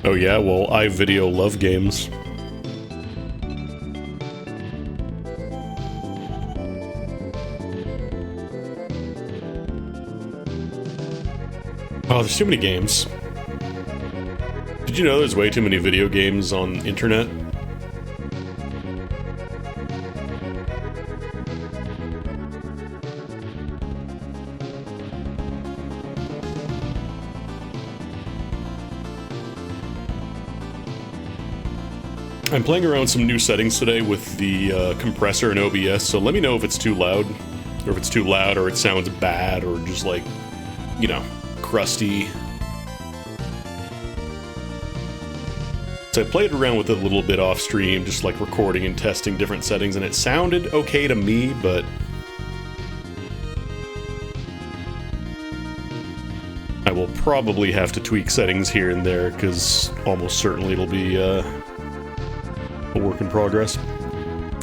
Oh yeah, well, iVideo love games. Oh, there's too many games. Did you know there's way too many video games on the internet? I'm playing around with some new settings today with the compressor and OBS, so let me know if it's too loud, or if it's too loud, or it sounds bad, or just like, you know, crusty. So I played around with it a little bit off stream, just like recording and testing different settings, and it sounded okay to me, but I will probably have to tweak settings here and there, because almost certainly it'll be a work in progress.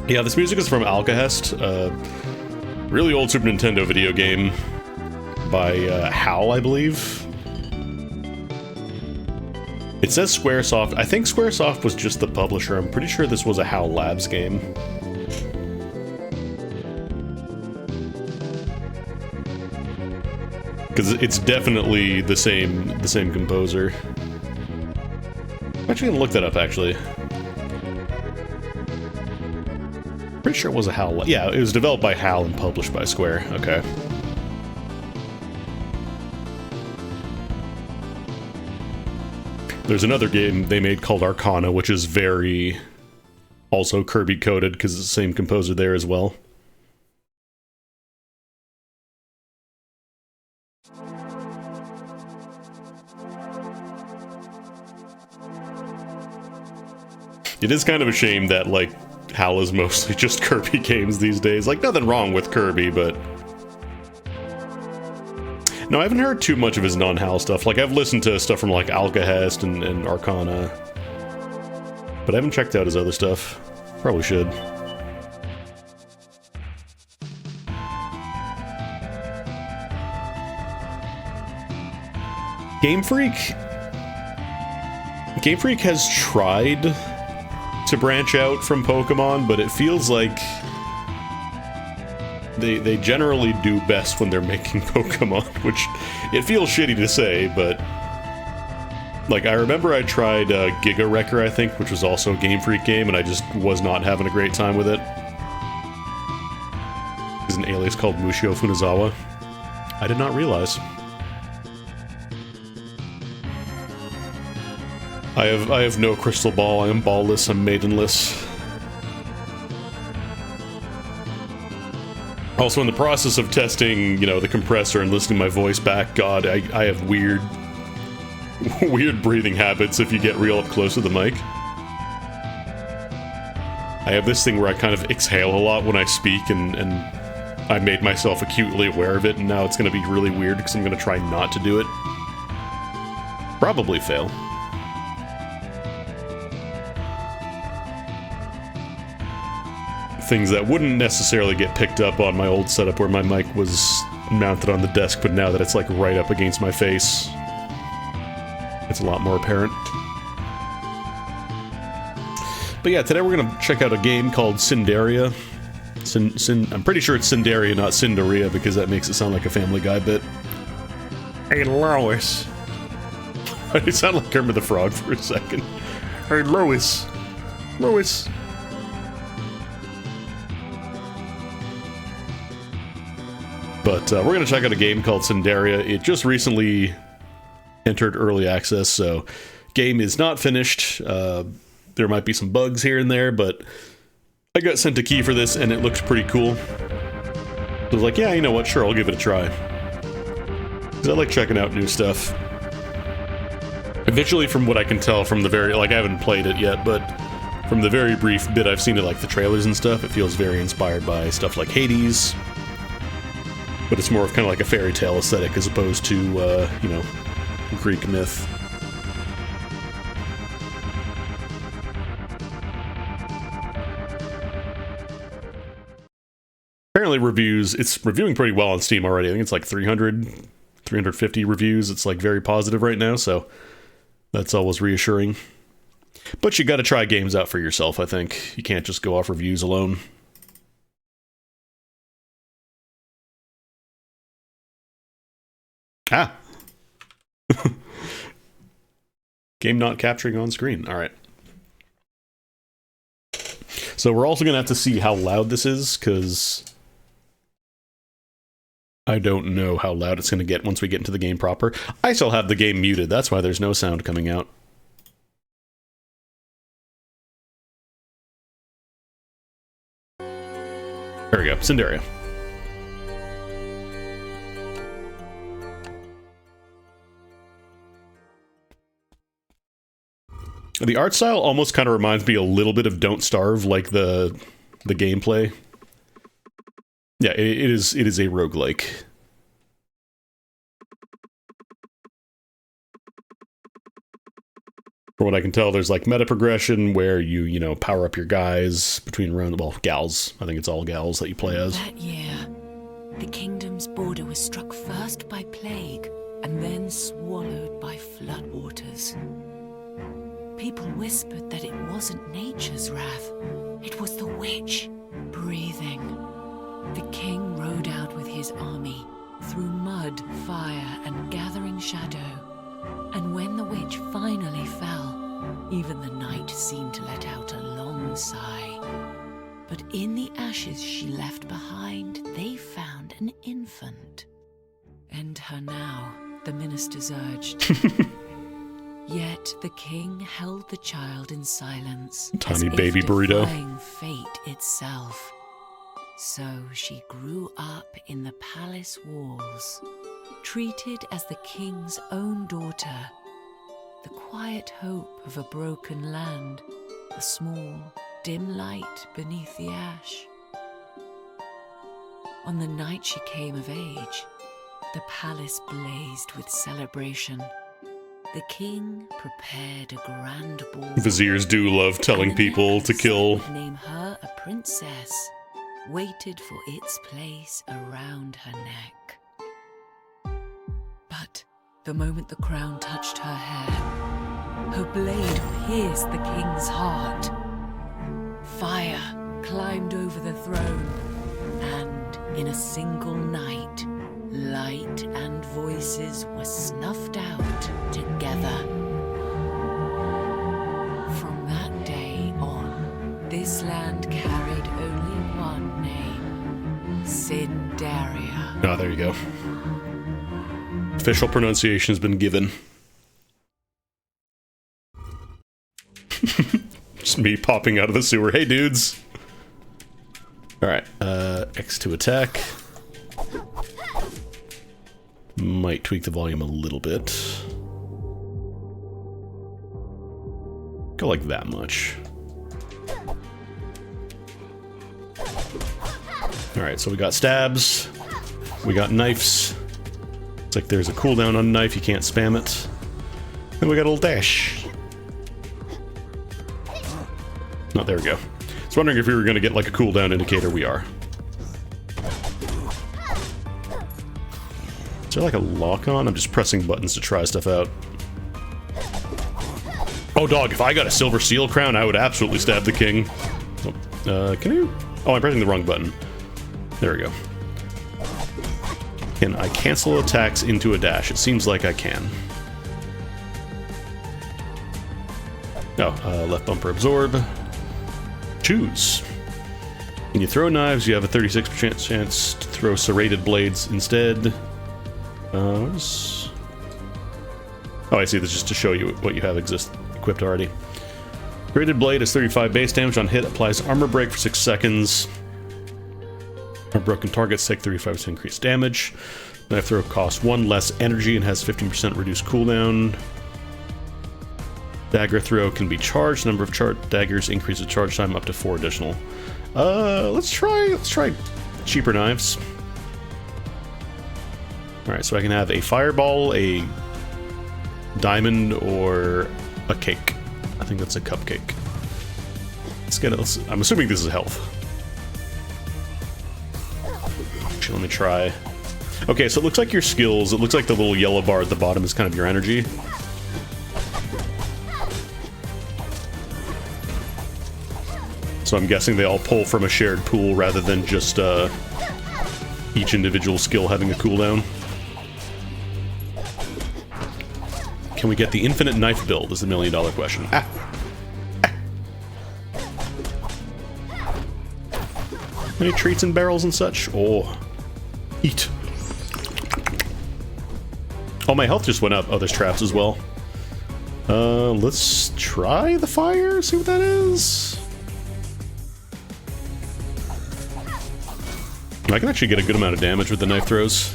Yeah, this music is from Alcahest, really old Super Nintendo video game by HAL, I believe. It says Squaresoft. I think Squaresoft was just the publisher. I'm pretty sure this was a HAL Labs game. Because it's definitely the same composer. I'm actually gonna look that up, actually. Pretty sure it was a HAL. Yeah, it was developed by HAL and published by Square. Okay. There's another game they made called Arcana, which is very also Kirby coded because it's the same composer there as well. It is kind of a shame that, like, HAL is mostly just Kirby games these days. Like, nothing wrong with Kirby, but... No, I haven't heard too much of his non-HAL stuff. Like, I've listened to stuff from, like, Alcahest and Arcana. But I haven't checked out his other stuff. Probably should. Game Freak? Game Freak has tried to branch out from Pokemon, but it feels like they generally do best when they're making Pokemon, which it feels shitty to say, but like, I remember I tried Giga Wrecker, I think, which was also a Game Freak game, and I just was not having a great time with it. There's an alias called Mushio Funazawa. I did not realize. I have no crystal ball. I am ballless. I'm maidenless. Also, in the process of testing, you know, the compressor and listening to my voice back, God, I have weird breathing habits if you get real up close to the mic. I have this thing where I kind of exhale a lot when I speak, and I made myself acutely aware of it, and now it's going to be really weird because I'm going to try not to do it. Probably fail. Things that wouldn't necessarily get picked up on my old setup where my mic was mounted on the desk, but now that it's like right up against my face, it's a lot more apparent. But yeah, today we're gonna check out a game called Cinderia. I'm pretty sure it's Cinderia, not Cinderia, because that makes it sound like a Family Guy bit. Hey Lois. I sound like Kermit the Frog for a second. Hey Lois. Lois. But we're going to check out a game called Cinderia. It just recently entered early access, so game is not finished. There might be some bugs here and there, but I got sent a key for this, and it looked pretty cool. So I was like, yeah, you know what, sure, I'll give it a try. Because I like checking out new stuff. Eventually, from what I can tell from the very... Like, I haven't played it yet, but from the very brief bit I've seen of, like, the trailers and stuff, it feels very inspired by stuff like Hades. But it's more of kind of like a fairy tale aesthetic as opposed to, you know, Greek myth. Apparently it's reviewing pretty well on Steam already. I think it's like 350 reviews. It's like very positive right now, so That's always reassuring. But you got to try games out for yourself, I think. You can't just go off reviews alone. Ah! Game not capturing on screen. All right. So we're also going to have to see how loud this is, because I don't know how loud it's going to get once we get into the game proper. I still have the game muted. That's why there's no sound coming out. There we go. Cinderia. The art style almost kind of reminds me a little bit of Don't Starve, like the gameplay. Yeah, it is a roguelike. From what I can tell, there's like meta progression where you know, power up your guys between rounds. Well, gals. I think it's all gals that you play as. That year, the kingdom's border was struck first by plague and then swallowed by floodwaters. People whispered that it wasn't nature's wrath. It was the witch breathing. The king rode out with his army through mud, fire, and gathering shadow. And when the witch finally fell, even the night seemed to let out a long sigh. But in the ashes she left behind, they found an infant. End her now, the ministers urged. Yet the king held the child in silence. Tiny baby burrito. Defying fate itself. So she grew up in the palace walls, treated as the king's own daughter, the quiet hope of a broken land, a small, dim light beneath the ash. On the night she came of age, the palace blazed with celebration. The king prepared a grand ball. Viziers do love telling people to kill. Name her a princess, waited for its place around her neck. But the moment the crown touched her hair, her blade pierced the king's heart. Fire climbed over the throne, and in a single night, light and voices were snuffed out together. From that day on, this land carried only one name: Cinderia. Oh, there you go. Official pronunciation has been given. Just me popping out of the sewer. Hey, dudes. Alright, X to attack. Might tweak the volume a little bit. Go like that much. Alright, so we got stabs. We got knives. It's like there's a cooldown on knife, you can't spam it. And we got a little dash. Oh, there we go. I was wondering if we were going to get like a cooldown indicator. We are. Is there like a lock on? I'm just pressing buttons to try stuff out. Oh, dog, if I got a silver seal crown, I would absolutely stab the king. Oh, can you? Oh, I'm pressing the wrong button. There we go. Can I cancel attacks into a dash? It seems like I can. Oh, left bumper absorb. Choose. When you throw knives, you have a 36% chance to throw serrated blades instead. Oh, I see. This is just to show you what you have equipped already. Serrated blade is 35 base damage on hit, applies armor break for 6 seconds. Our broken targets take 35% increased damage. Knife throw costs 1 less energy and has 15% reduced cooldown. Dagger throw can be charged. Number of daggers increases charge time up to 4 additional. Let's try cheaper knives. Alright, so I can have a fireball, a diamond, or a cake. I think that's a cupcake. Let's get it. I'm assuming this is health. Actually, let me try. Okay, so it looks like your skills, it looks like the little yellow bar at the bottom is kind of your energy. So I'm guessing they all pull from a shared pool rather than just each individual skill having a cooldown. Can we get the infinite knife build is the million-dollar question. Any treats and barrels and such? Oh, eat. Oh, my health just went up. Oh, there's traps as well. Let's try the fire, see what that is. I can actually get a good amount of damage with the knife throws.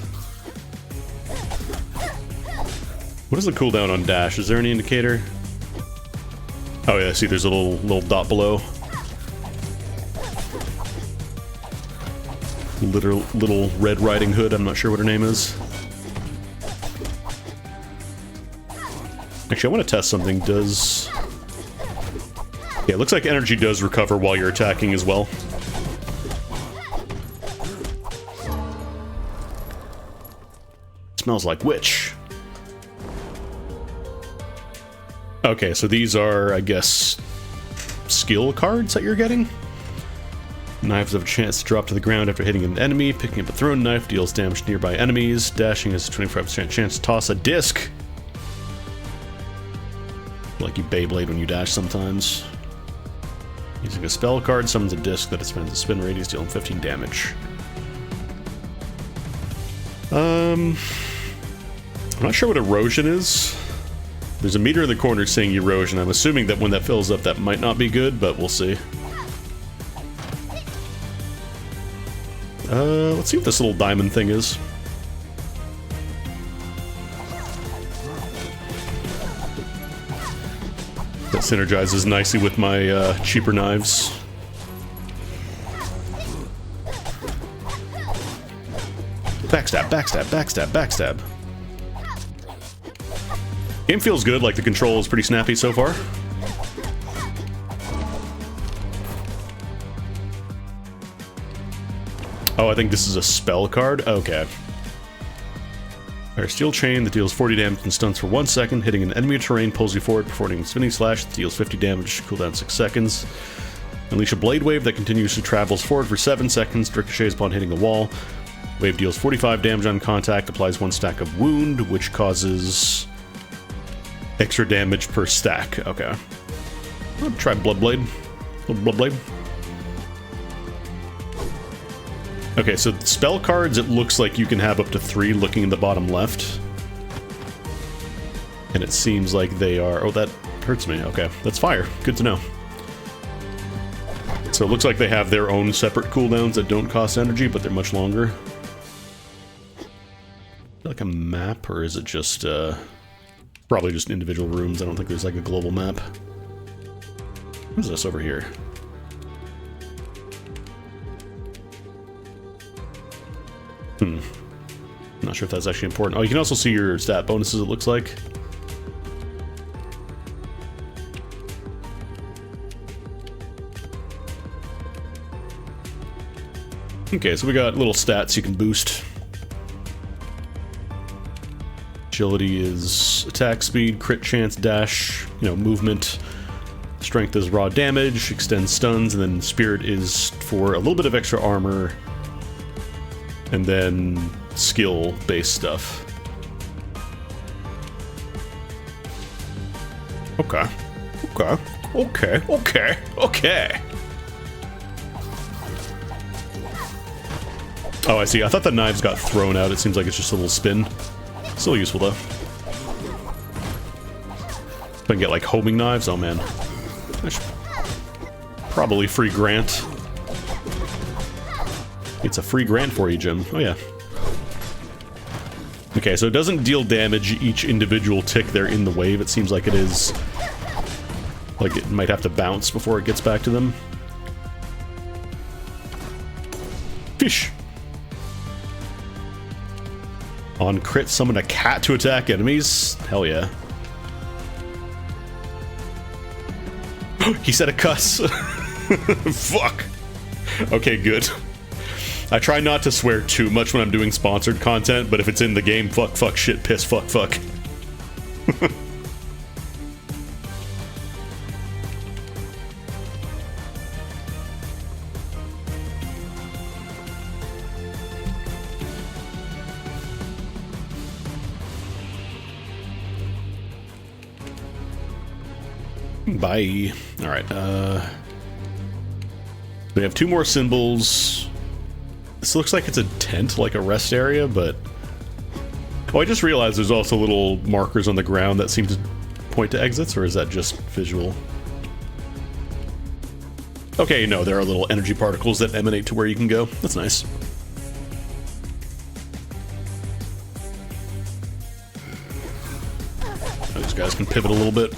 What is the cooldown on dash? Is there any indicator? Oh yeah, see there's a little dot below. Little Red Riding Hood, I'm not sure what her name is. Actually, I want to test something. Does... Yeah, it looks like energy does recover while you're attacking as well. Smells like witch. Okay, so these are, I guess, skill cards that you're getting. Knives have a chance to drop to the ground after hitting an enemy. Picking up a thrown knife deals damage to nearby enemies. Dashing has a 25% chance to toss a disc. Like you Beyblade when you dash sometimes. Using a spell card summons a disc that expands the spin radius, dealing 15 damage. I'm not sure what erosion is. There's a meter in the corner saying erosion. I'm assuming that when that fills up, that might not be good, but we'll see. Let's see what this little diamond thing is. That synergizes nicely with my cheaper knives. Backstab, backstab, backstab, backstab. Game feels good, like the control is pretty snappy so far. Oh, I think this is a spell card? Okay. Our steel chain that deals 40 damage and stuns for 1 second. Hitting an enemy terrain pulls you forward, performing a spinning slash that deals 50 damage, cooldown 6 seconds. Unleash a blade wave that continuously travels forward for 7 seconds, ricochets upon hitting a wall. Wave deals 45 damage on contact, applies 1 stack of wound, which causes extra damage per stack. Okay. I'll try Bloodblade. Bloodblade. Okay, so spell cards, it looks like you can have up to 3 looking in the bottom left. And it seems like they are... Oh, that hurts me. Okay, that's fire. Good to know. So it looks like they have their own separate cooldowns that don't cost energy, but they're much longer. Like a map, or is it just, probably just individual rooms? I don't think there's like a global map. What is this over here? Not sure if that's actually important. Oh, you can also see your stat bonuses, it looks like. Okay, so we got little stats you can boost. Agility is attack speed, crit chance, dash, movement. Strength is raw damage, extends stuns, and then spirit is for a little bit of extra armor. And then skill-based stuff. Okay. Okay. Okay. Okay. Okay. Oh, I see. I thought the knives got thrown out. It seems like it's just a little spin. Still useful, though. If I can get, like, homing knives, oh, man. I should probably free Grant. It's a free grant for you, Jim. Oh, yeah. Okay, so it doesn't deal damage each individual tick they're in the wave. It seems like it is... like it might have to bounce before it gets back to them. Fish! On crit, summon a cat to attack enemies? Hell yeah. He said a cuss! Fuck! Okay, good. I try not to swear too much when I'm doing sponsored content, but if it's in the game, fuck, fuck, shit, piss, fuck, fuck. Bye. All right. We have 2 more symbols. This looks like it's a tent, like a rest area, but... Oh, I just realized there's also little markers on the ground that seem to point to exits, or is that just visual? Okay, no, there are little energy particles that emanate to where you can go. That's nice. Oh, these guys can pivot a little bit.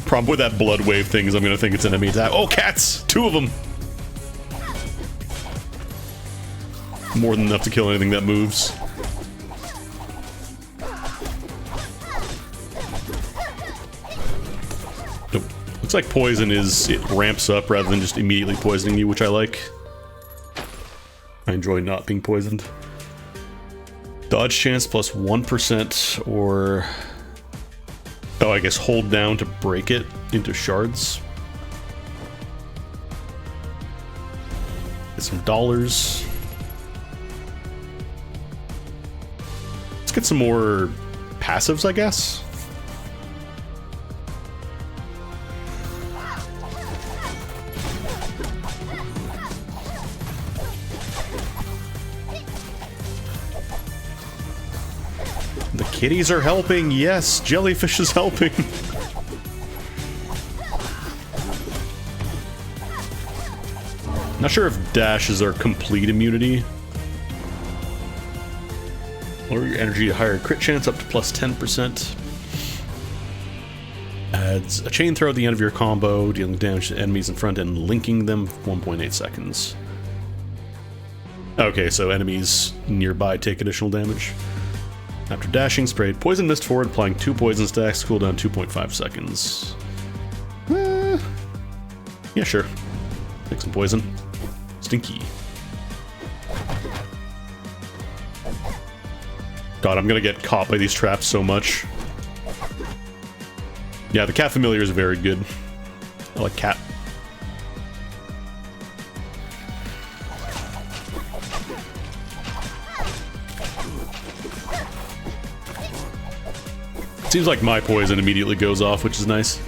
Problem with that blood wave thing is I'm gonna think it's enemy attack. Oh, cats! 2 of them! More than enough to kill anything that moves. Nope. Looks like poison is, it ramps up rather than just immediately poisoning you, which I like. I enjoy not being poisoned. Dodge chance plus 1% or... Oh, I guess hold down to break it into shards. Get some dollars. Let's get some more passives, I guess. The kitties are helping. Yes, jellyfish is helping. Not sure if dashes are complete immunity. Lower your energy to higher crit chance up to plus 10%. Adds a chain throw at the end of your combo, dealing damage to enemies in front and linking them for 1.8 seconds. Okay, so enemies nearby take additional damage. After dashing, spray poison mist forward, applying 2 poison stacks, cooldown 2.5 seconds. Yeah, sure. Take some poison. Stinky. God, I'm gonna get caught by these traps so much. Yeah, the cat familiar is very good. I like cat. Seems like my poison immediately goes off, which is nice.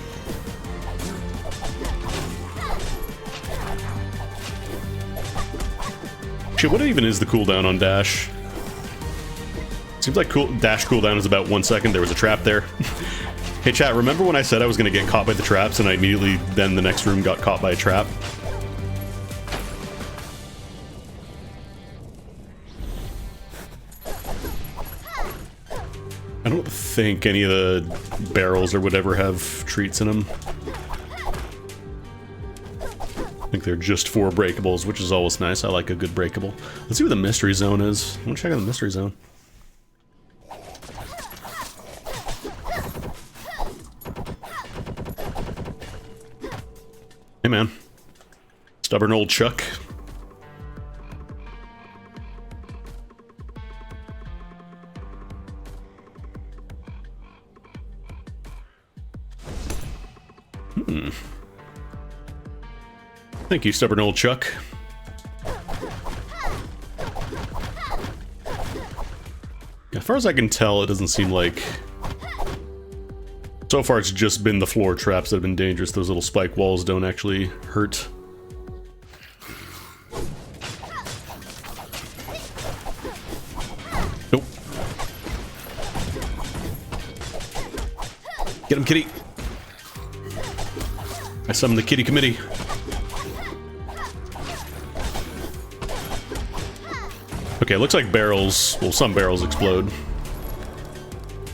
Shit, what even is the cooldown on dash? Seems like dash cooldown is about 1 second. There was a trap there. Hey chat, remember when I said I was going to get caught by the traps and I immediately then the next room got caught by a trap? I don't think any of the barrels or whatever have treats in them. I think they're just 4 breakables, which is always nice. I like a good breakable. Let's see what the mystery zone is. I want to check out the mystery zone. Hey man. Stubborn old Chuck. Thank you, stubborn old Chuck. As far as I can tell, it doesn't seem like... So far, it's just been the floor traps that have been dangerous. Those little spike walls don't actually hurt. Nope. Get him, kitty. I summoned the kitty committee. Okay, it looks like barrels, well, some barrels explode.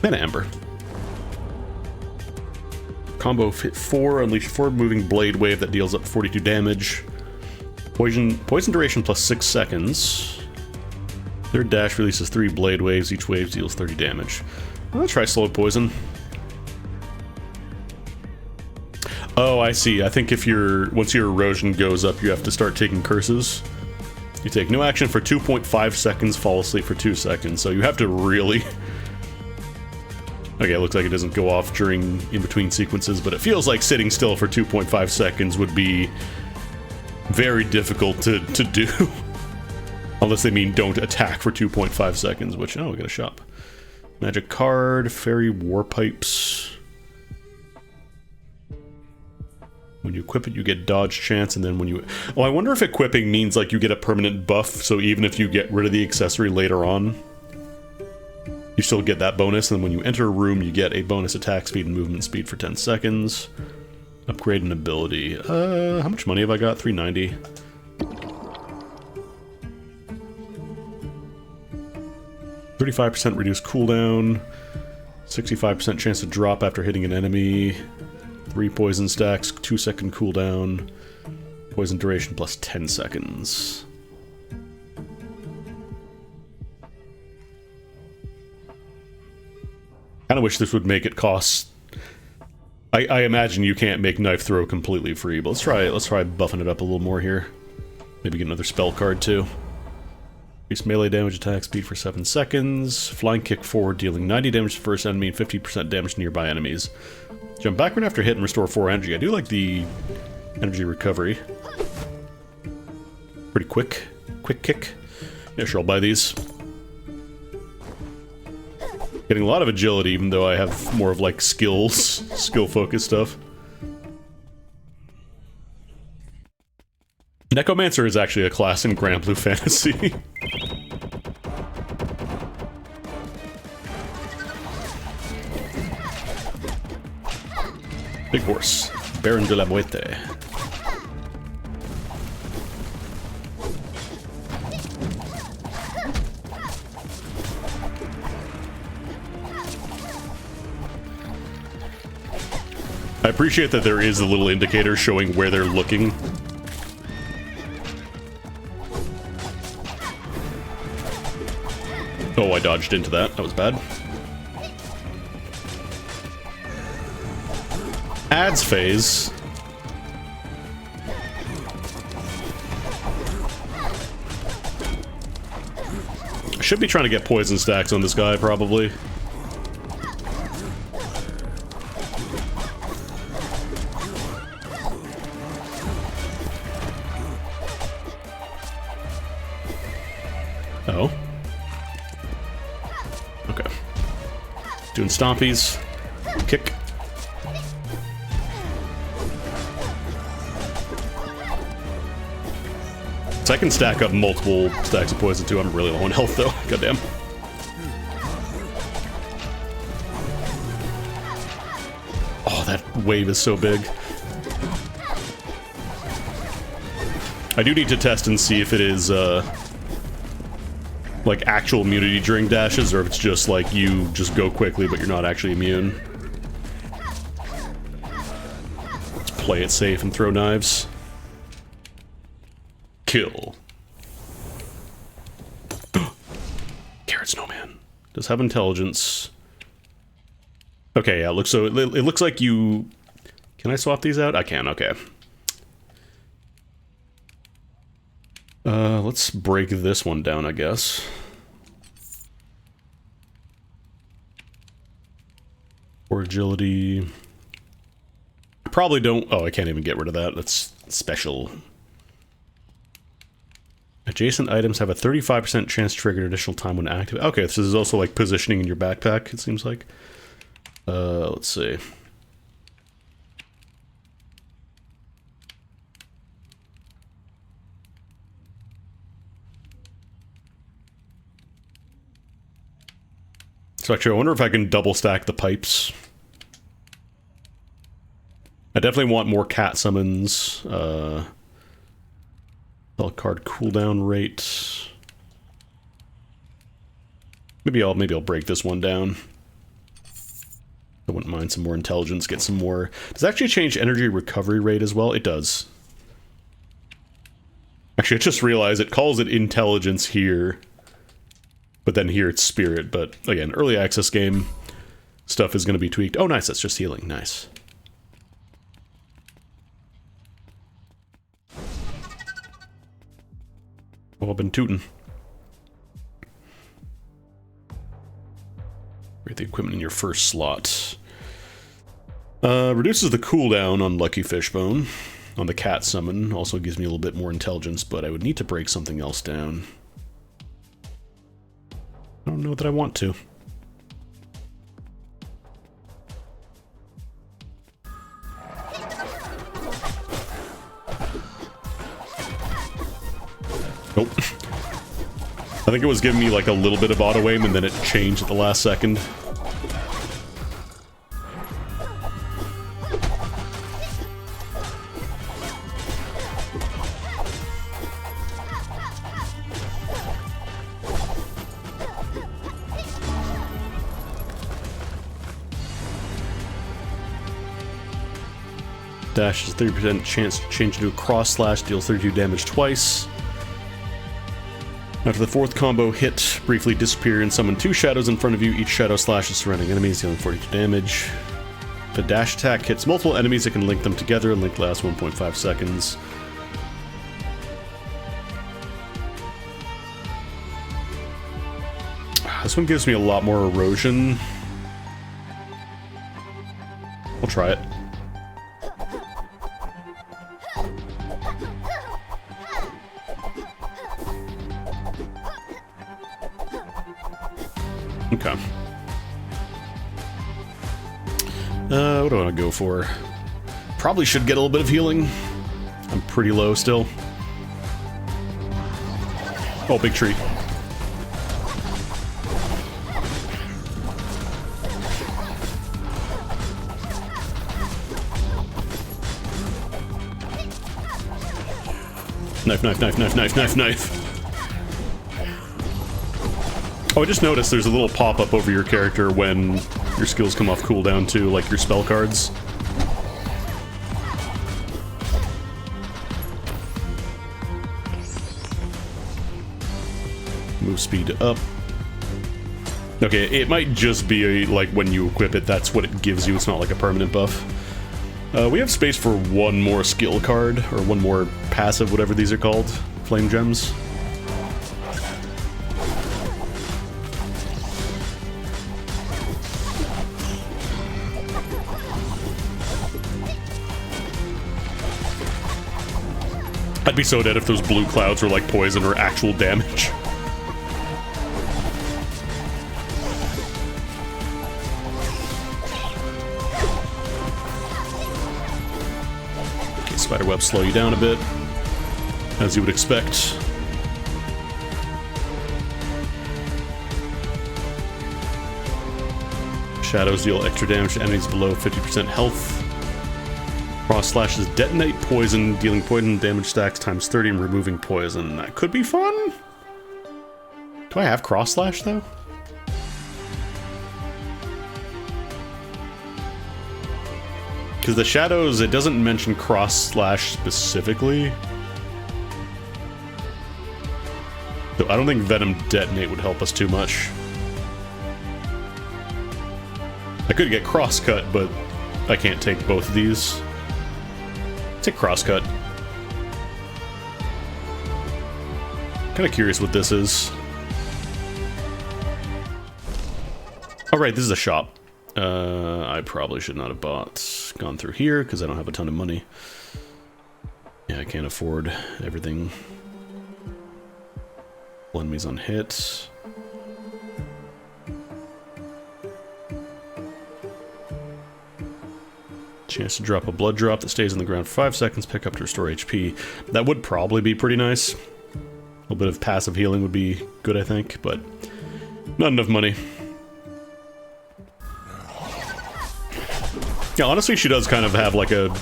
Mana Ember. Combo hit 4, unleash a forward moving blade wave that deals up 42 damage. Poison duration plus 6 seconds. Third dash releases 3 blade waves, each wave deals 30 damage. I'll try slow poison. Oh, I see. I think if once your erosion goes up, you have to start taking curses. You take no action for 2.5 seconds, fall asleep for 2 seconds, so you have to really... Okay, it looks like it doesn't go off during in-between sequences, but it feels like sitting still for 2.5 seconds would be very difficult to do. Unless they mean don't attack for 2.5 seconds, which... Oh, we got a shop. Magic card, fairy war pipes. When you equip it, you get dodge chance, and then when you... Oh, I wonder if equipping means, like, you get a permanent buff, so even if you get rid of the accessory later on, you still get that bonus, and then when you enter a room, you get a bonus attack speed and movement speed for 10 seconds. Upgrade an ability. How much money have I got? 390. %reduced cooldown. 65% chance to drop after hitting an enemy. 3 poison stacks, 2-second cooldown, poison duration plus 10 seconds. Kinda wish this would make it cost... I imagine you can't make knife throw completely free, but let's try buffing it up a little more here. Maybe get another spell card too. Increase melee damage attack speed for 7 seconds. Flying kick forward, dealing 90 damage to the first enemy and 50% damage to nearby enemies. Jump backward after hit and restore 4 energy. I do like the energy recovery. Pretty quick. Quick kick. Yeah, sure, I'll buy these. Getting a lot of agility, even though I have more of, like, skill-focused stuff. Necromancer is actually a class in Grand Blue Fantasy. Big horse. Baron de la Muerte. I appreciate that there is a little indicator showing where they're looking. Oh, I dodged into that. That was bad. Ads phase. I should be trying to get poison stacks on this guy, probably. Oh. Okay. Doing stompies. Kick. So I can stack up multiple stacks of poison too. I'm really low on health though. Goddamn. Oh, that wave is so big. I do need to test and see if it is like actual immunity during dashes, or if it's just like you just go quickly but you're not actually immune. Let's play it safe and throw knives. Kill. Carrot Snowman. Does have intelligence. Okay, yeah, it looks like you... Can I swap these out? I can, okay. Let's break this one down, I guess. Or agility. I probably don't... Oh, I can't even get rid of that. That's special. Adjacent items have a 35% chance to trigger an additional time when active. Okay, so this is also like positioning in your backpack, it seems like. Let's see. So actually, I wonder if I can double stack the pipes. I definitely want more cat summons. Spell card cooldown rate. Maybe I'll break this one down. I wouldn't mind some more intelligence, get some more... Does it actually change energy recovery rate as well? It does. Actually, I just realized it calls it intelligence here. But then here it's spirit. But again, early access game stuff is going to be tweaked. Oh, nice. That's just healing. Nice. Oh, I've been tootin'. Rate the equipment in your first slot. Reduces the cooldown on Lucky Fishbone. On the cat summon. Also gives me a little bit more intelligence, but I would need to break something else down. I don't know that I want to. Nope. I think it was giving me like a little bit of auto aim and then it changed at the last second. Dash is 30% chance to change into a cross slash, deals 32 damage twice. After the fourth combo hit, briefly disappear and summon 2 shadows in front of you. Each shadow slashes surrounding enemies, dealing 42 damage. If a dash attack hits multiple enemies, it can link them together, and link lasts 1.5 seconds. This one gives me a lot more erosion. We'll try it. Okay. What do I want to go for? Probably should get a little bit of healing. I'm pretty low still. Oh, big tree. Knife, knife, knife, knife, knife, knife, knife. Oh, I just noticed there's a little pop-up over your character when your skills come off cooldown too, like your spell cards. Move speed up. Okay, it might just be like when you equip it, that's what it gives you. It's not like a permanent buff. We have space for one more skill card, or one more passive, whatever these are called. Flame gems. I'd be so dead if those blue clouds were like poison or actual damage. Okay, spiderwebs slow you down a bit, as you would expect. Shadows deal extra damage to enemies below 50% health. Cross slashes detonate poison, dealing poison damage stacks times 30 and removing poison. That could be fun. Do I have cross slash though? Because the shadows, it doesn't mention cross slash specifically. So I don't think Venom detonate would help us too much. I could get crosscut, but I can't take both of these. Take crosscut. Kind of curious what this is. All right, this is a shop. I probably should not have gone through here because I don't have a ton of money. Yeah, I can't afford everything. Enemies on hit. Chance to drop a blood drop that stays on the ground for 5 seconds, pick up to restore HP. That would probably be pretty nice. A little bit of passive healing would be good, I think, but not enough money. Yeah, honestly, she does kind of have like a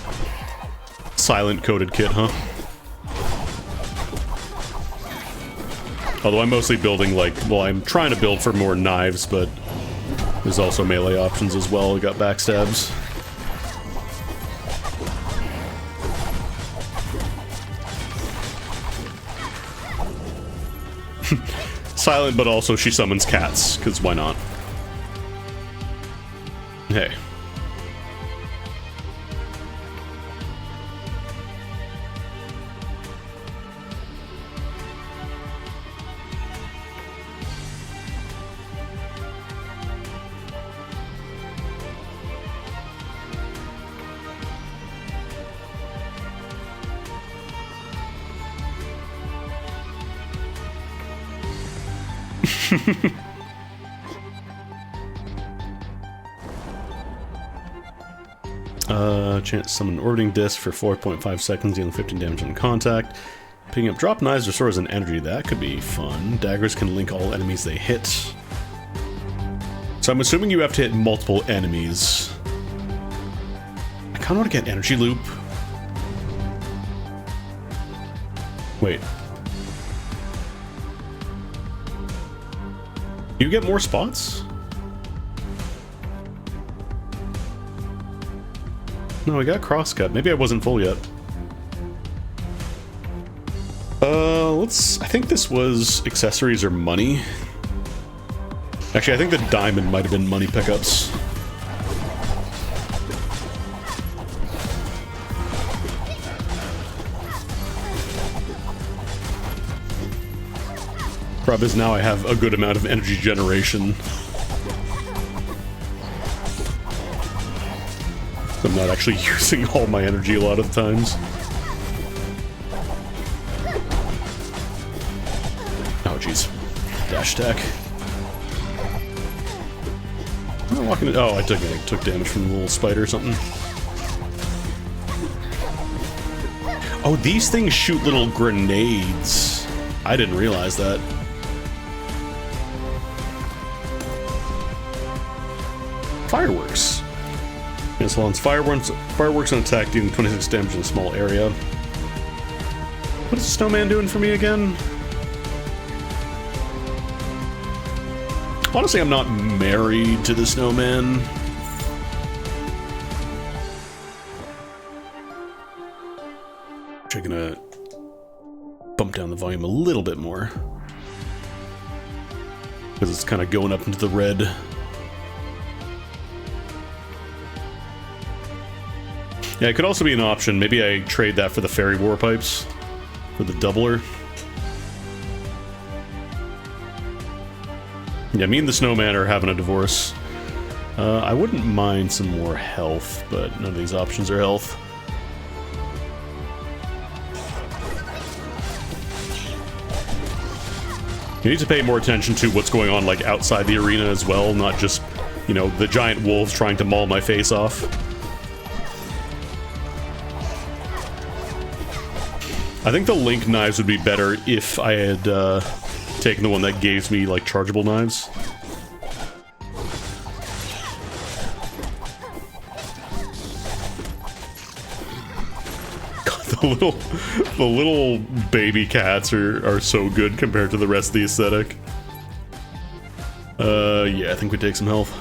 silent coded kit, huh? Although I'm mostly building like, well, I'm trying to build for more knives, but there's also melee options as well. We got backstabs. Silent, but also she summons cats, because why not? Hey. Chance to summon an orbiting disc for 4.5 seconds, dealing 15 damage on contact. Picking up drop knives restores an energy. That could be fun. Daggers can link all enemies they hit. So I'm assuming you have to hit multiple enemies. I kind of want to get energy loop. Wait. You get more spots? No, I got crosscut. Maybe I wasn't full yet. I think this was accessories or money. Actually, I think the diamond might have been money pickups. Problem is now I have a good amount of energy generation. I'm not actually using all my energy a lot of the times. Oh jeez. Dash attack. I'm not walking. Oh, I took damage from the little spider or something. Oh, these things shoot little grenades. I didn't realize that. Fireworks. This launches fireworks on attack, dealing 26 damage in a small area. What is the snowman doing for me again? Honestly, I'm not married to the snowman. Actually gonna bump down the volume a little bit more, because it's kind of going up into the red. Yeah, it could also be an option. Maybe I trade that for the fairy war pipes for the doubler. Yeah, me and the snowman are having a divorce. I wouldn't mind some more health, but none of these options are health. You need to pay more attention to what's going on, like, outside the arena as well, not just, you know, the giant wolves trying to maul my face off. I think the link knives would be better if I had taken the one that gives me, like, chargeable knives. God, the little baby cats are so good compared to the rest of the aesthetic. Yeah, I think we take some health.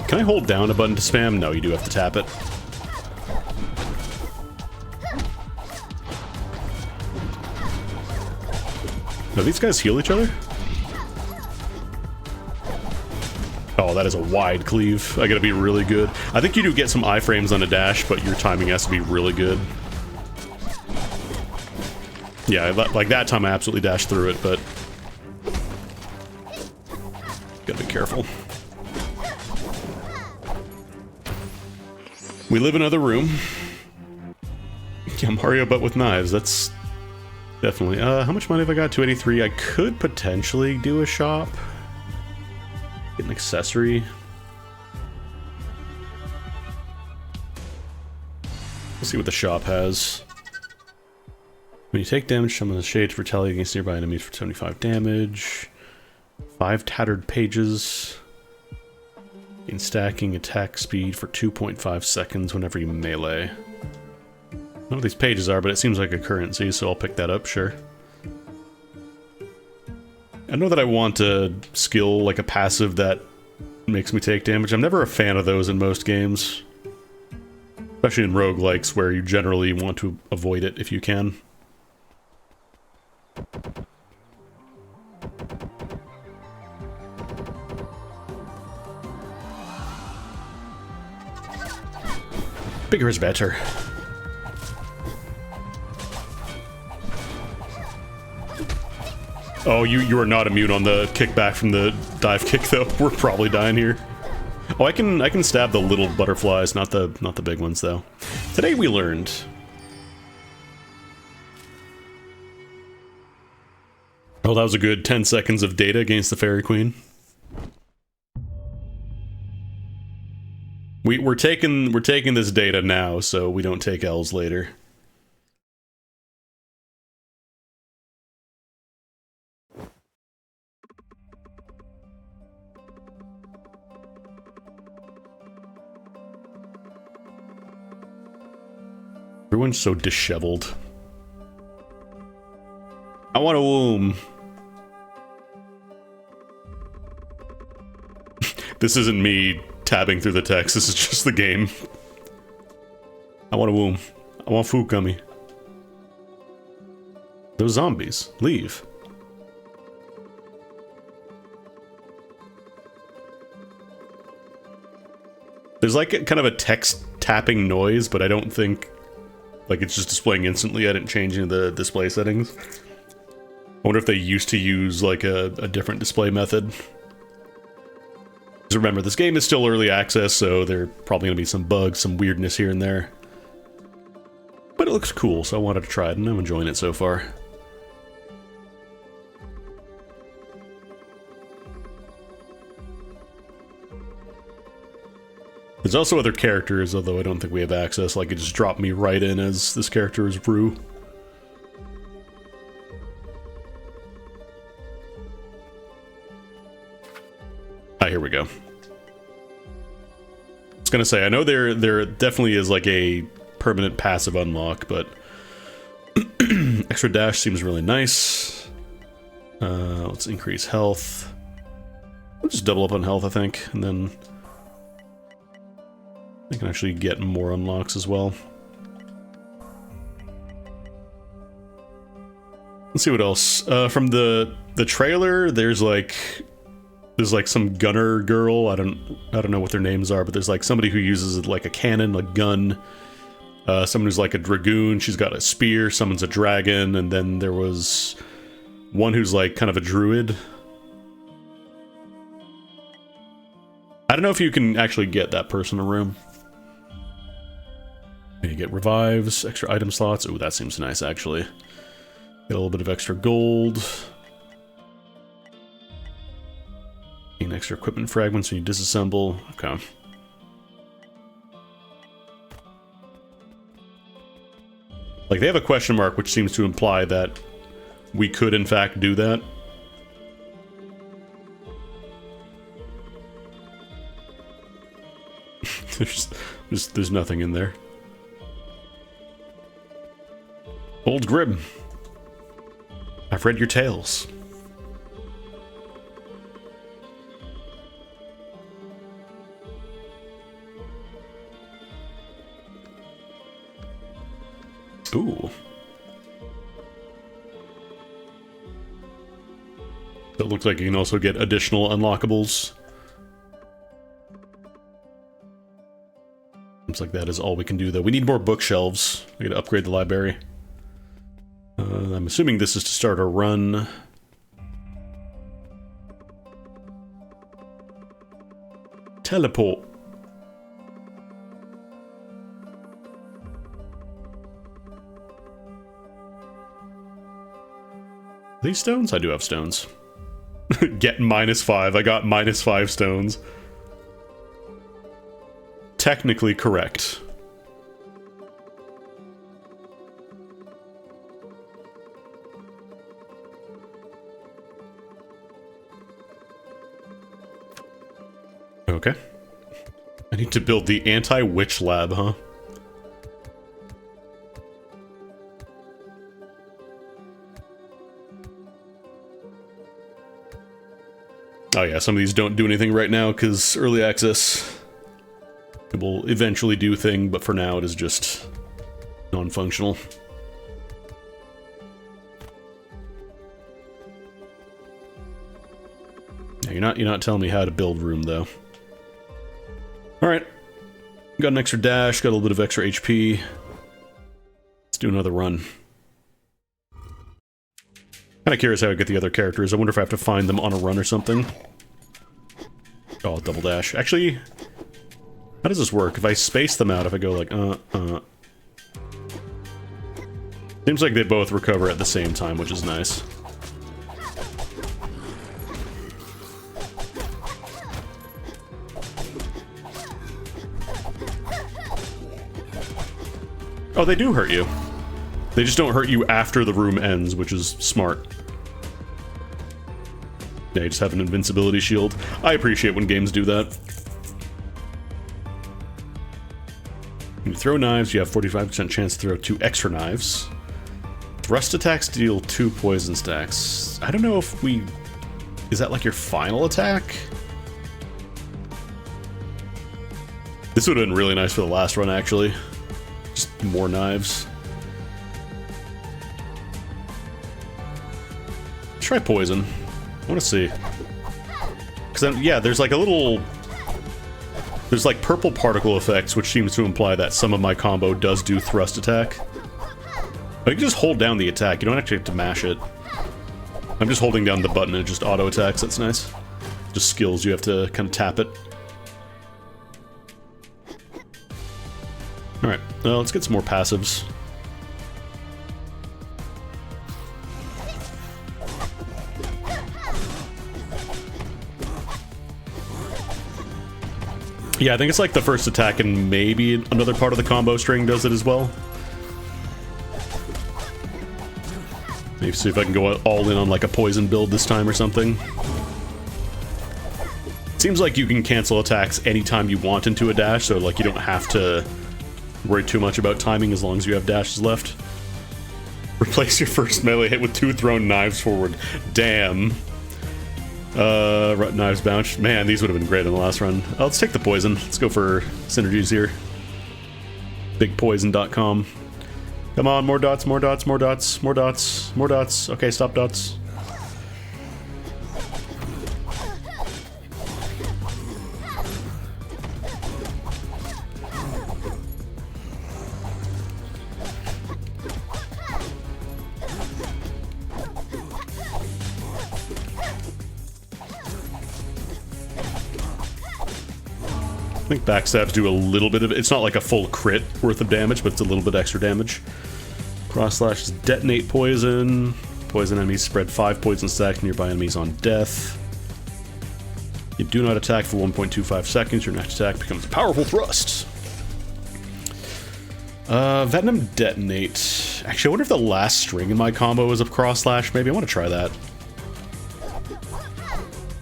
Can I hold down a button to spam? No, you do have to tap it. No, these guys heal each other? Oh, that is a wide cleave. I gotta be really good. I think you do get some iframes on a dash, but your timing has to be really good. Yeah, like that time I absolutely dashed through it, but gotta be careful. We live in another room. Yeah, Mario, but with knives. That's definitely... how much money have I got? 283. I could potentially do a shop. Get an accessory. Let's see what the shop has. When you take damage, summon the shade to retaliate against nearby enemies for 75 damage. 5 tattered pages. In stacking attack speed for 2.5 seconds whenever you melee. I don't know what these pages are, but it seems like a currency, so I'll pick that up, sure. I know that I want a skill, like a passive that makes me take damage. I'm never a fan of those in most games. Especially in roguelikes, where you generally want to avoid it if you can. Bigger is better. Oh, you are not immune on the kickback from the dive kick, though. We're probably dying here. Oh, I can stab the little butterflies, not the big ones, though. Today we learned Oh, that was a good 10 seconds of data against the Fairy Queen. We're taking this data now, so we don't take L's later. Everyone's so disheveled. I want a womb. This isn't me tabbing through the text, this is just the game. I want a womb. I want food gummy. Those zombies. Leave. There's like kind of a text tapping noise, but I don't think... Like, it's just displaying instantly. I didn't change any of the display settings. I wonder if they used to use, like, a different display method. Because remember, this game is still early access, so there are probably going to be some bugs, some weirdness here and there. But it looks cool, so I wanted to try it, and I'm enjoying it so far. There's also other characters, although I don't think we have access. Like, it just dropped me right in as this character is Rue. Ah, here we go. I was gonna say, I know there definitely is like a permanent passive unlock, but extra dash seems really nice. Let's increase health. We'll just double up on health, I think, and then I can actually get more unlocks as well. Let's see what else. From the trailer, there's like some gunner girl. I don't know what their names are, but there's like somebody who uses like a cannon, a gun. Someone who's like a dragoon. She's got a spear. Someone's a dragon, and then there was one who's like kind of a druid. I don't know if you can actually get that person a room. You get revives, extra item slots. Ooh, that seems nice, actually. Get a little bit of extra gold. Gain extra equipment fragments when you disassemble. Okay. Like, they have a question mark, which seems to imply that we could, in fact, do that. There's nothing in there. Old Grim, I've read your tales. Ooh. It looks like you can also get additional unlockables. Seems like that is all we can do, though. We need more bookshelves. We gotta upgrade the library. I'm assuming this is to start a run. Teleport. These stones? I do have stones. Get -5. I got -5 stones. Technically correct. Okay. I need to build the anti-witch lab, huh? Oh yeah, some of these don't do anything right now because early access. It will eventually do a thing, but for now it is just non-functional. Yeah, you're not telling me how to build room though. Alright. Got an extra dash, got a little bit of extra HP. Let's do another run. Kinda curious how I get the other characters. I wonder if I have to find them on a run or something. Oh, double dash. Actually, how does this work? If I space them out, if I go like, Seems like they both recover at the same time, which is nice. Oh, they do hurt you. They just don't hurt you after the room ends, which is smart. Yeah, you just have an invincibility shield. I appreciate when games do that. When you throw knives, you have 45% chance to throw 2 extra knives. Thrust attacks deal 2 poison stacks. I don't know if we... Is that like your final attack? This would have been really nice for the last run, actually. Just more knives. Try poison. I want to see. Because then, yeah, there's like a little... There's like purple particle effects, which seems to imply that some of my combo does do thrust attack. But you can just hold down the attack. You don't actually have to mash it. I'm just holding down the button and it just auto attacks. That's nice. Just skills, you have to kind of tap it. Alright, let's get some more passives. Yeah, I think it's like the first attack and maybe another part of the combo string does it as well. Maybe see if I can go all in on like a poison build this time or something. Seems like you can cancel attacks anytime you want into a dash, so like you don't have to worry too much about timing as long as you have dashes left. Replace your first melee hit with 2 thrown knives forward. Damn. Knives bounced. Man, these would have been great in the last run. Let's take the poison. Let's go for synergies here. Bigpoison.com. Come on, more dots, more dots, more dots, more dots, more dots. Okay, stop dots. I think backstabs do a little bit of it. It's not like a full crit worth of damage, but it's a little bit extra damage. Cross slash is detonate poison. Poison enemies spread 5 poison stacks nearby enemies on death. You do not attack for 1.25 seconds. Your next attack becomes a powerful thrust. Venom detonate. Actually, I wonder if the last string in my combo is of cross slash. Maybe I want to try that.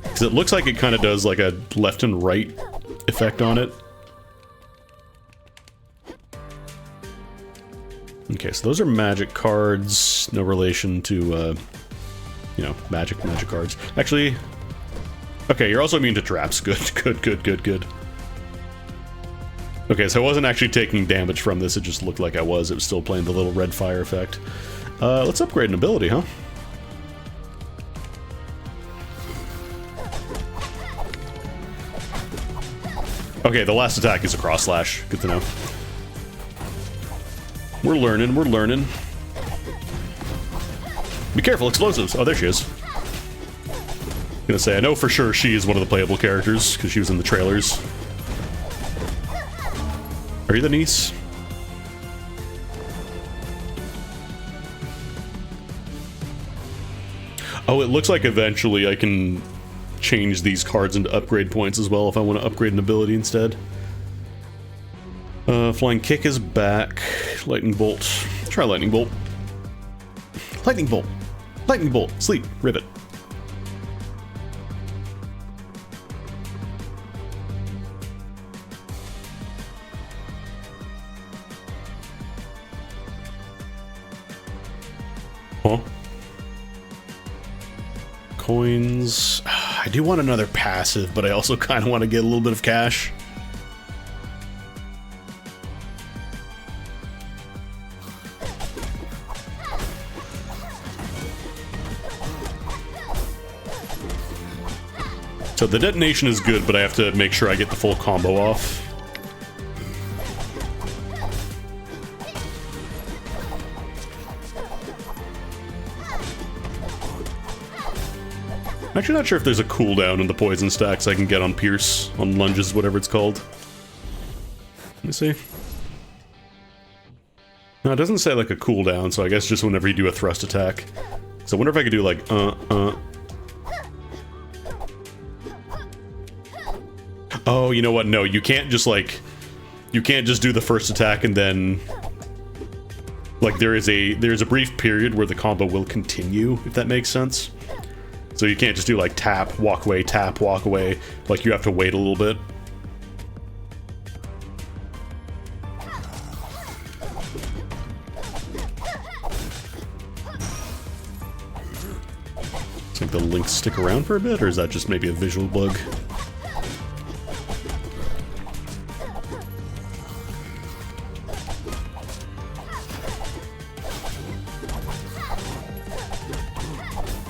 Because it looks like it kind of does like a left and right effect on it. Okay, so those are magic cards, no relation to, you know, magic cards. Actually, okay, you're also immune to traps. Good, good, good, good, good. Okay, so I wasn't actually taking damage from this, it just looked like I was. It was still playing the little red fire effect. Let's upgrade an ability, huh? Okay, the last attack is a cross slash. Good to know. We're learning, we're learning. Be careful, explosives. Oh, there she is. I'm gonna say, I know for sure she is one of the playable characters, because she was in the trailers. Are you the niece? Oh, it looks like eventually I can change these cards into upgrade points as well if I want to upgrade an ability instead. Flying Kick is back. Lightning Bolt. Try Lightning Bolt. Lightning Bolt. Lightning Bolt. Sleep. Rivet. Huh? Coins. I do want another passive, but I also kind of want to get a little bit of cash. So the detonation is good, but I have to make sure I get the full combo off. I'm actually not sure if there's a cooldown in the poison stacks I can get on Pierce, on lunges, whatever it's called. Let me see. No, it doesn't say like a cooldown, so I guess just whenever you do a thrust attack. So I wonder if I could do like, Oh, you know what? No, you can't just like... You can't just do the first attack and then Like there's a brief period where the combo will continue, if that makes sense. So you can't just do like tap, walk away, tap, walk away. Like you have to wait a little bit. Think the links stick around for a bit, or is that just maybe a visual bug?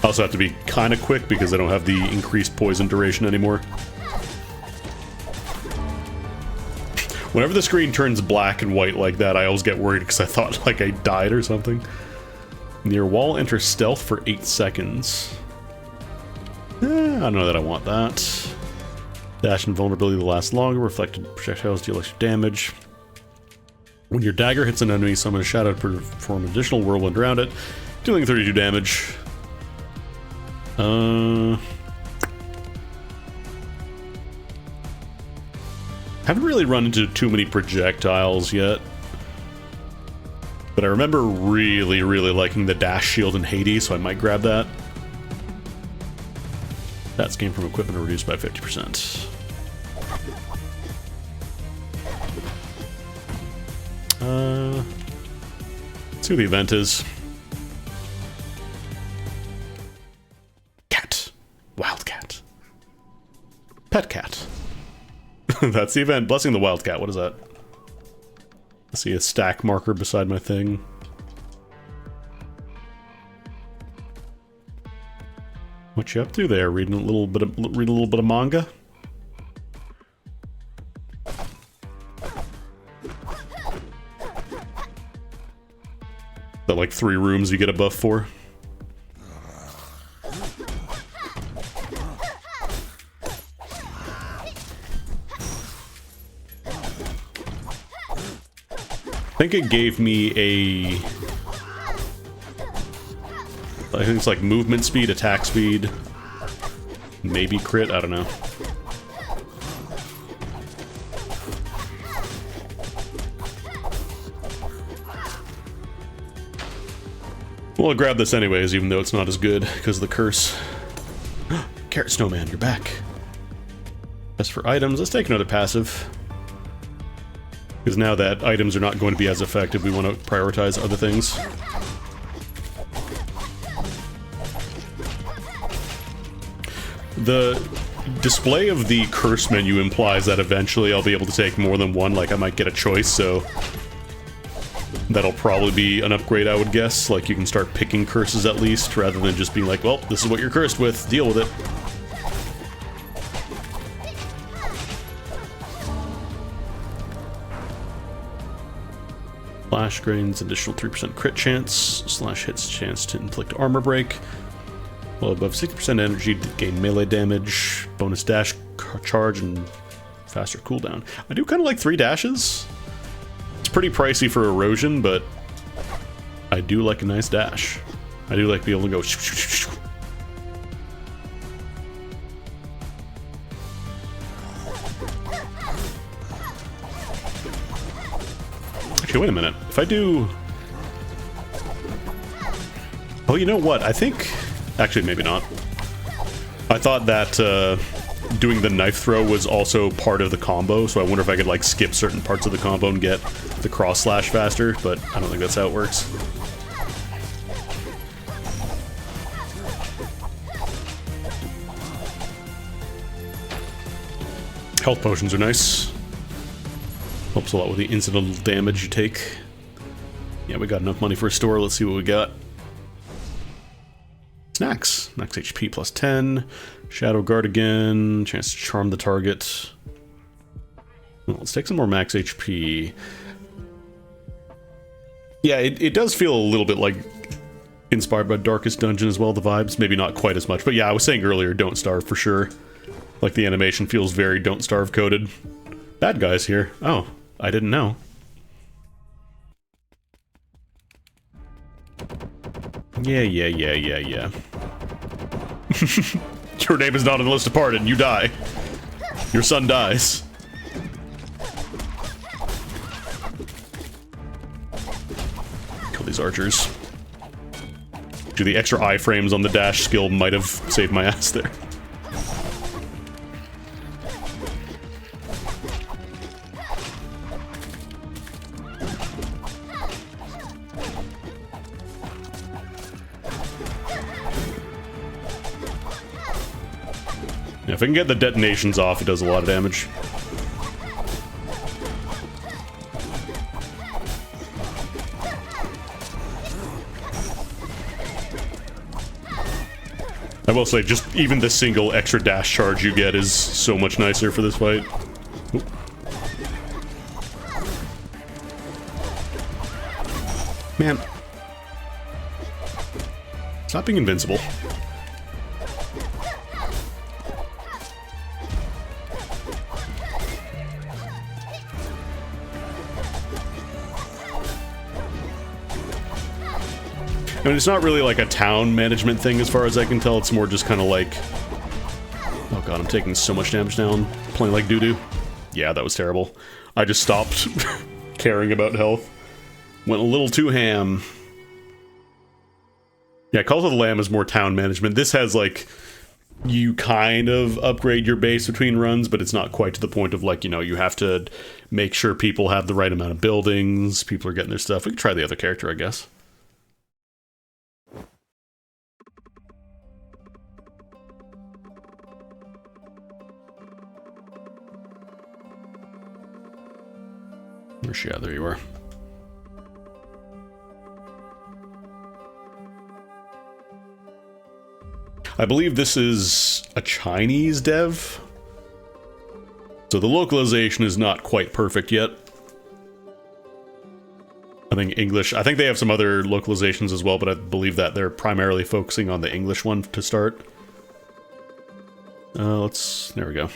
I also have to be kind of quick because I don't have the increased poison duration anymore. Whenever the screen turns black and white like that, I always get worried because I thought like I died or something. Near wall, enter stealth for 8 seconds. I don't know that I want that. Dash and vulnerability will last longer. Reflected projectiles deal extra damage. When your dagger hits an enemy, summon a shadow to perform additional whirlwind around it, dealing 32 damage. Haven't really run into too many projectiles yet. But I remember really, really liking the dash shield in Hades, so I might grab that. Stats gained from equipment are reduced by 50%. Let's see what the event is. Cat. Wildcat. Pet cat. That's the event. Blessing the Wildcat. What is that? I see a stack marker beside my thing. What you up to there? Reading a little bit of manga? That like 3 rooms you get a buff for? I think it gave me a... I think it's like movement speed, attack speed, maybe crit, I don't know. Well, I'll grab this anyways, even though it's not as good because of the curse. Carrot Snowman, you're back. As for items, let's take another passive. Because now that items are not going to be as effective, we want to prioritize other things. The display of the curse menu implies that eventually I'll be able to take more than one, like I might get a choice, so that'll probably be an upgrade, I would guess. Like you can start picking curses at least, rather than just being like, well, this is what you're cursed with, deal with it. Flash gains additional 3% crit chance, slash hits chance to inflict armor break. Well, above 60% energy to gain melee damage, bonus dash charge, and faster cooldown. I do kind of like 3 dashes. It's pretty pricey for erosion, but I do like a nice dash. I do like being able to go. Actually, wait a minute. If I do... Oh, you know what? I think... Actually, maybe not. I thought that doing the knife throw was also part of the combo, so I wonder if I could like skip certain parts of the combo and get the cross slash faster, but I don't think that's how it works. Health potions are nice. Helps a lot with the incidental damage you take. Yeah, we got enough money for a store. Let's see what we got. Snacks. Max HP plus 10. Shadow Guard again. Chance to charm the target. Well, let's take some more max HP. Yeah, it does feel a little bit like inspired by Darkest Dungeon as well, the vibes. Maybe not quite as much, but yeah, I was saying earlier, Don't Starve for sure. Like the animation feels very Don't Starve coded. Bad guys here. Oh, I didn't know. Yeah. Your name is not on the list of pardon. You die. Your son dies. Kill these archers. The extra iframes on the dash skill might have saved my ass there. Yeah, if I can get the detonations off, it does a lot of damage. I will say, just even the single extra dash charge you get is so much nicer for this fight. Oop. Man. Stop being invincible. I mean, it's not really like a town management thing as far as I can tell. It's more just kind of like... Oh god, I'm taking so much damage now. Playing like doo-doo. Yeah, that was terrible. I just stopped caring about health. Went a little too ham. Yeah, Call of the Lamb is more town management. This has like... You kind of upgrade your base between runs, but it's not quite to the point of like, you know, you have to make sure people have the right amount of buildings, people are getting their stuff. We could try the other character, I guess. Where's she at? There you are. I believe this is a Chinese dev. So the localization is not quite perfect yet. I think English... I think they have some other localizations as well, but I believe that they're primarily focusing on the English one to start. There we go.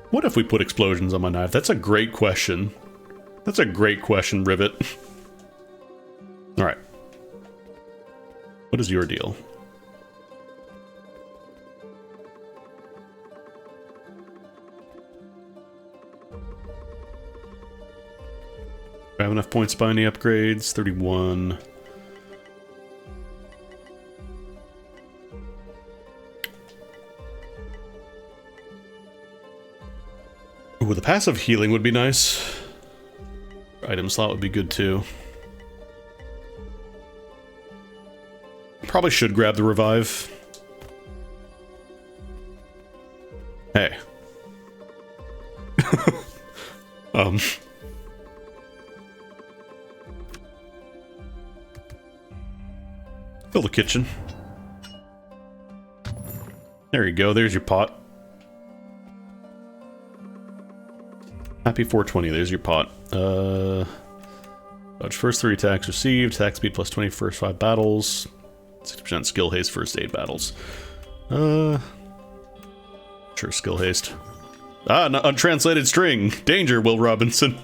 What if we put explosions on my knife? That's a great question. That's a great question, Rivet. Alright. What is your deal? Do I have enough points to buy any upgrades? 31. Ooh, the passive healing would be nice. Item slot would be good too. Probably should grab the revive. Hey. Fill the kitchen. There you go, there's your pot. Happy 420, there's your pot. Dodge first 3 attacks received, attack speed plus 20 first 5 battles, 60% skill haste first 8 battles. Sure, skill haste. Ah, an untranslated string! Danger, Will Robinson!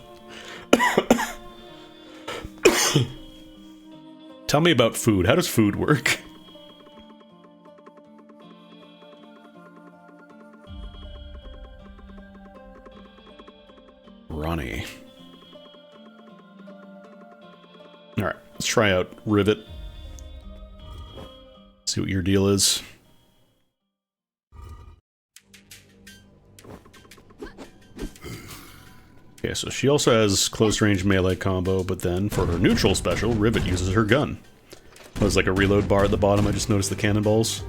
Tell me about food. How does food work? Ronnie. Alright, let's try out Rivet. See what your deal is. Okay, so she also has close range melee combo, but then for her neutral special, Rivet uses her gun. There's like a reload bar at the bottom, I just noticed the cannonballs.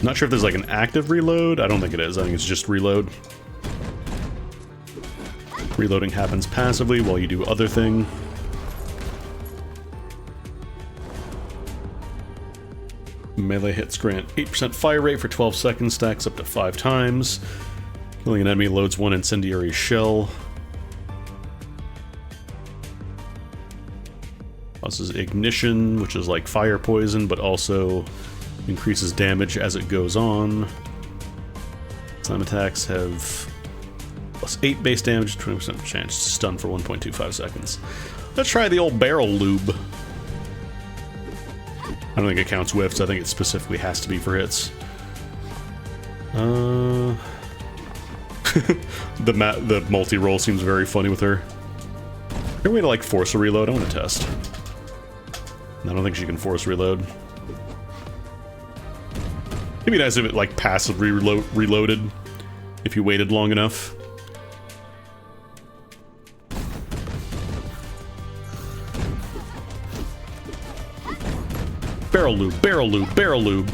Not sure if there's like an active reload, I don't think it is, I think it's just reload. Reloading happens passively while you do other thing. Melee hits grant 8% fire rate for 12 seconds, stacks up to 5 times. Killing an enemy loads 1 incendiary shell. Causes ignition, which is like fire poison, but also increases damage as it goes on. Some attacks have plus 8 base damage, 20% chance to stun for 1.25 seconds. Let's try the old barrel lube. I don't think it counts whiffs, I think it specifically has to be for hits. The multi-roll seems very funny with her. Is there a way to like force a reload? I want to test. I don't think she can force reload. It'd be nice if it like passively reloaded if you waited long enough. Barrel lube, barrel lube, barrel lube.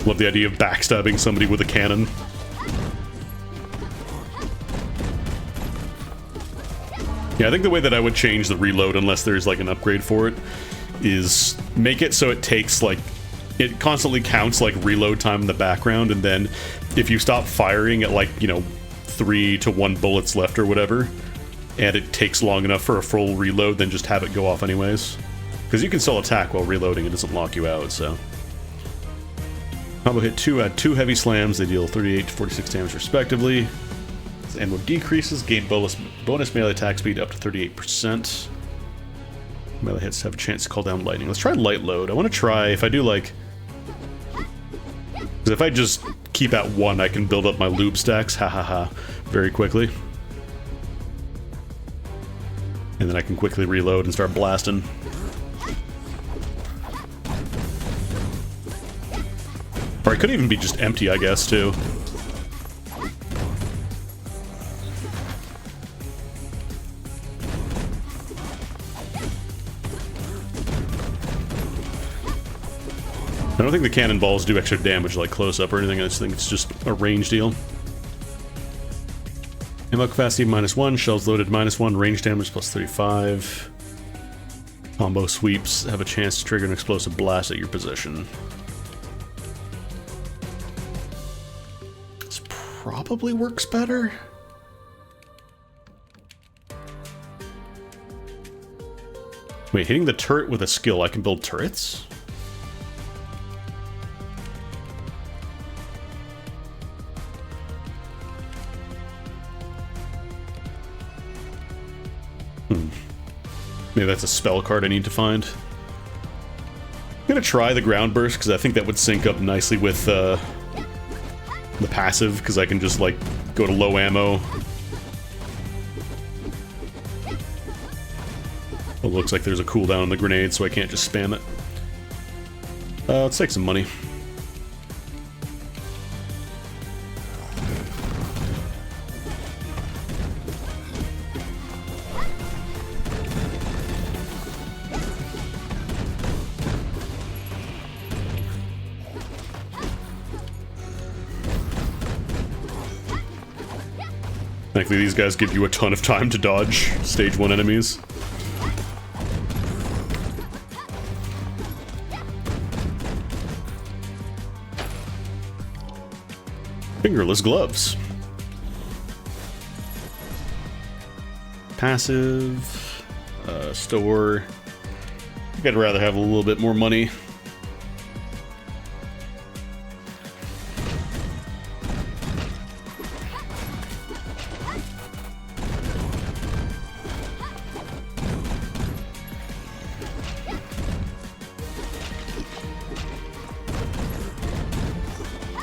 Love the idea of backstabbing somebody with a cannon. Yeah, I think the way that I would change the reload, unless there's like an upgrade for it, is make it so it takes like, it constantly counts like reload time in the background, and then if you stop firing at like, you know, 3 to 1 bullets left or whatever, and it takes long enough for a full reload, then just have it go off anyways. Because you can still attack while reloading, it doesn't lock you out, so. Combo hit 2, add 2 heavy slams, they deal 38 to 46 damage respectively. As ammo decreases, gain bonus melee attack speed up to 38%. Melee hits have a chance to call down lightning. Let's try light load. I want to try, if I do like... Because if I just keep at 1, I can build up my lube stacks, ha ha ha, very quickly. And then I can quickly reload and start blasting. Or it could even be just empty, I guess, too. I don't think the cannonballs do extra damage like close-up or anything. I just think it's just a range deal. Ammo capacity -1, shells loaded -1, range damage +35. Combo sweeps have a chance to trigger an explosive blast at your position. This probably works better. Wait, hitting the turret with a skill, I can build turrets? Maybe that's a spell card I need to find. I'm gonna try the ground burst because I think that would sync up nicely with the passive, because I can just like go to low ammo. Well, it looks like there's a cooldown on the grenade, so I can't just spam it. Let's take some money. Thankfully, these guys give you a ton of time to dodge stage 1 enemies. Fingerless gloves. Passive. Store. I think I'd rather have a little bit more money.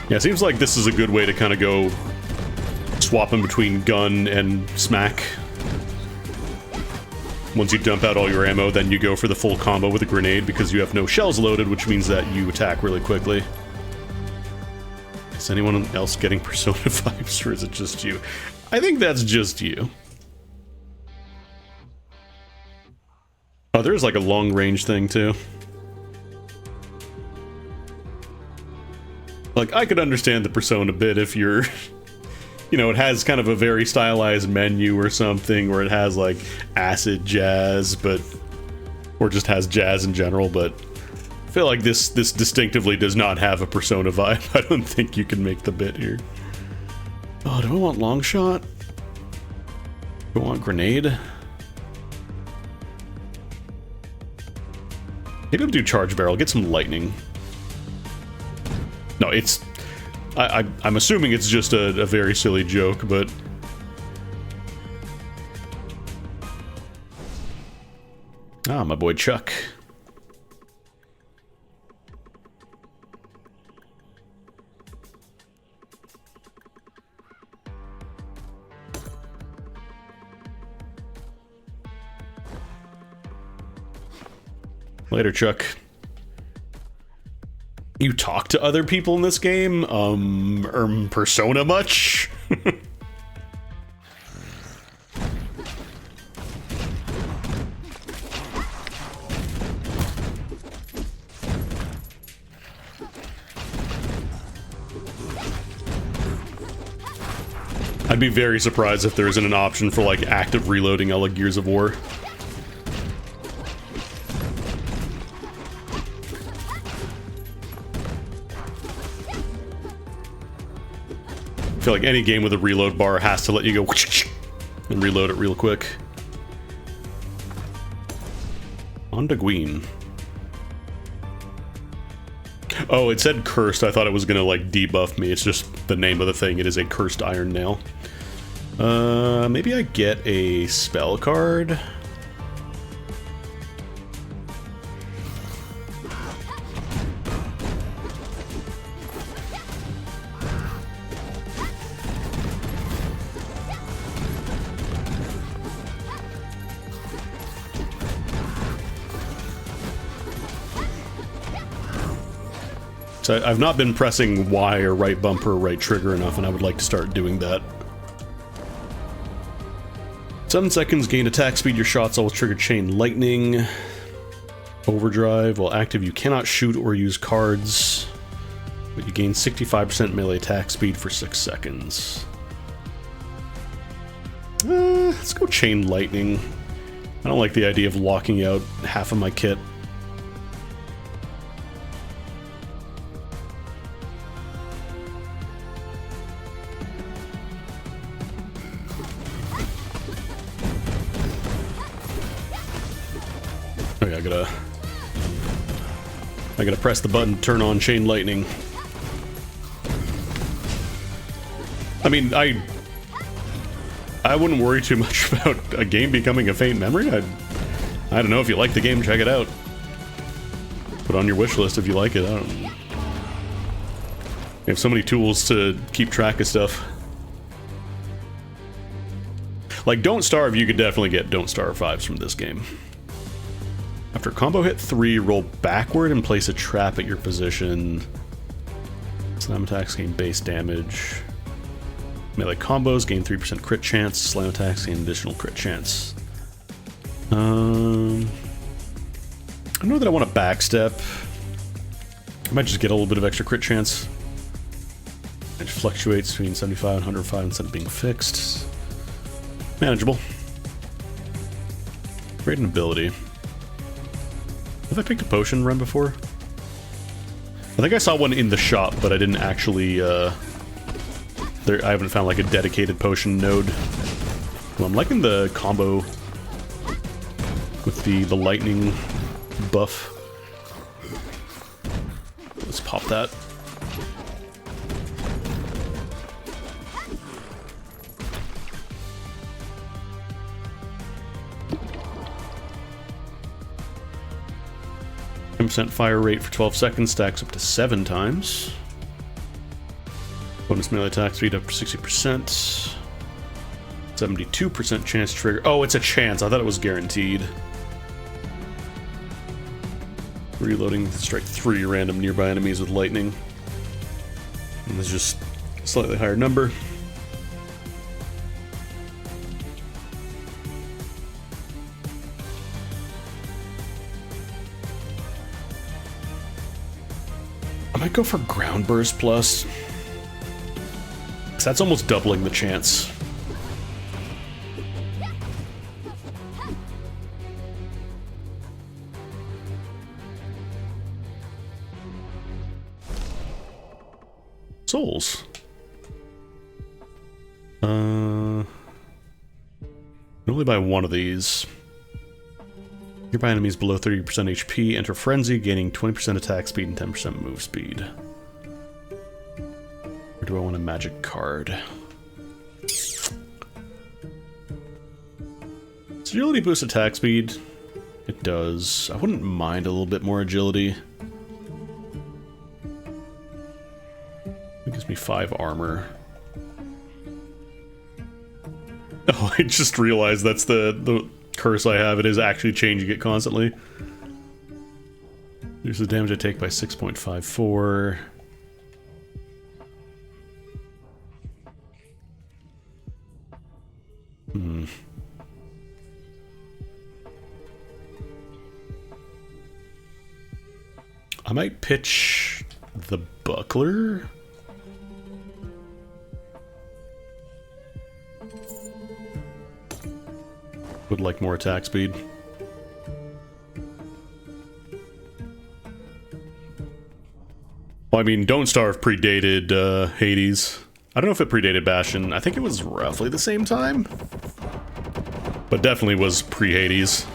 Yeah, it seems like this is a good way to kind of go swapping between gun and smack. Once you dump out all your ammo, then you go for the full combo with a grenade because you have no shells loaded, which means that you attack really quickly. Is anyone else getting Persona vibes, or is it just you? I think that's just you. Oh, there's like a long range thing too. Like, I could understand the Persona bit if you're, you know, it has kind of a very stylized menu or something, or it has, like, acid jazz, but, or just has jazz in general, but I feel like this distinctively does not have a Persona vibe. I don't think you can make the bit here. Oh, do I want long shot? Do I want grenade? Maybe I'll do charge barrel, get some lightning. No, it's... I'm assuming it's just a very silly joke, but... Ah, my boy Chuck. Later, Chuck. You talk to other people in this game? Persona much? I'd be very surprised if there isn't an option for, like, active reloading a la Gears of War. I feel like any game with a reload bar has to let you go and reload it real quick. On to Gween. Oh, it said cursed. I thought it was gonna, like, debuff me. It's just the name of the thing. It is a cursed iron nail. Maybe I get a spell card. So I've not been pressing Y or right bumper or right trigger enough, and I would like to start doing that. 7 seconds, gain attack speed. Your shots always trigger chain lightning. Overdrive. While active, you cannot shoot or use cards, but you gain 65% melee attack speed for 6 seconds. Let's go chain lightning. I don't like the idea of locking out half of my kit. Okay, I gotta press the button to turn on chain lightning. I mean, I wouldn't worry too much about a game becoming a faint memory. I don't know. If you like the game, check it out. Put it on your wish list if you like it. I don't. You have so many tools to keep track of stuff. Like Don't Starve, you could definitely get Don't Starve vibes from this game. After combo hit 3, roll backward and place a trap at your position. Slam attacks gain base damage. Melee combos gain 3% crit chance. Slam attacks gain additional crit chance. I don't know that I want to backstep. I might just get a little bit of extra crit chance. It fluctuates between 75 and 105 instead of being fixed. Manageable. Great an ability. Have I picked a potion run before? I think I saw one in the shop, but I didn't actually, I haven't found like a dedicated potion node. Well, I'm liking the combo with the lightning buff. Let's pop that. % fire rate for 12 seconds stacks up to 7 times. Bonus melee attack speed up to 60%. 72% chance to trigger. Oh, it's a chance. I thought it was guaranteed. Reloading to strike 3 random nearby enemies with lightning. And there's just a slightly higher number. I might go for Ground Burst Plus. 'Cause that's almost doubling the chance. Souls. Only buy one of these. Nearby enemies below 30% HP enter Frenzy, gaining 20% attack speed and 10% move speed. Or do I want a magic card? Does agility boost attack speed? It does. I wouldn't mind a little bit more agility. It gives me 5 armor. Oh, I just realized that's the curse I have. It is actually changing it constantly. Reduces the damage I take by 6.54. I might pitch the buckler. Would like more attack speed. Well, I mean, Don't Starve predated Hades. I don't know if it predated Bastion. I think it was roughly the same time. But definitely was pre-Hades.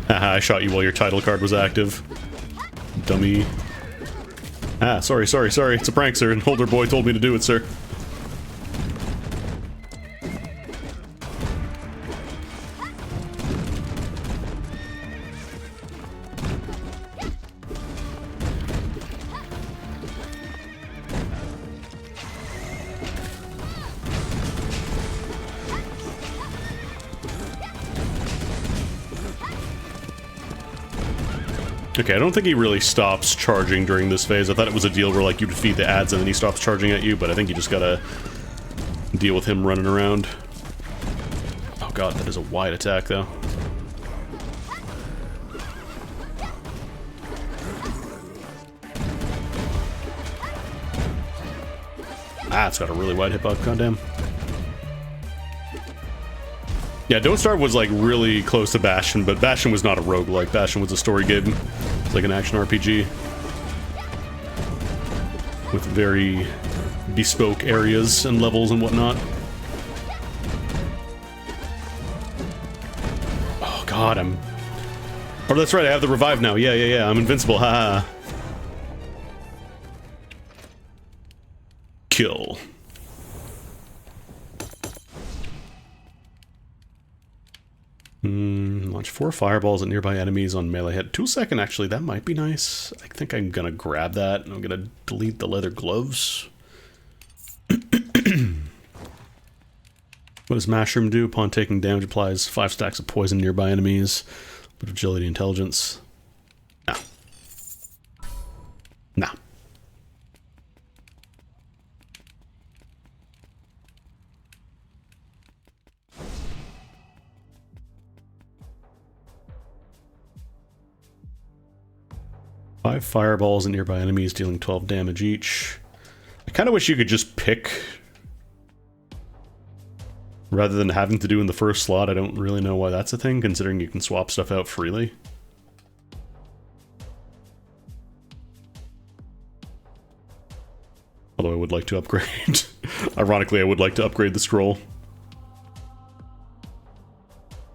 Haha, I shot you while your title card was active. Dummy. Ah, sorry. It's a prank, sir. An older boy told me to do it, sir. Okay, I don't think he really stops charging during this phase. I thought it was a deal where, like, you defeat the ads and then he stops charging at you, but I think you just gotta deal with him running around. Oh god, that is a wide attack, though. Ah, it's got a really wide hitbox, goddamn. Yeah, Don't Starve was, like, really close to Bastion, but Bastion was not a roguelike. Bastion was a story game. It's like an action RPG. With very bespoke areas and levels and whatnot. Oh, God, I'm... Oh, that's right, I have the revive now. Yeah, I'm invincible, haha. Kill. Launch 4 fireballs at nearby enemies on melee hit. 2 second, actually, that might be nice. I think I'm gonna grab that, and I'm gonna delete the leather gloves. What does Mushroom do? Upon taking damage, applies 5 stacks of poison nearby enemies. Bit of agility, intelligence. Nah. 5 fireballs at nearby enemies, dealing 12 damage each. I kind of wish you could just pick rather than having to do in the first slot. I don't really know why that's a thing, considering you can swap stuff out freely. Although I would like to upgrade. Ironically, I would like to upgrade the scroll.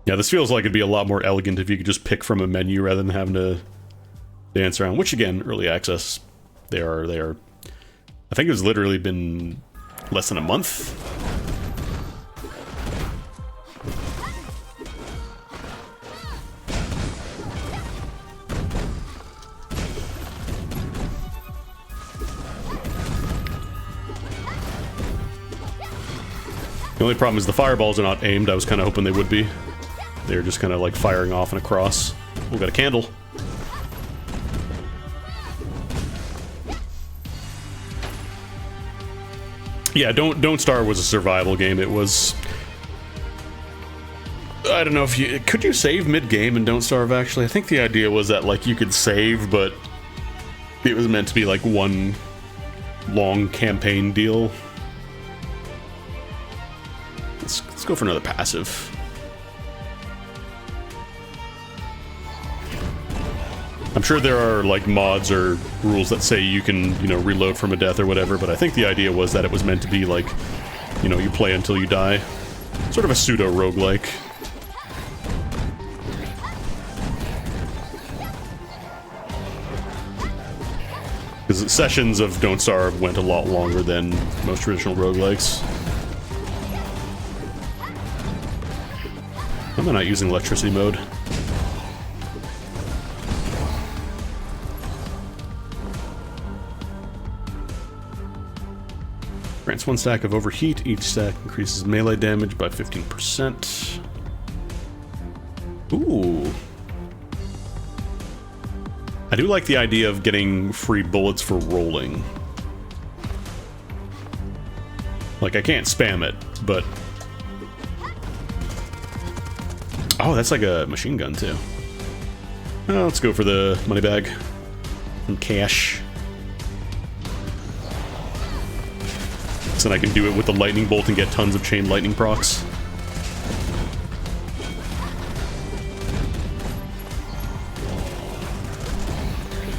Yeah, this feels like it'd be a lot more elegant if you could just pick from a menu rather than having to dance around, which again, early access, they are, I think it's literally been less than a month. The only problem is the fireballs are not aimed. I was kind of hoping they would be. They're just kind of like firing off and across. We got a candle. Yeah, Don't Starve was a survival game. It was... I don't know if you... Could you save mid-game in Don't Starve, actually? I think the idea was that, like, you could save, but it was meant to be, like, one long campaign deal. Let's go for another passive. I'm sure there are, like, mods or rules that say you can, you know, reload from a death or whatever, but I think the idea was that it was meant to be, like, you know, you play until you die. Sort of a pseudo-roguelike. Because sessions of Don't Starve went a lot longer than most traditional roguelikes. Am I not using electricity mode? Grants 1 stack of overheat. Each stack increases melee damage by 15%. Ooh. I do like the idea of getting free bullets for rolling. Like, I can't spam it, but... Oh, that's like a machine gun, too. Oh, let's go for the money bag. And cash. So then I can do it with the lightning bolt and get tons of chain lightning procs.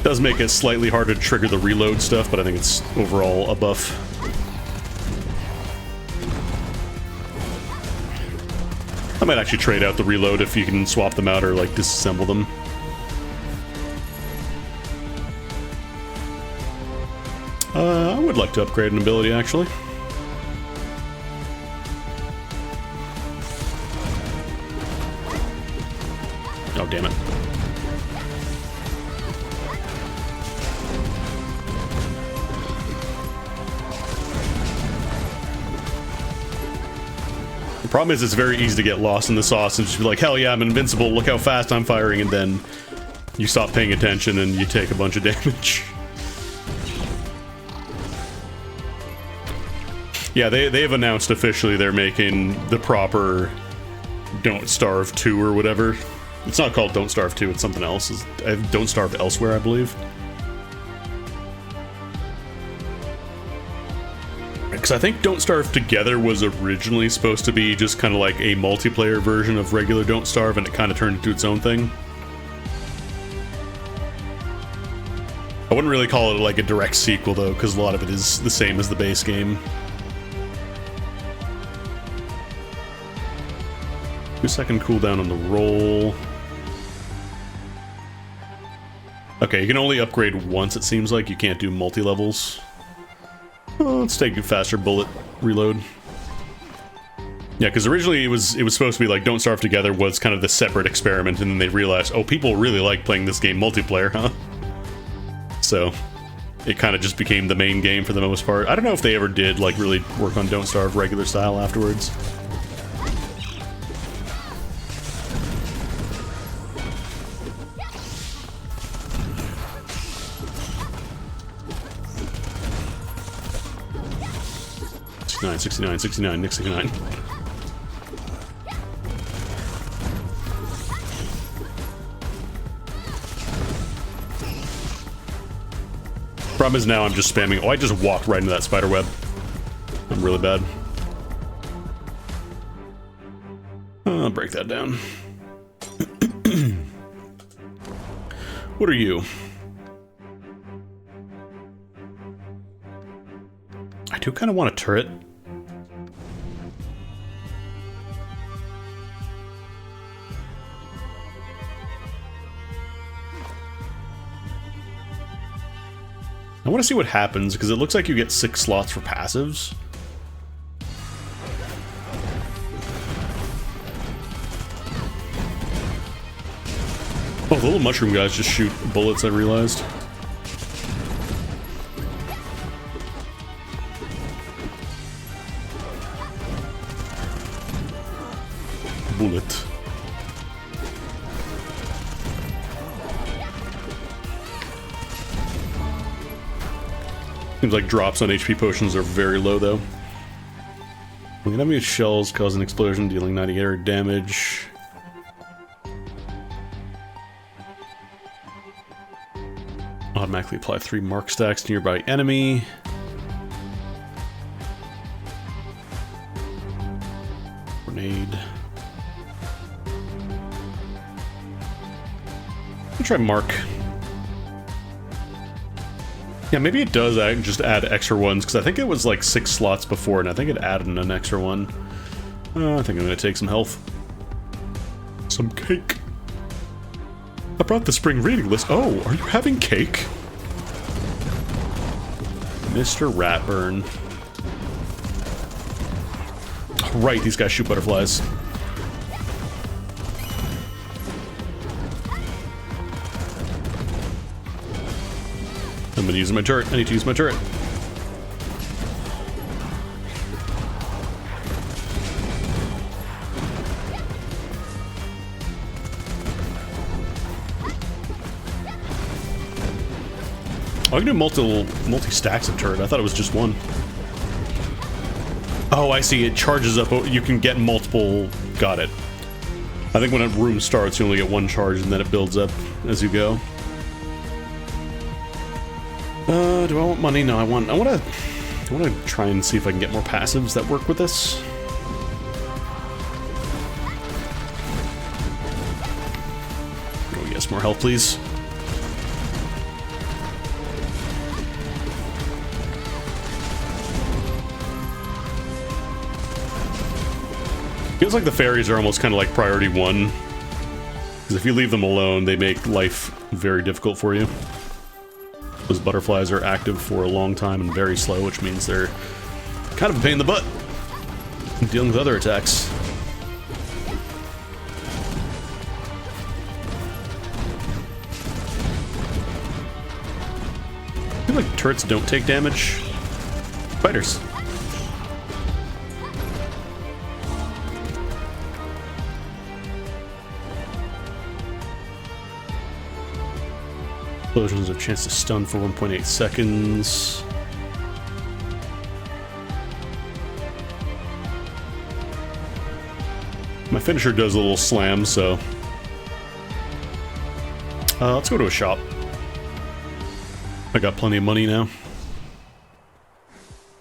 Does make it slightly harder to trigger the reload stuff, but I think it's overall a buff. I might actually trade out the reload if you can swap them out or like disassemble them. I would like to upgrade an ability actually. Oh, damn it. The problem is it's very easy to get lost in the sauce and just be like, hell yeah, I'm invincible, look how fast I'm firing, and then you stop paying attention and you take a bunch of damage. Yeah, they've announced officially they're making the proper Don't Starve 2 or whatever. It's not called Don't Starve 2, it's something else. It's Don't Starve Elsewhere, I believe. Because I think Don't Starve Together was originally supposed to be just kind of like a multiplayer version of regular Don't Starve, and it kind of turned into its own thing. I wouldn't really call it like a direct sequel though, because a lot of it is the same as the base game. 2-second cooldown on the roll. Okay, you can only upgrade once, it seems like. You can't do multi-levels. Oh, let's take a faster bullet reload. Yeah, because originally it was supposed to be like Don't Starve Together was kind of the separate experiment, and then they realized, oh, people really like playing this game multiplayer, huh? So it kind of just became the main game for the most part. I don't know if they ever did like really work on Don't Starve regular style afterwards. $69, $69, $69, Nick 69. Problem is now I'm just spamming. Oh, I just walked right into that spider web. I'm really bad. I'll break that down. What are you? I do kind of want a turret. I want to see what happens, because it looks like you get 6 slots for passives. Oh, the little mushroom guys just shoot bullets, I realized. Bullet. Seems like drops on HP potions are very low, though. When enemy shells cause an explosion, dealing 90 air damage. Automatically apply 3 mark stacks to nearby enemy. Grenade. I'll try mark. Yeah, maybe it does just add extra ones, because I think it was like 6 slots before, and I think it added an extra one. I think I'm going to take some health. Some cake. I brought the spring reading list. Oh, are you having cake? Mr. Ratburn. Oh, right, these guys shoot butterflies. I'm gonna use my turret. I need to use my turret. I can do multi stacks of turret. I thought it was just one. Oh, I see. It charges up. You can get multiple. Got it. I think when a room starts, you only get one charge, and then it builds up as you go. Do I want money? No, I want to try and see if I can get more passives that work with this. Oh yes, more health, please. Feels like the fairies are almost kind of like priority 1. Because if you leave them alone, they make life very difficult for you. Those butterflies are active for a long time and very slow, which means they're kind of a pain in the butt dealing with other attacks. I feel like turrets don't take damage. Spiders. Explosions have a chance to stun for 1.8 seconds. My finisher does a little slam, so... let's go to a shop. I got plenty of money now.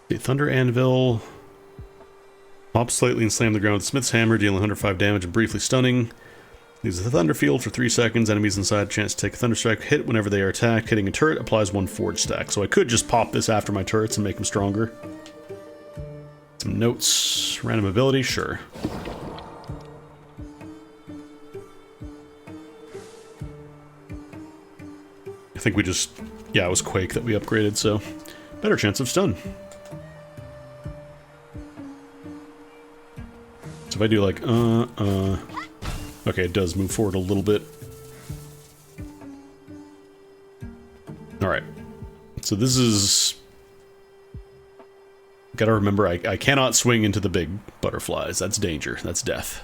The Thunder Anvil. Mop slightly and slam the ground with Smith's Hammer, dealing 105 damage and briefly stunning. Leaves the Thunder Field for 3 seconds. Enemies inside chance to take a Thunderstrike hit whenever they are attacked. Hitting a turret applies 1 Forge stack. So I could just pop this after my turrets and make them stronger. Some notes. Random ability, sure. I think we just... yeah, it was Quake that we upgraded, so... better chance of stun. So if I do like, okay, it does move forward a little bit. Alright. So this is... gotta remember, I cannot swing into the big butterflies. That's danger. That's death.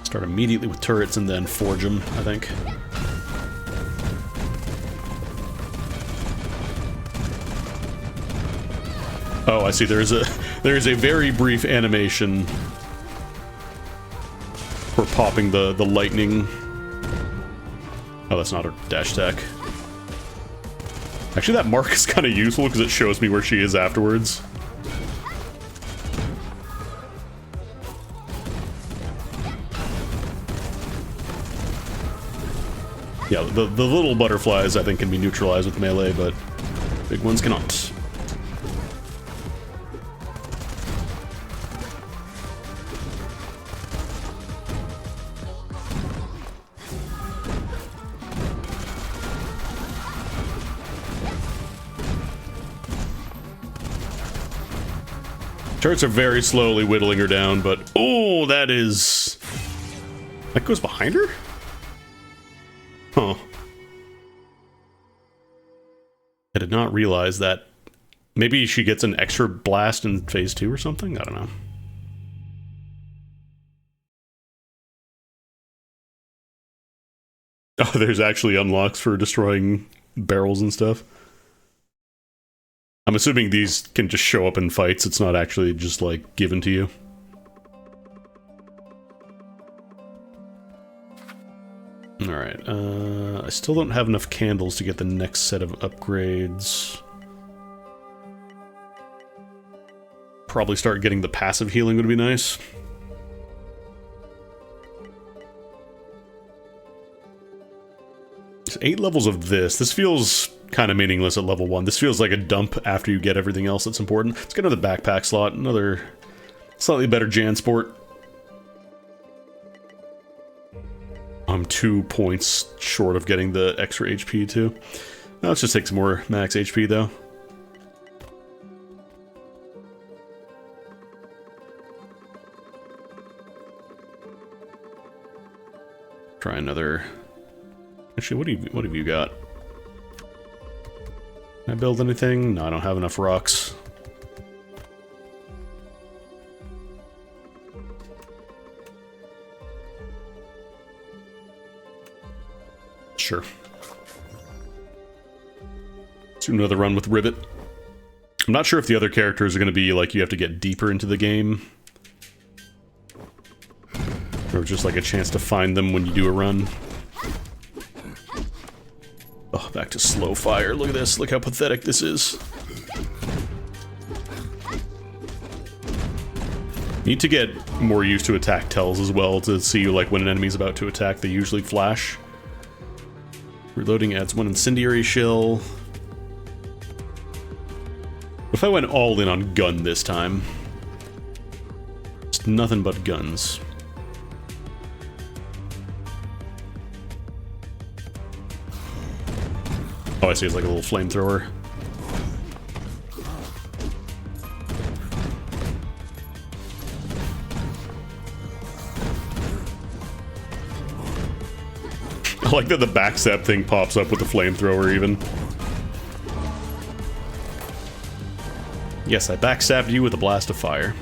Start immediately with turrets and then forge them, I think. Oh, I see. There's a very brief animation for popping the lightning. Oh, that's not a dash attack. Actually, that mark is kind of useful because it shows me where she is afterwards. Yeah, the little butterflies I think can be neutralized with melee, but big ones cannot. Turrets are very slowly whittling her down, but oh, that is... that goes behind her? Huh. I did not realize that. Maybe she gets an extra blast in phase 2 or something? I don't know. Oh, there's actually unlocks for destroying barrels and stuff. I'm assuming these can just show up in fights. It's not actually just, like, given to you. Alright, I still don't have enough candles to get the next set of upgrades. Probably start getting the passive healing would be nice. There's 8 levels of this. This feels kind of meaningless at level 1. This feels like a dump after you get everything else that's important. Let's get another backpack slot, another slightly better Jansport. I'm 2 points short of getting the extra HP too. Now let's just take some more max HP though. Try another. Actually, what have you got? Can I build anything? No, I don't have enough rocks. Sure. Let's do another run with Rivet. I'm not sure if the other characters are going to be like you have to get deeper into the game. Or just like a chance to find them when you do a run. Oh, back to slow fire. Look at this. Look how pathetic this is. Need to get more used to attack tells as well to see like when an enemy's about to attack. They usually flash. Reloading adds one incendiary shell. What if I went all in on gun this time? Just nothing but guns. Oh, I see. It's like a little flamethrower. I like that the backstab thing pops up with the flamethrower even. Yes, I backstabbed you with a blast of fire.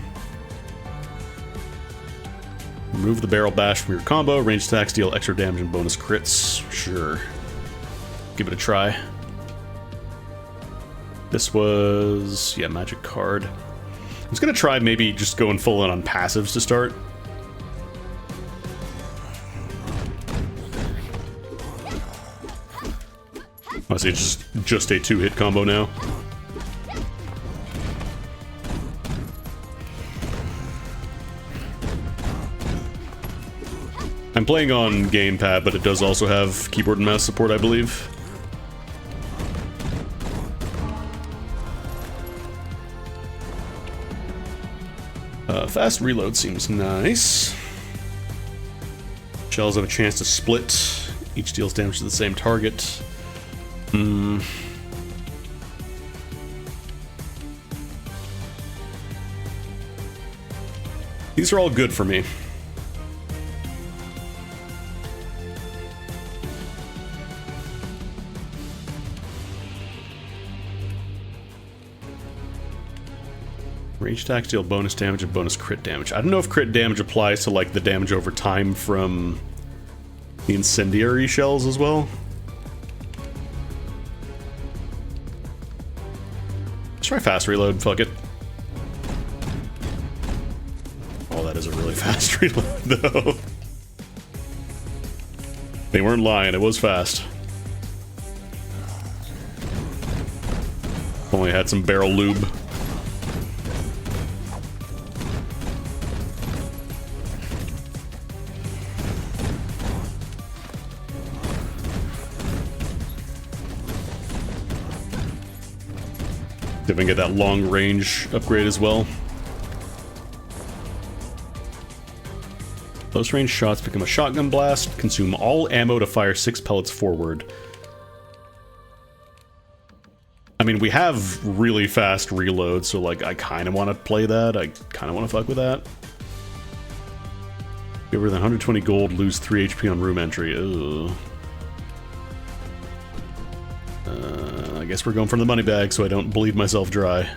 Remove the barrel bash from your combo. Ranged attacks deal extra damage and bonus crits. Sure. Give it a try. This was... yeah, magic card. I was gonna try maybe just going full in on passives to start. I see it's just a 2-hit combo now. I'm playing on gamepad, but it does also have keyboard and mouse support, I believe. Fast reload seems nice. Shells have a chance to split. Each deals damage to the same target. These are all good for me. Range attacks deal bonus damage and bonus crit damage. I don't know if crit damage applies to like the damage over time from the incendiary shells as well. Let's try fast reload, fuck it. Oh, that is a really fast reload though. They weren't lying, it was fast. Only had some barrel lube. See if we can get that long range upgrade as well. Close range shots become a shotgun blast. Consume all ammo to fire 6 pellets forward. I mean, we have really fast reload, so like I kind of want to play that. I kind of want to fuck with that. Giver than 120 gold, lose 3 HP on room entry. Ugh. I guess we're going from the money bag so I don't bleed myself dry.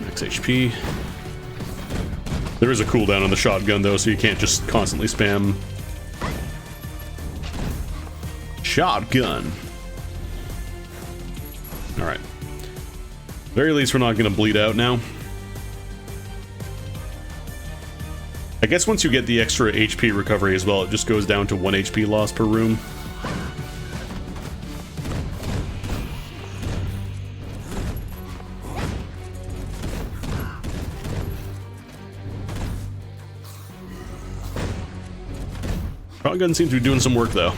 Max HP. There is a cooldown on the shotgun though, so you can't just constantly spam. Shotgun. Alright. Very least we're not going to bleed out now. I guess once you get the extra HP recovery as well, it just goes down to 1 HP loss per room. Shotgun seems to be doing some work though.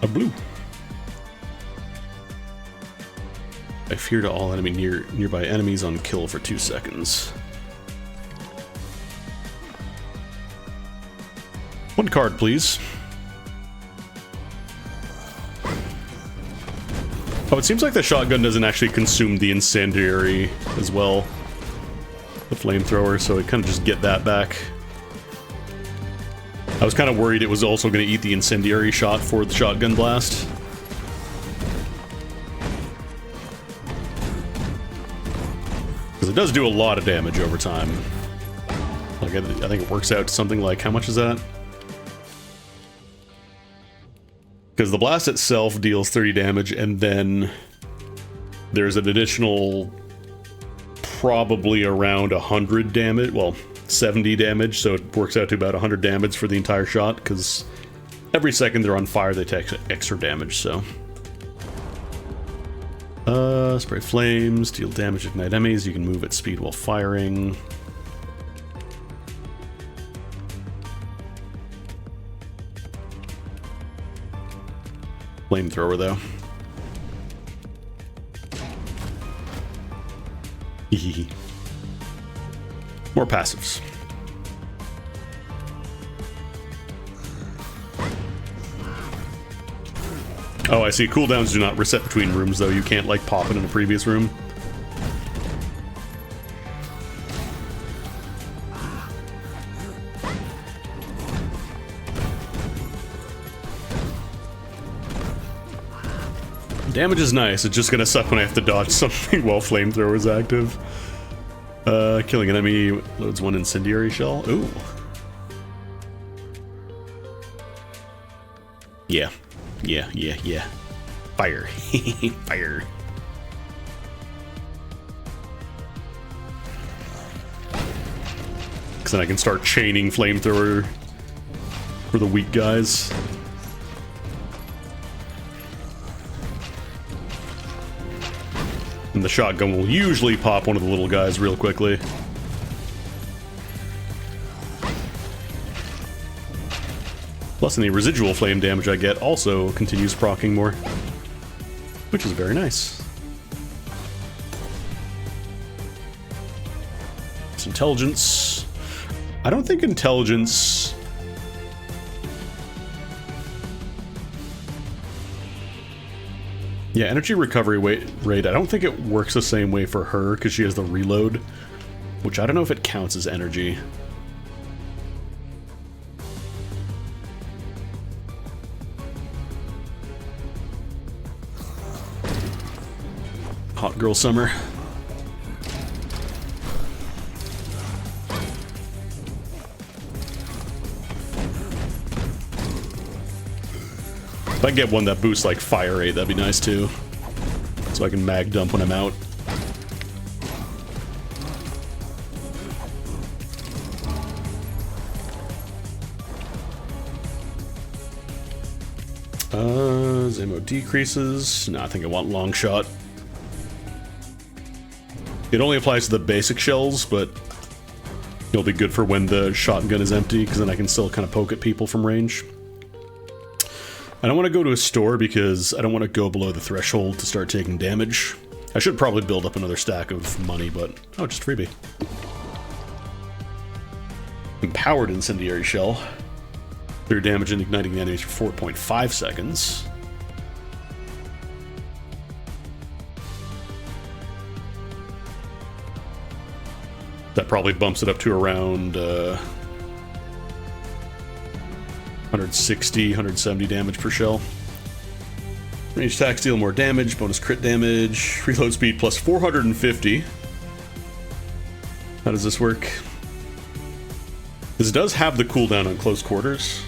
A blue. I fear to all nearby enemies on kill for 2 seconds. 1 card, please. Oh, it seems like the shotgun doesn't actually consume the incendiary as well. The flamethrower, so I kind of just get that back. I was kind of worried it was also going to eat the incendiary shot for the shotgun blast. Because it does do a lot of damage over time. Like, I think it works out to something like, how much is that? Because the blast itself deals 30 damage, and then there's an additional probably around 100 damage, well, 70 damage, so it works out to about 100 damage for the entire shot, because every second they're on fire they take extra damage, so. Spray flames, deal damage, ignite enemies, you can move at speed while firing. Flamethrower, though. Hehehe. More passives. Oh, I see. Cooldowns do not reset between rooms, though. You can't, like, pop it in a previous room. Damage is nice, it's just gonna suck when I have to dodge something while flamethrower is active. Killing an enemy loads one incendiary shell. Ooh. Yeah. Yeah. Fire. Fire. Because then I can start chaining flamethrower for the weak guys. And the shotgun will usually pop one of the little guys real quickly. Plus any residual flame damage I get also continues proccing more, which is very nice. It's intelligence. I don't think intelligence... Yeah, energy recovery rate, I don't think it works the same way for her because she has the reload, which I don't know if it counts as energy. Hot girl summer. If I get one that boosts like fire rate, that'd be nice too. So I can mag dump when I'm out. Ammo decreases. No, I think I want long shot. It only applies to the basic shells, but it'll be good for when the shotgun is empty, because then I can still kind of poke at people from range. I don't want to go to a store because I don't want to go below the threshold to start taking damage. I should probably build up another stack of money, but... Oh, just freebie. Empowered Incendiary Shell. Clear damage and igniting the enemies for 4.5 seconds. That probably bumps it up to around 160, 170 damage per shell. Range attacks deal more damage, bonus crit damage, reload speed plus 450. How does this work? This does have the cooldown on close quarters.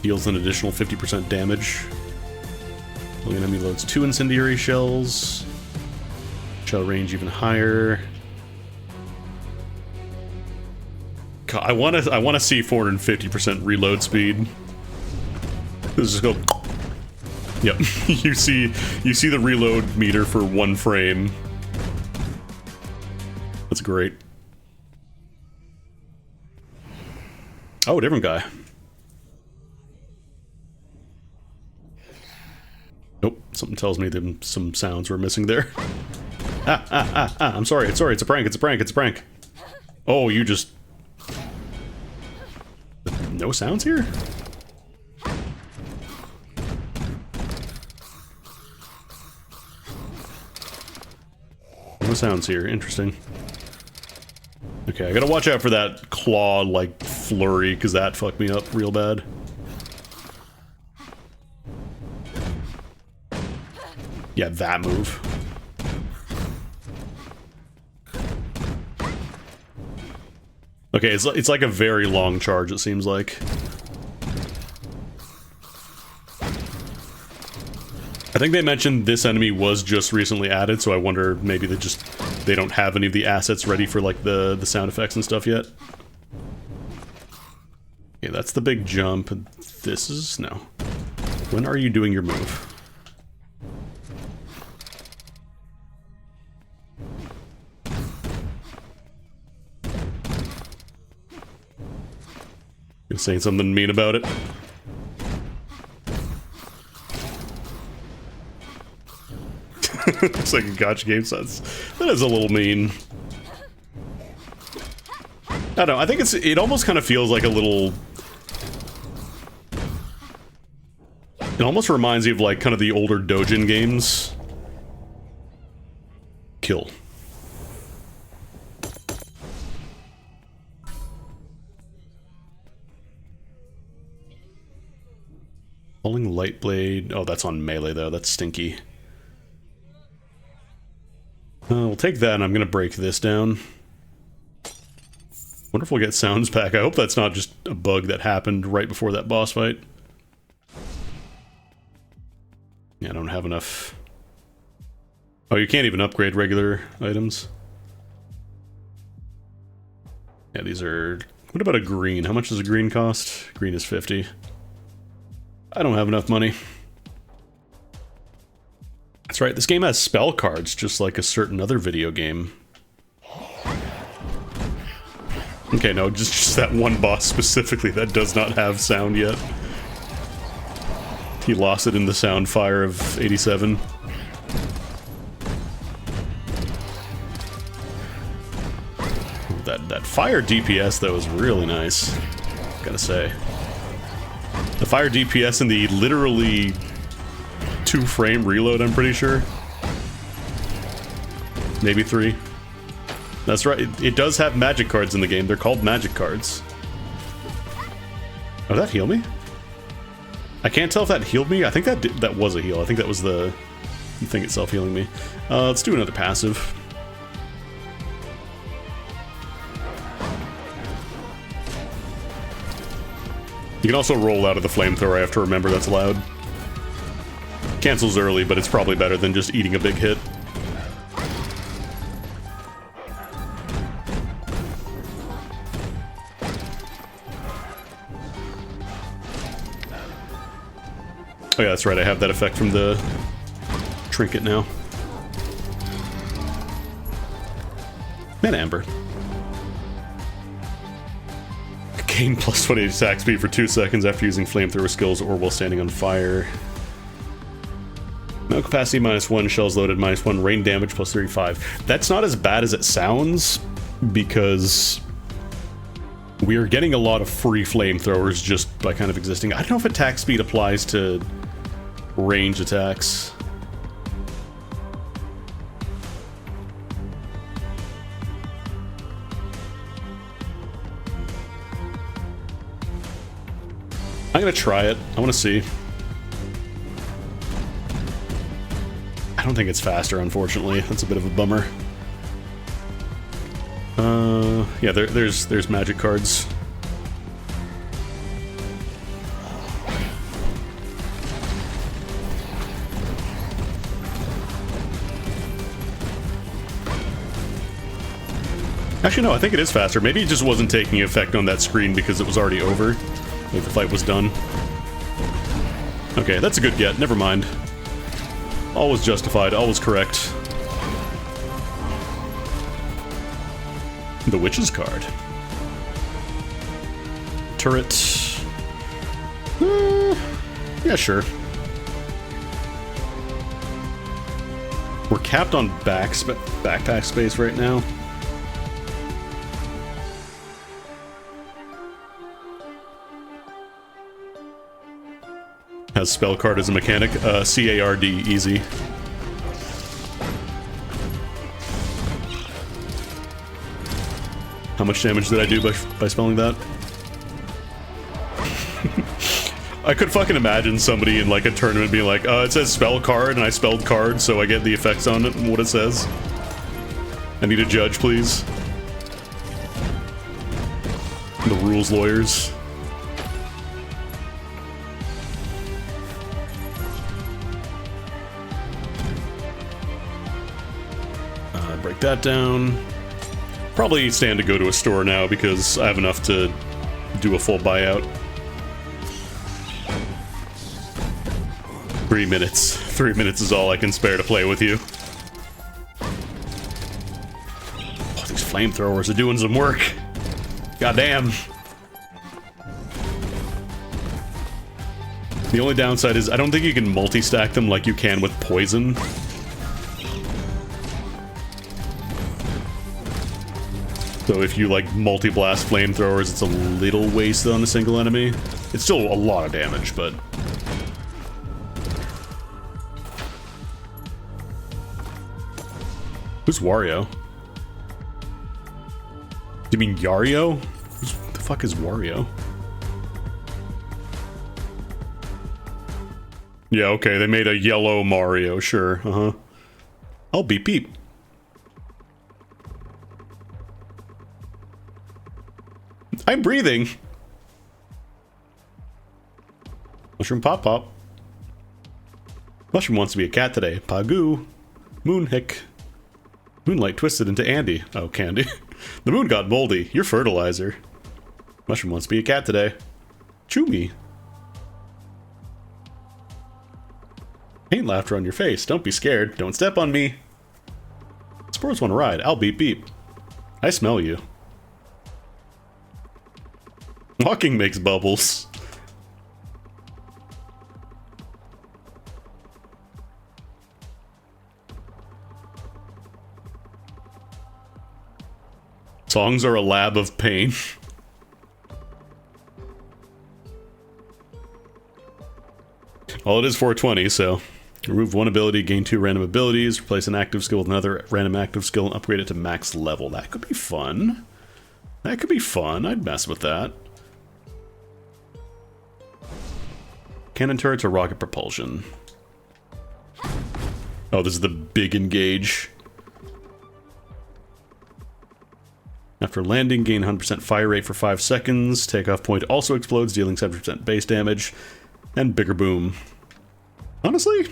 Deals an additional 50% damage. The enemy loads 2 incendiary shells. Shell range even higher. God, I want to see 450% reload speed. Let's just go. Yep, you see the reload meter for 1 frame. That's great. Oh, different guy. Nope, something tells me that some sounds were missing there. I'm sorry, it's a prank, it's a prank. Oh, you just... No sounds here? No sounds here, interesting. Okay, I gotta watch out for that claw, like, flurry, because that fucked me up real bad. Yeah, that move. Okay, it's like a very long charge, it seems like. I think they mentioned this enemy was just recently added, so I wonder maybe they don't have any of the assets ready for like the sound effects and stuff yet. Okay, that's the big jump. This is no. When are you doing your move? You're saying something mean about it? Looks like a gotcha game, so that is a little mean. I don't know, I think it almost kind of feels like a little... It almost reminds you of like kind of the older Dojin games. Kill. Falling light blade. Oh, that's on melee though. That's stinky. We'll take that and I'm gonna break this down. Wonder if we'll get sounds back. I hope that's not just a bug that happened right before that boss fight. Yeah, I don't have enough. Oh, you can't even upgrade regular items. Yeah, these are... What about a green? How much does a green cost? Green is 50. I don't have enough money. That's right, this game has spell cards, just like a certain other video game. Okay, no, just that one boss specifically that does not have sound yet. He lost it in the sound fire of 87. That fire DPS though is really nice, gotta say. The fire DPS and the literally 2-frame reload, I'm pretty sure. Maybe 3. That's right, it does have magic cards in the game. They're called magic cards. Oh, did that heal me? I can't tell if that healed me. I think that was a heal. I think that was the thing itself healing me. Let's do another passive. You can also roll out of the flamethrower. I have to remember that's allowed. Cancels early, but it's probably better than just eating a big hit. Oh yeah, that's right, I have that effect from the trinket now. Man, Amber. Gain plus 20 attack speed for 2 seconds after using flamethrower skills or while standing on fire. Ammo capacity -1, shells loaded -1, rain damage plus 35. That's not as bad as it sounds, because we are getting a lot of free flamethrowers just by kind of existing. I don't know if attack speed applies to range attacks. I'm gonna try it. I want to see. I don't think it's faster, unfortunately. That's a bit of a bummer. Yeah, there's magic cards. Actually, no, I think it is faster. Maybe it just wasn't taking effect on that screen because it was already over. Like the fight was done. Okay, that's a good get. Never mind. Always justified, always correct. The Witch's card. Turret. Yeah, sure. We're capped on backpack space right now. Has spell card as a mechanic. C-A-R-D, easy. How much damage did I do by spelling that? I could fucking imagine somebody in like a tournament being like, it says spell card and I spelled card, so I get the effects on it and what it says. I need a judge, please. The rules lawyers. Break that down. Probably stand to go to a store now because I have enough to do a full buyout. 3 minutes. 3 minutes is all I can spare to play with you. Oh, these flamethrowers are doing some work. Goddamn. The only downside is I don't think you can multi-stack them like you can with poison. So if you like multi-blast flamethrowers, it's a little wasted on a single enemy. It's still a lot of damage, but... Who's Wario? Do you mean Yario? Who the fuck is Wario? Yeah, okay, they made a yellow Mario, sure, I'll beep beep. I'm breathing. Mushroom Pop Pop. Mushroom wants to be a cat today. Pagoo. Moonhick. Moonlight twisted into Andy. Oh, Candy. The moon got moldy. You're fertilizer. Mushroom wants to be a cat today. Chew me. Paint laughter on your face. Don't be scared. Don't step on me. Spores want to ride. I'll beep beep. I smell you. Walking makes bubbles. Songs are a lab of pain. Well, it is 420, so remove one ability, gain 2 random abilities, replace an active skill with another random active skill, and upgrade it to max level. That could be fun. That could be fun. I'd mess with that. Cannon turrets or rocket propulsion? Oh, this is the big engage. After landing, gain 100% fire rate for 5 seconds. Takeoff point also explodes, dealing 70% base damage. And bigger boom. Honestly?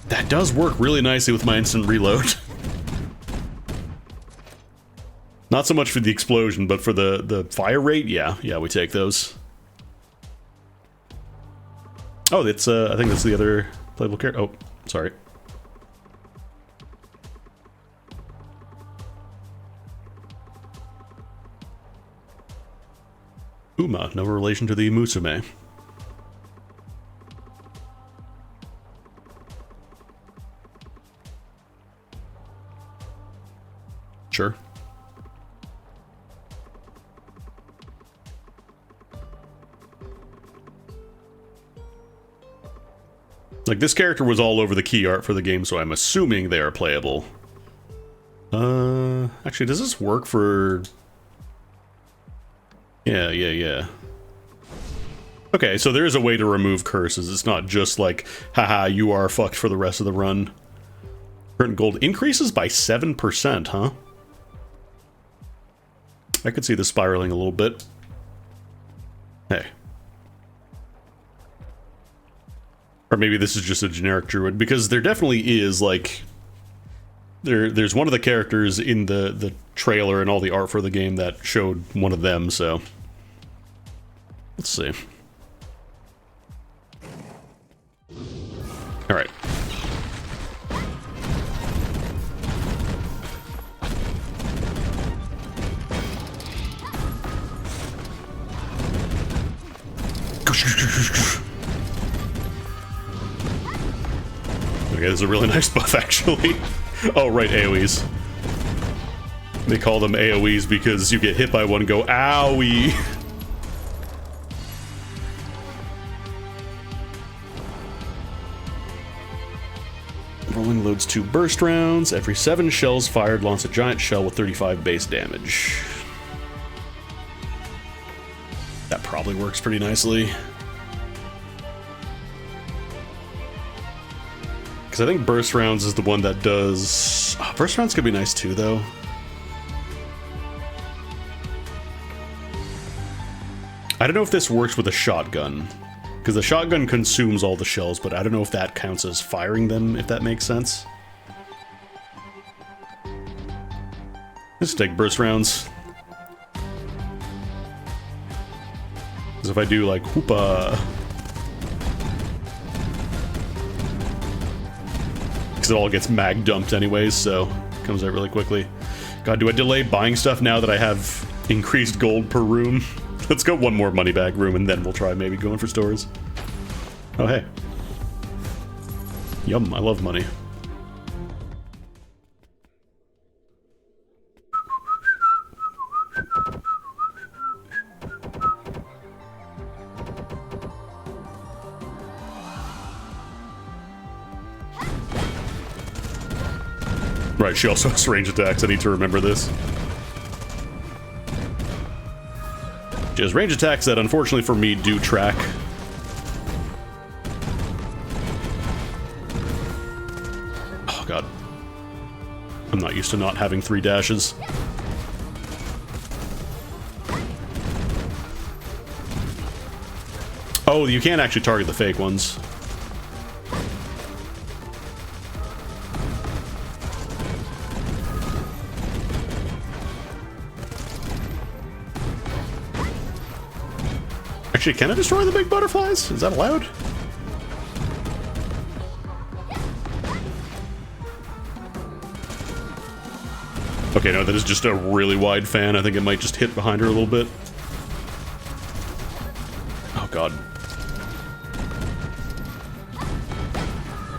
That does work really nicely with my instant reload. Not so much for the explosion, but for the fire rate, yeah, we take those. Oh, it's I think that's the other playable character. Oh, sorry. Uma, no relation to the Musume. Sure. Like, this character was all over the key art for the game, so I'm assuming they are playable. Actually, does this work for... Yeah. Okay, so there is a way to remove curses. It's not just like, haha, you are fucked for the rest of the run. Current gold increases by 7%, huh? I could see this spiraling a little bit. Hey. Or maybe this is just a generic druid, because there definitely is, like... There's one of the characters in the trailer and all the art for the game that showed one of them, so... Let's see. Alright. Okay, this is a really nice buff, actually. Oh, right, AoEs. They call them AoEs because you get hit by one and go, owie! Throwing loads 2 burst rounds. Every 7 shells fired launch a giant shell with 35 base damage. That probably works pretty nicely. Because I think burst rounds is the one that does... Oh, burst rounds could be nice too, though. I don't know if this works with a shotgun. Because the shotgun consumes all the shells, but I don't know if that counts as firing them, if that makes sense. Let's take burst rounds. Because if I do, like, whoopa... Because it all gets mag dumped anyways, so it comes out really quickly. God, do I delay buying stuff now that I have increased gold per room? Let's go one more money bag room, and then we'll try maybe going for stores. Oh, hey. Yum, I love money. Right, she also has range attacks. I need to remember this. She has range attacks that, unfortunately for me, do track. Oh, God. I'm not used to not having 3 dashes. Oh, you can't actually target the fake ones. Actually, can I destroy the big butterflies? Is that allowed? Okay, no, that is just a really wide fan. I think it might just hit behind her a little bit. Oh, God.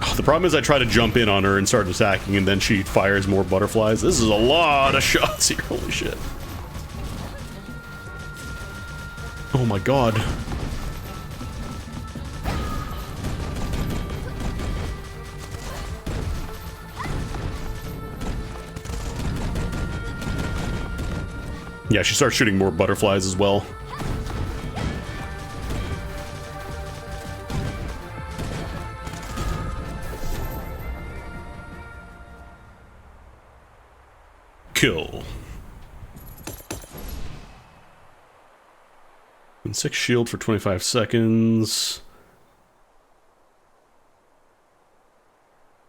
Oh, the problem is I try to jump in on her and start attacking, and then she fires more butterflies. This is a lot of shots here. Holy shit. Oh my God. Yeah, she starts shooting more butterflies as well. Kill. And 6 shield for 25 seconds.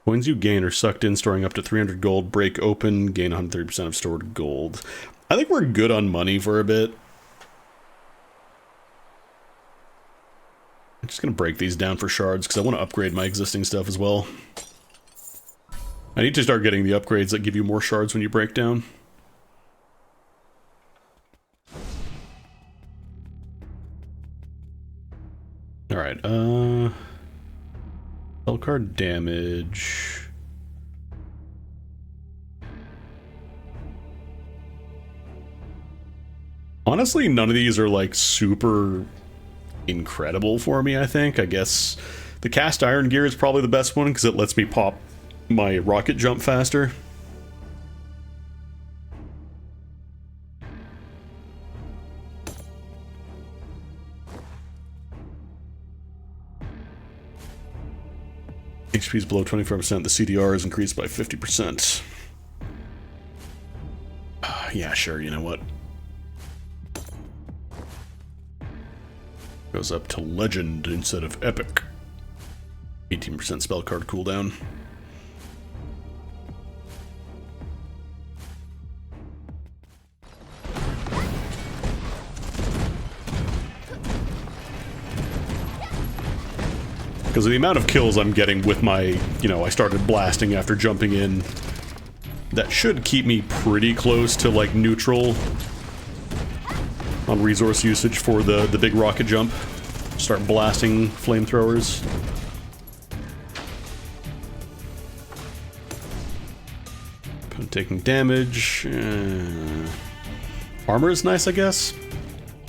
Coins you gain are sucked in, storing up to 300 gold. Break open, gain 130% of stored gold. I think we're good on money for a bit. I'm just going to break these down for shards, because I want to upgrade my existing stuff as well. I need to start getting the upgrades that give you more shards when you break down. Alright, spell card damage. Honestly, none of these are like super incredible for me, I think. I guess the cast iron gear is probably the best one because it lets me pop my rocket jump faster. HP is below 25%. The CDR is increased by 50%. Yeah, sure, you know what? Goes up to Legend instead of Epic. 18% spell card cooldown. Because of the amount of kills I'm getting with my, you know, I started blasting after jumping in. That should keep me pretty close to, like, neutral on resource usage for the big rocket jump. Start blasting flamethrowers. I'm taking damage. Armor is nice, I guess.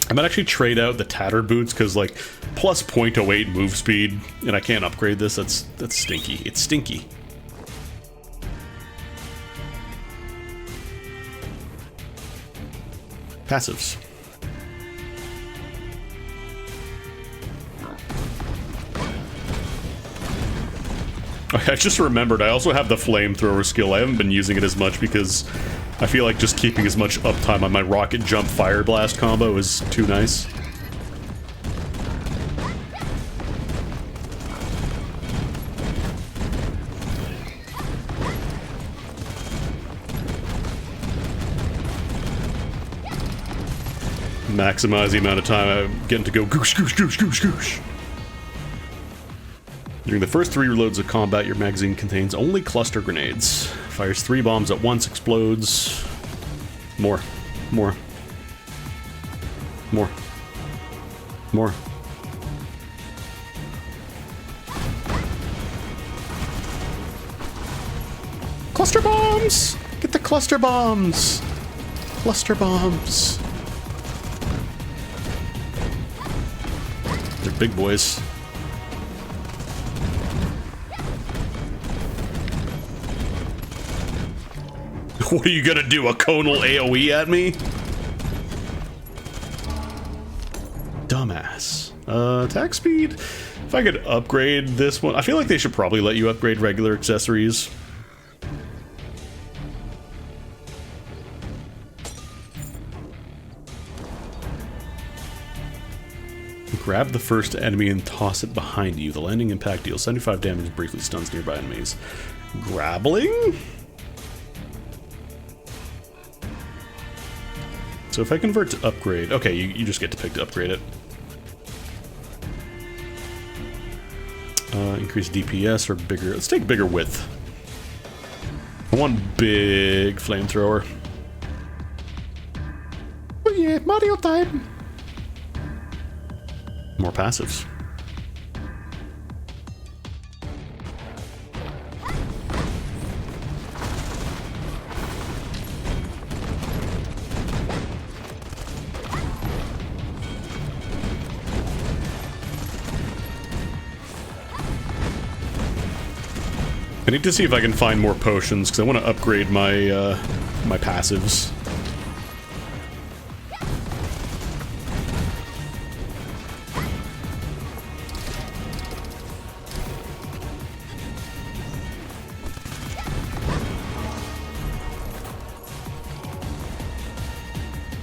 I might actually trade out the tattered boots because, like, plus 0.08 move speed, and I can't upgrade this. That's stinky. It's stinky. Passives. I just remembered, I also have the flamethrower skill. I haven't been using it as much because I feel like just keeping as much uptime on my rocket jump fire blast combo is too nice. Maximize the amount of time I'm getting to go goosh, goosh, goosh, goosh, goosh. During the first 3 reloads of combat, your magazine contains only cluster grenades. Fires 3 bombs at once, explodes. More. More. More. More. Cluster bombs! Get the cluster bombs! Cluster bombs. They're big boys. What are you gonna do, a conal AoE at me? Dumbass. Attack speed? If I could upgrade this one, I feel like they should probably let you upgrade regular accessories. Grab the first enemy and toss it behind you. The landing impact deals 75 damage and briefly stuns nearby enemies. Grappling? So if I convert to upgrade... Okay, you just get to pick to upgrade it. Increase DPS or bigger... Let's take bigger width. I want big flamethrower. Oh yeah, Mario time! More passives. I need to see if I can find more potions, because I want to upgrade my, my passives.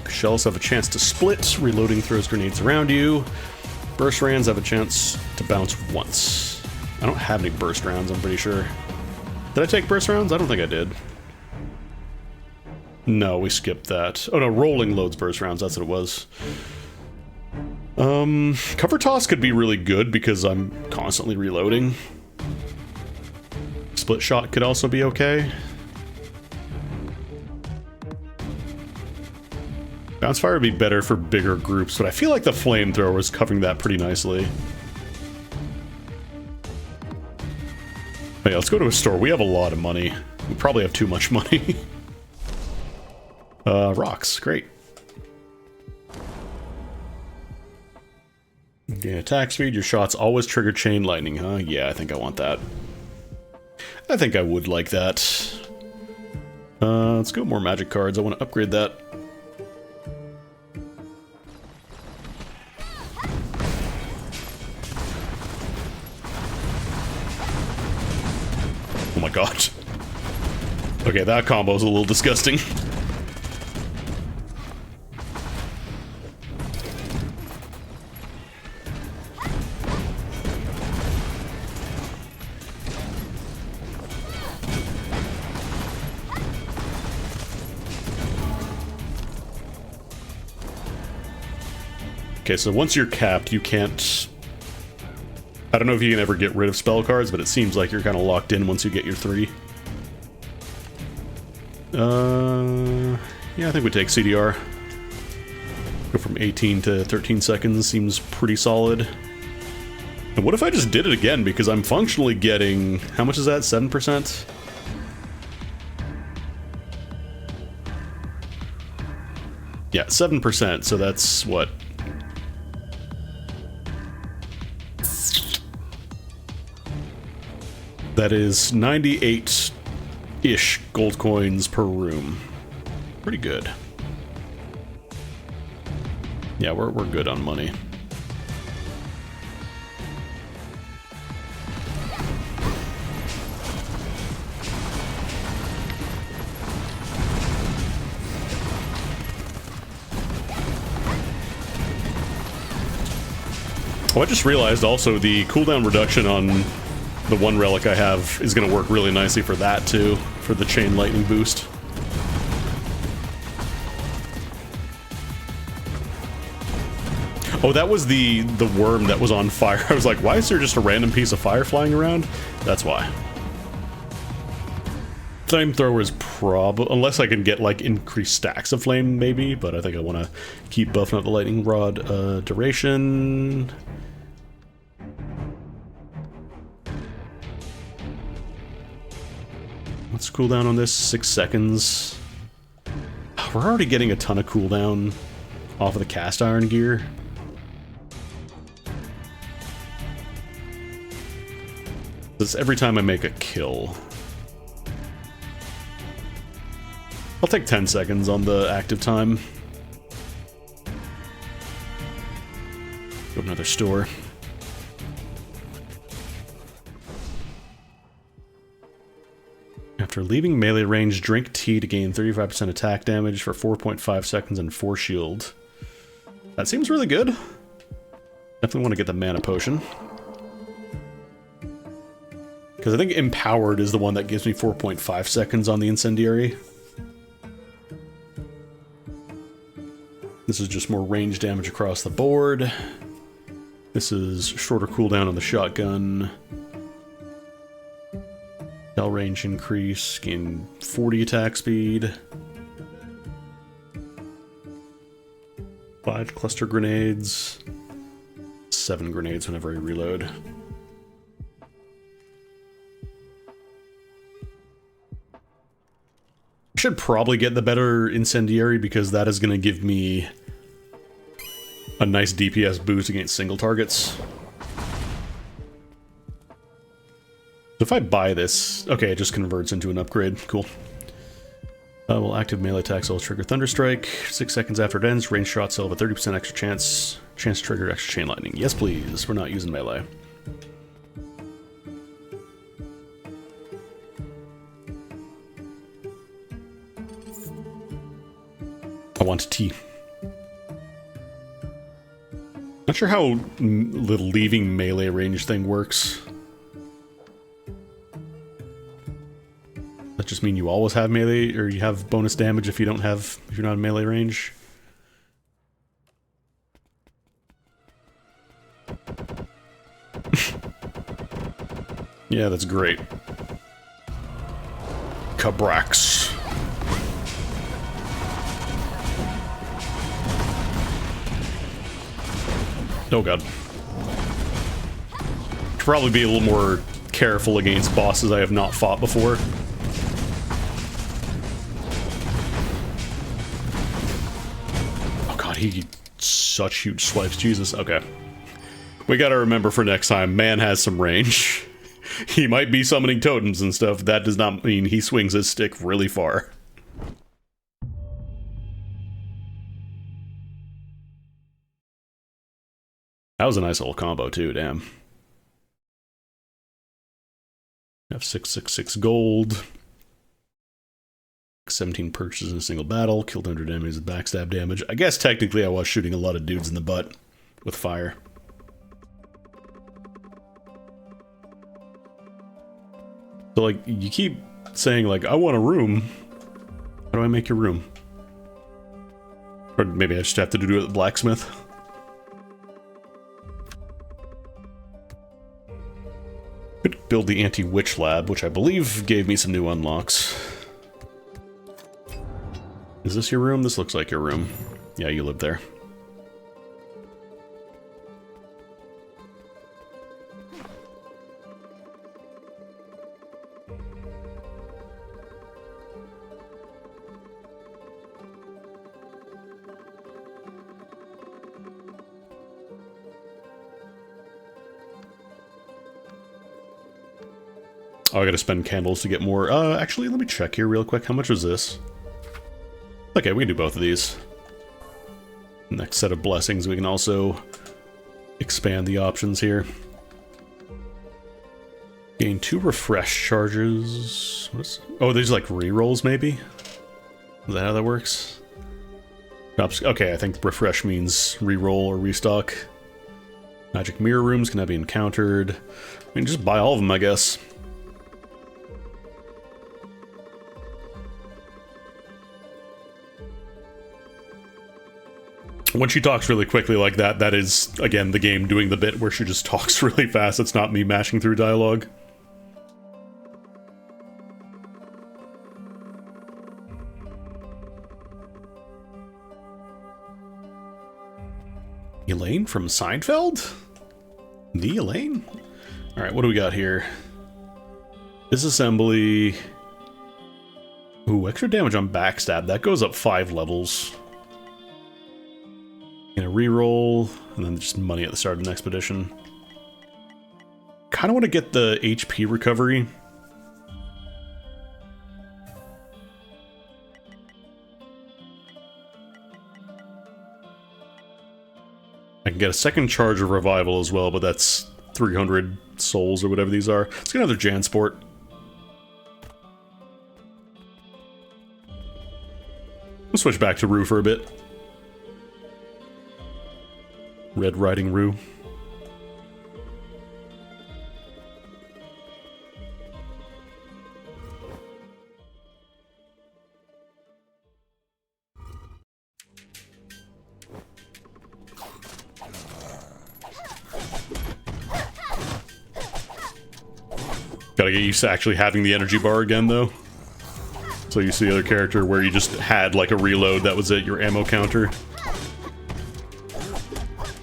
Shells have a chance to split. Reloading throws grenades around you. Burst rounds have a chance to bounce once. I don't have any burst rounds, I'm pretty sure. Did I take burst rounds? I don't think I did. No, we skipped that. Oh no, rolling loads burst rounds, that's what it was. Cover toss could be really good because I'm constantly reloading. Split shot could also be okay. Bounce fire would be better for bigger groups, but I feel like the flamethrower is covering that pretty nicely. Hey, let's go to a store. We have a lot of money. We probably have too much money. Rocks. Great. Gain attack speed. Your shots always trigger chain lightning, huh? Yeah, I think I want that. I think I would like that. Let's go more magic cards. I want to upgrade that. Oh my god. Okay, that combo's a little disgusting. Okay, so once you're capped, you can't... I don't know if you can ever get rid of spell cards, but it seems like you're kind of locked in once you get your 3. Yeah, I think we take CDR. Go from 18 to 13 seconds seems pretty solid. And what if I just did it again? Because I'm functionally getting... How much is that? 7%? Yeah, 7%, so that's what... That is 98-ish gold coins per room. Pretty good. Yeah, we're good on money. Oh, I just realized also the cooldown reduction on the one relic I have is going to work really nicely for that too, for the chain lightning boost. Oh, that was the worm that was on fire. I was like, why is there just a random piece of fire flying around? That's why. Flamethrower is unless I can get like increased stacks of flame maybe, but I think I want to keep buffing up the lightning rod duration. What's cooldown on this? 6 seconds. We're already getting a ton of cooldown off of the cast iron gear. This every time I make a kill. I'll take 10 seconds on the active time. Go to another store. After leaving melee range, drink tea to gain 35% attack damage for 4.5 seconds and 4 shield. That seems really good. Definitely want to get the mana potion. Because I think Empowered is the one that gives me 4.5 seconds on the incendiary. This is just more range damage across the board. This is shorter cooldown on the shotgun. Shell range increase, gain 40 attack speed. 5 cluster grenades. 7 grenades whenever I reload. I should probably get the better incendiary because that is going to give me a nice DPS boost against single targets. If I buy this, okay, it just converts into an upgrade. Cool. Will active melee attacks will trigger Thunderstrike. 6 seconds after it ends, range shots will have a 30% extra chance to trigger extra chain lightning. Yes, please. We're not using melee. I want tea. Not sure how the leaving melee range thing works. That just mean you always have melee, or you have bonus damage if you're not in melee range? Yeah, that's great. Cabrax. Oh god. Should probably be a little more careful against bosses I have not fought before. Oh god, he such huge swipes, Jesus. Okay. We gotta remember for next time, man has some range. He might be summoning totems and stuff, that does not mean he swings his stick really far. That was a nice little combo too, damn. Have 666 gold. 17 purchases in a single battle. Killed 100 enemies with backstab damage. I guess technically I was shooting a lot of dudes in the butt with fire. So like, you keep saying like, I want a room. How do I make your room? Or maybe I just have to do it with the blacksmith. Could build the anti-witch lab, which I believe gave me some new unlocks. Is this your room? This looks like your room. Yeah, you live there. Oh, I gotta spend candles to get more. Actually, let me check here real quick. How much was this? Okay, we can do both of these. Next set of blessings, we can also expand the options here. Gain 2 refresh charges. Oh, these are like rerolls, maybe? Is that how that works? Okay, I think refresh means reroll or restock. Magic mirror rooms can now be encountered. I mean, just buy all of them, I guess. When she talks really quickly like that, that is, again, the game doing the bit where she just talks really fast. It's not me mashing through dialogue. Elaine from Seinfeld? The Elaine? Alright, what do we got here? Disassembly. Ooh, extra damage on backstab. That goes up 5 levels. And a reroll, and then just money at the start of an expedition. Kinda want to get the HP recovery. I can get a second charge of revival as well, but that's 300 souls or whatever these are. Let's get another Jansport. We'll switch back to Rue for a bit. Red Riding Rue. Gotta get used to actually having the energy bar again, though. So you see the other character where you just had like a reload, that was it, your ammo counter.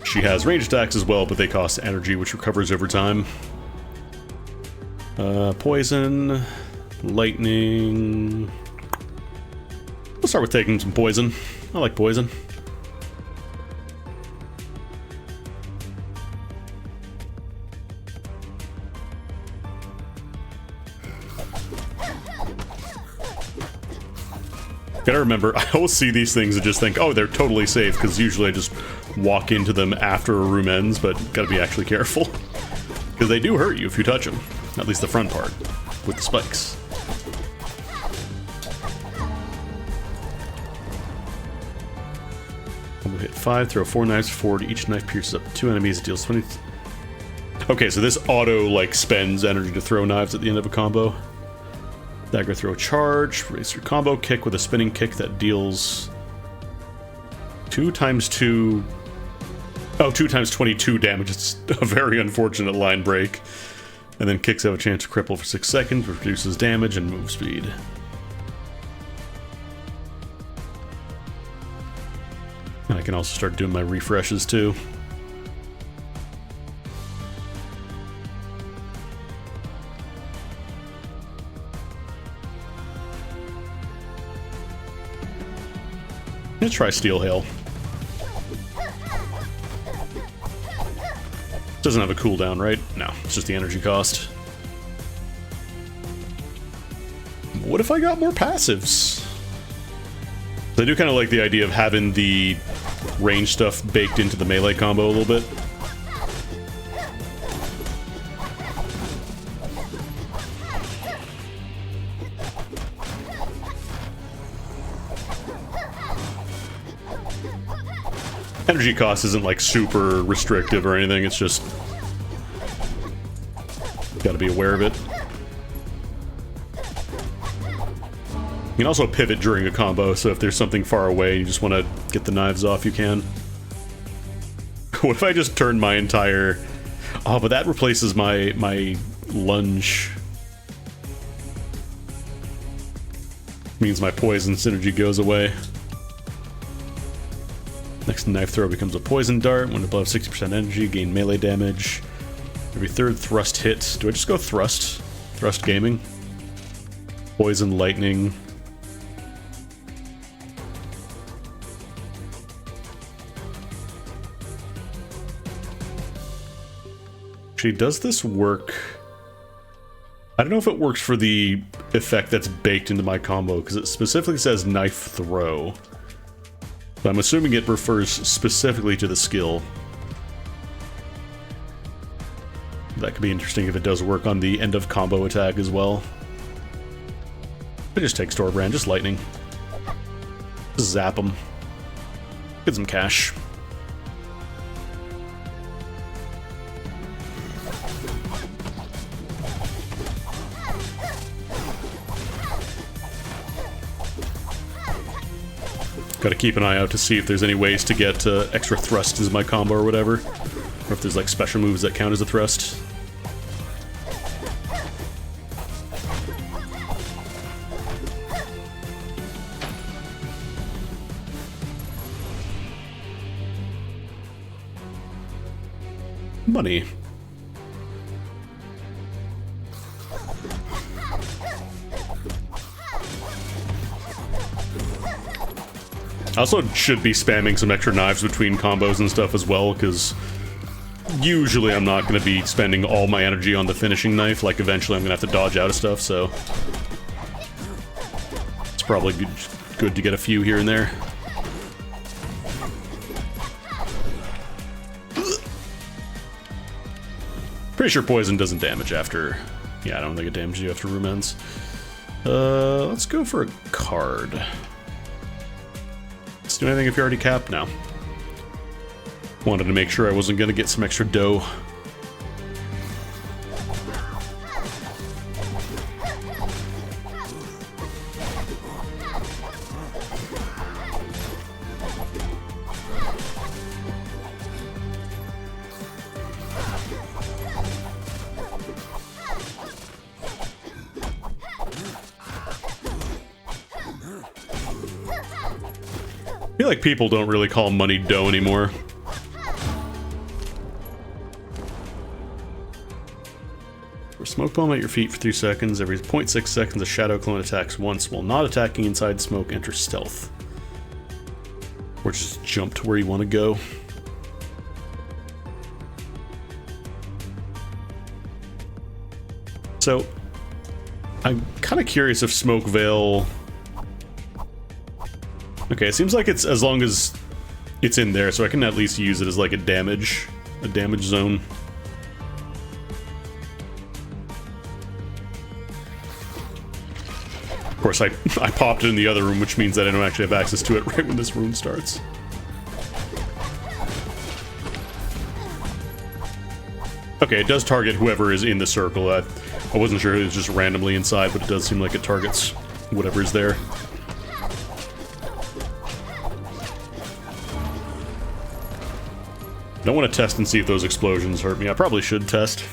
She has range attacks as well, but they cost energy, which recovers over time. Poison, lightning. We'll start with taking some poison. I like poison. Gotta remember, I always see these things and just think, oh, they're totally safe, because usually I just walk into them after a room ends, but gotta be actually careful. Because they do hurt you if you touch them. At least the front part, with the spikes. Combo hit 5, throw 4 knives forward, each knife pierces up to 2 enemies, it deals 20... Okay, so this auto, like, spends energy to throw knives at the end of a combo. Dagger throw charge, raise your combo kick with a spinning kick that deals 2 times 2... Oh, 2 times 22 damage. It's a very unfortunate line break. And then kicks have a chance to cripple for 6 seconds, reduces damage and move speed. And I can also start doing my refreshes too. Let's try Steel Hail. Doesn't have a cooldown, right? No, it's just the energy cost. What if I got more passives? I do kind of like the idea of having the range stuff baked into the melee combo a little bit. Energy cost isn't like super restrictive or anything, it's just gotta be aware of it. You can also pivot during a combo, so if there's something far away you just want to get the knives off, you can. What if I just turn my entire... Oh, but that replaces my lunge. Means my poison synergy goes away. Next knife throw becomes a poison dart. When above 60% energy, gain melee damage. Every third thrust hit. Do I just go thrust? Thrust gaming? Poison, lightning. Actually, does this work? I don't know if it works for the effect that's baked into my combo, because it specifically says knife throw. But I'm assuming it refers specifically to the skill. That could be interesting if it does work on the end of combo attack as well. I just take Storebrand, just lightning. Just zap them. Get some cash. Gotta keep an eye out to see if there's any ways to get extra thrust as my combo or whatever. Or if there's like special moves that count as a thrust. Money. I also should be spamming some extra knives between combos and stuff as well, because usually I'm not going to be spending all my energy on the finishing knife. Like, eventually I'm going to have to dodge out of stuff, so it's probably good to get a few here and there. Pretty sure poison doesn't damage after... Yeah, I don't think it damages you after room ends. Let's go for a card. Let's do anything if you're already capped now. Wanted to make sure I wasn't going to get some extra dough. I feel like people don't really call money dough anymore. For smoke bomb at your feet for 3 seconds. Every 0.6 seconds, a shadow clone attacks once while not attacking inside smoke. Enter stealth. Or just jump to where you want to go. So, I'm kind of curious if Smoke Veil... Okay, it seems like it's as long as it's in there, so I can at least use it as like a damage zone. Of course, I popped it in the other room, which means that I don't actually have access to it right when this room starts. Okay, it does target whoever is in the circle. I wasn't sure it was just randomly inside, but it does seem like it targets whatever is there. I want to test and see if those explosions hurt me. I probably should test.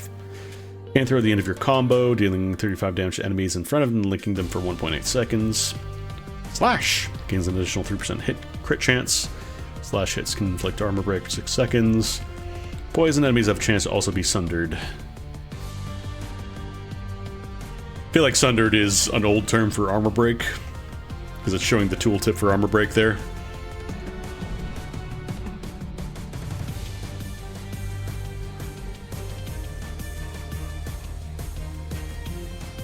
Can throw at the end of your combo, dealing 35 damage to enemies in front of them, linking them for 1.8 seconds. Slash gains an additional 3% hit crit chance. Slash hits can inflict armor break for 6 seconds. Poison enemies have a chance to also be sundered. I feel like sundered is an old term for armor break, because it's showing the tooltip for armor break there.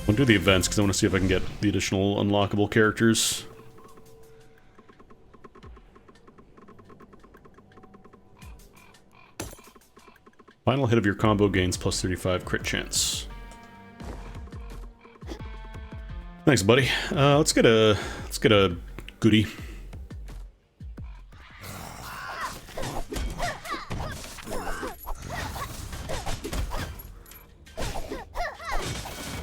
I'll do the events because I want to see if I can get the additional unlockable characters. Final hit of your combo gains plus 35 crit chance. Thanks, buddy. Let's get a goodie.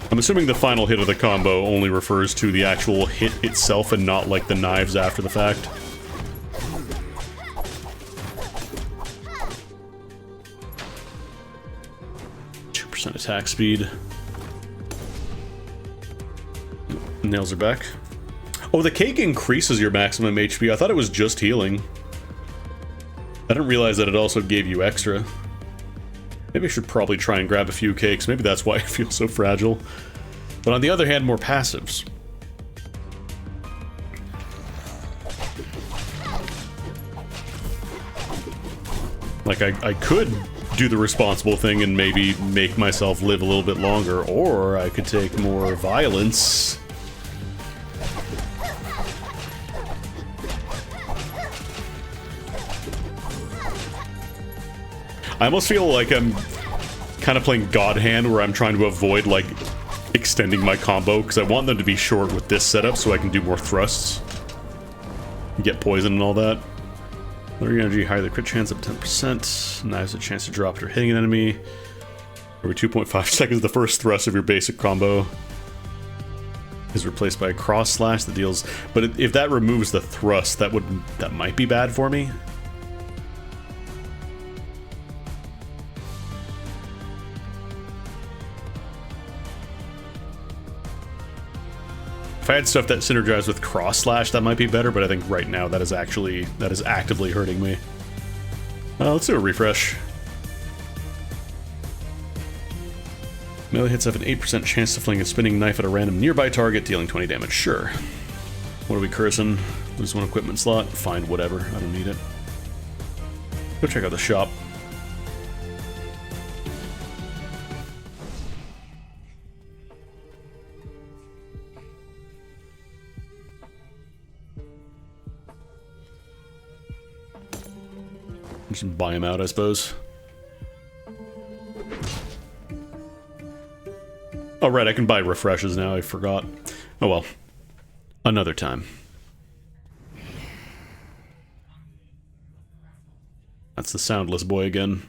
I'm assuming the final hit of the combo only refers to the actual hit itself and not like the knives after the fact. % attack speed. Nails are back. Oh, the cake increases your maximum HP. I thought it was just healing. I didn't realize that it also gave you extra. Maybe I should probably try and grab a few cakes. Maybe that's why I feel so fragile. But on the other hand, more passives. Like, I could do the responsible thing and maybe make myself live a little bit longer, or I could take more violence. I almost feel like I'm kind of playing God Hand, where I'm trying to avoid, like, extending my combo, because I want them to be short with this setup so I can do more thrusts. Get poison and all that. Lower energy, higher the crit chance up 10%. Knives a chance to drop after hitting an enemy. Every 2.5 seconds, the first thrust of your basic combo is replaced by a cross slash that deals. But if that removes the thrust, that might be bad for me. If I had stuff that synergized with cross slash, that might be better. But I think right now that is actively hurting me. Let's do a refresh. Melee hits have an 8% chance to fling a spinning knife at a random nearby target, dealing 20 damage. Sure. What are we cursing? Lose one equipment slot. Find whatever. I don't need it. Go check out the shop. Just buy him out, I suppose. Oh, right, I can buy refreshes now, I forgot. Oh well. Another time. That's the soundless boy again.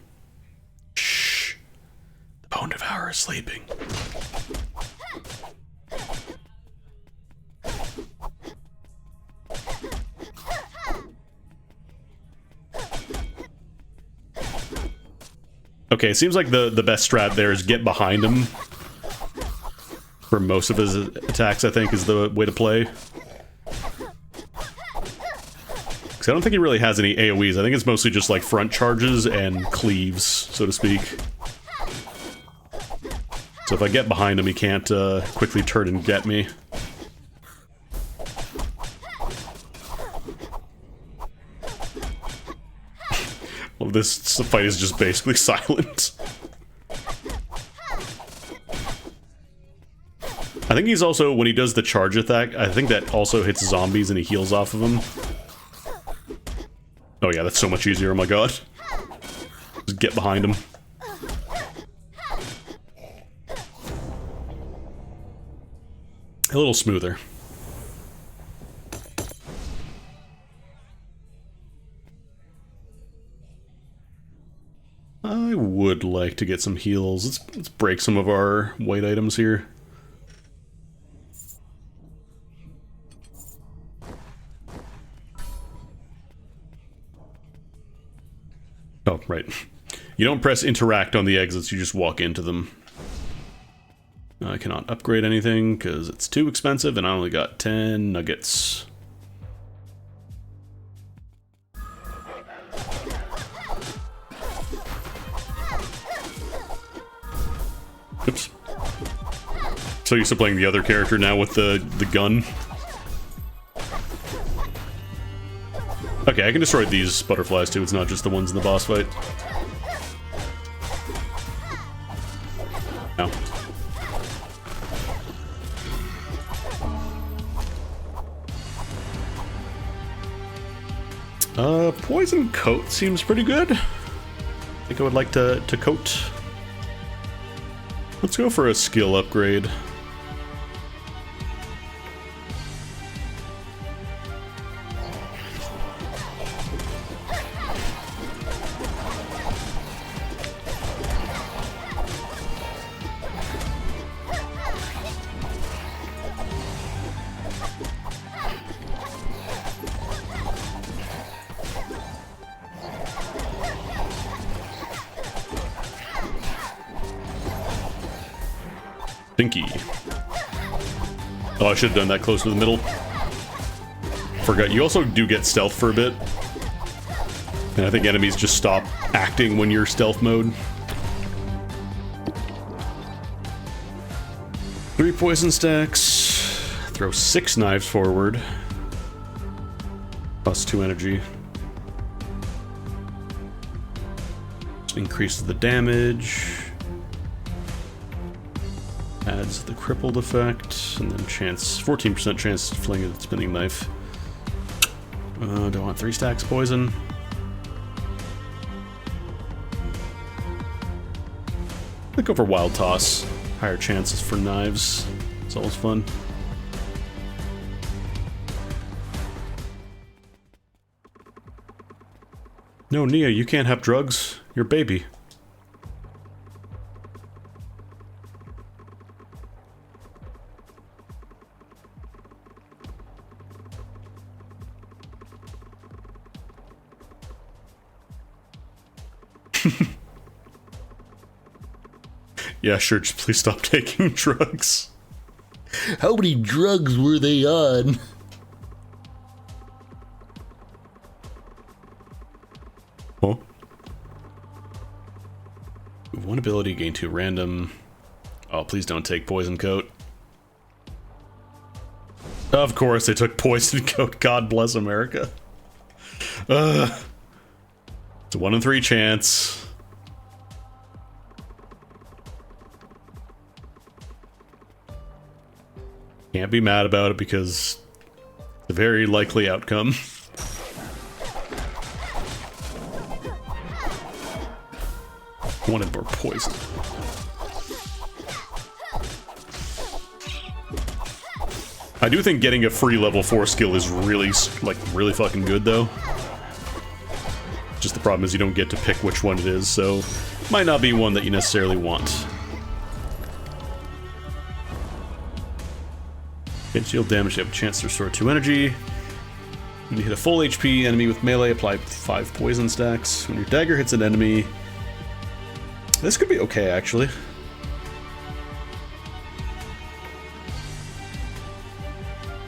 Shh. The Bone Devourer is sleeping. Okay, seems like the best strat there is get behind him. For most of his attacks, I think, is the way to play. Because I don't think he really has any AoEs. I think it's mostly just like front charges and cleaves, so to speak. So if I get behind him, he can't quickly turn and get me. Well, this fight is just basically silent. I think he's also, when he does the charge attack, I think that also hits zombies and he heals off of them. Oh yeah, that's so much easier, oh my god. Just get behind him. A little smoother. I would like to get some heals. Let's break some of our white items here. Oh, right. You don't press interact on the exits, you just walk into them. I cannot upgrade anything because it's too expensive and I only got 10 nuggets. Oops. So used to playing the other character now with the gun. Okay, I can destroy these butterflies too, it's not just the ones in the boss fight. No. Poison coat seems pretty good. I think I would like to coat. Let's go for a skill upgrade. Stinky. Oh, I should have done that close to the middle. Forgot. You also do get stealth for a bit. And I think enemies just stop acting when you're stealth mode. 3 poison stacks. Throw 6 knives forward. Plus 2 energy. Increase the damage. Adds the crippled effect, and then chance 14% chance to fling a spinning knife. Do I want 3 stacks poison? I'll go for Wild Toss. Higher chances for knives. It's always fun. No, Nia, you can't have drugs. You're a baby. Yeah, sure, just please stop taking drugs. How many drugs were they on? Huh? One ability, gain 2 random. Oh, please don't take Poison Coat. Of course, they took Poison Coat. God bless America. It's a 1 in 3 chance. Can't be mad about it because it's a very likely outcome. Wanted more poison. I do think getting a free level 4 skill is really, like, really fucking good, though. Just the problem is you don't get to pick which one it is, so might not be one that you necessarily want. Against shield damage, you have a chance to restore 2 energy. When you hit a full HP enemy with melee, apply 5 poison stacks. When your dagger hits an enemy... This could be okay, actually.